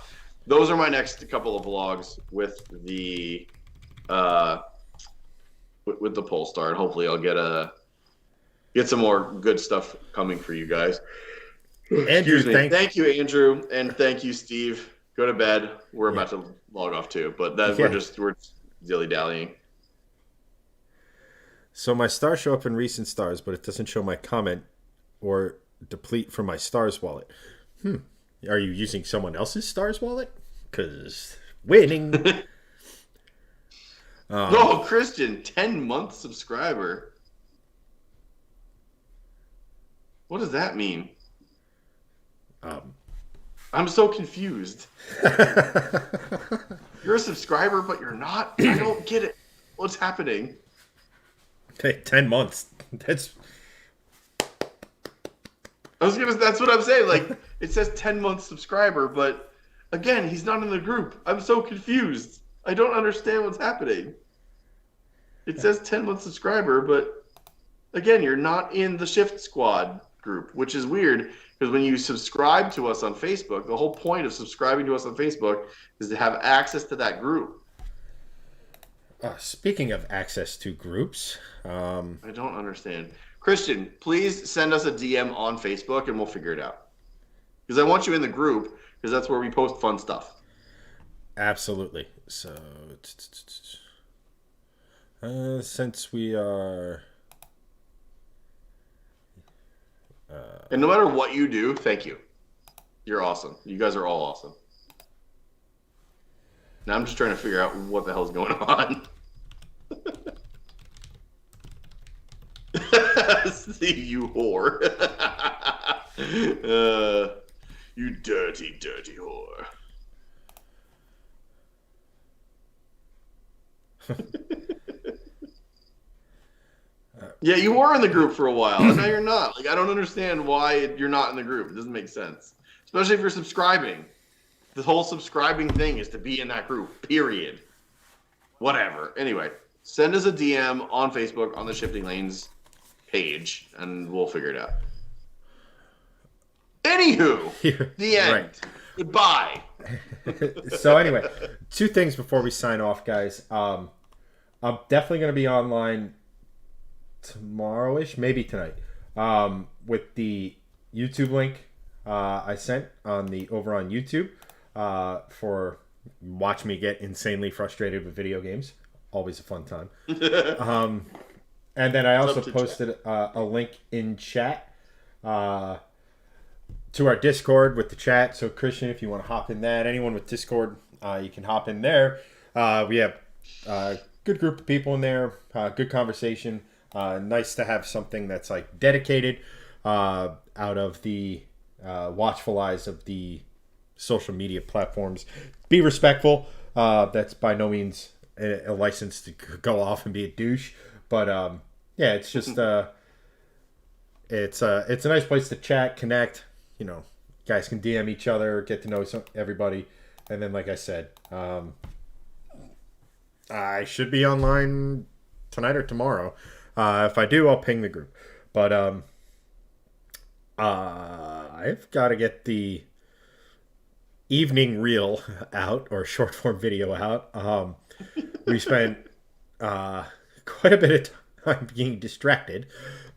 those are my next couple of vlogs with the Polestar, and hopefully I'll get some more good stuff coming for you guys. Andrew, thank you, Andrew, and thank you, Steve. Go to bed. We're about to log off too, but we're just dilly dallying. So my stars show up in recent stars, but it doesn't show my comment or deplete from my stars wallet. Are you using someone else's stars wallet? Because winning. Oh, Christian, 10-month subscriber. What does that mean? I'm so confused. You're a subscriber, but you're not? I don't get it. What's happening? Hey, 10 months. That's what I'm saying. Like, it says 10-month subscriber, but again, he's not in the group. I'm so confused. I don't understand what's happening. It says 10-month subscriber, but again, you're not in the Shift Squad group, which is weird because when you subscribe to us on Facebook, the whole point of subscribing to us on Facebook is to have access to that group. Speaking of access to groups, I don't understand. Christian, please send us a DM on Facebook and we'll figure it out. Because I want you in the group because that's where we post fun stuff. Absolutely. So, since we are... and no matter what you do, thank you. You're awesome. You guys are all awesome. Now I'm just trying to figure out what the hell's going on. See you whore. You dirty, dirty whore. Yeah, you were in the group for a while, and now you're not. Like, I don't understand why you're not in the group. It doesn't make sense. Especially if you're subscribing. The whole subscribing thing is to be in that group, period. Whatever. Anyway, send us a DM on Facebook on the Shifting Lanes page, and we'll figure it out. Anywho, the end. Right. Goodbye. So anyway, two things before we sign off, guys. I'm definitely going to be online tomorrow-ish, maybe tonight, with the YouTube link I sent over on YouTube for watch me get insanely frustrated with video games. Always a fun time. And then I also posted a link in chat to our Discord with the chat. So Christian, if you want to hop in that, anyone with Discord, you can hop in there. We have a good group of people in there, good conversation. Nice to have something that's like dedicated out of the watchful eyes of the social media platforms. Be respectful. That's by no means a license to go off and be a douche, but yeah, it's just it's a nice place to chat, connect. You know, guys can DM each other, get to know everybody, and then like I said, I should be online tonight or tomorrow. If I do, I'll ping the group. But I've got to get the evening reel out, or short form video out. We spent quite a bit of time being distracted,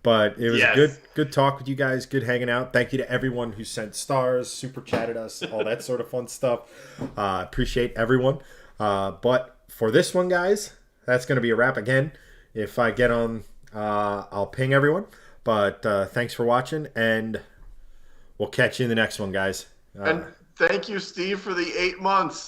but it was a good talk with you guys, good hanging out. Thank you to everyone who sent stars, super chatted us, all that sort of fun stuff. Appreciate everyone. But for this one, guys, that's going to be a wrap. Again, if I get on, I'll ping everyone. But thanks for watching, and we'll catch you in the next one, guys. And thank you, Steve, for the 8 months.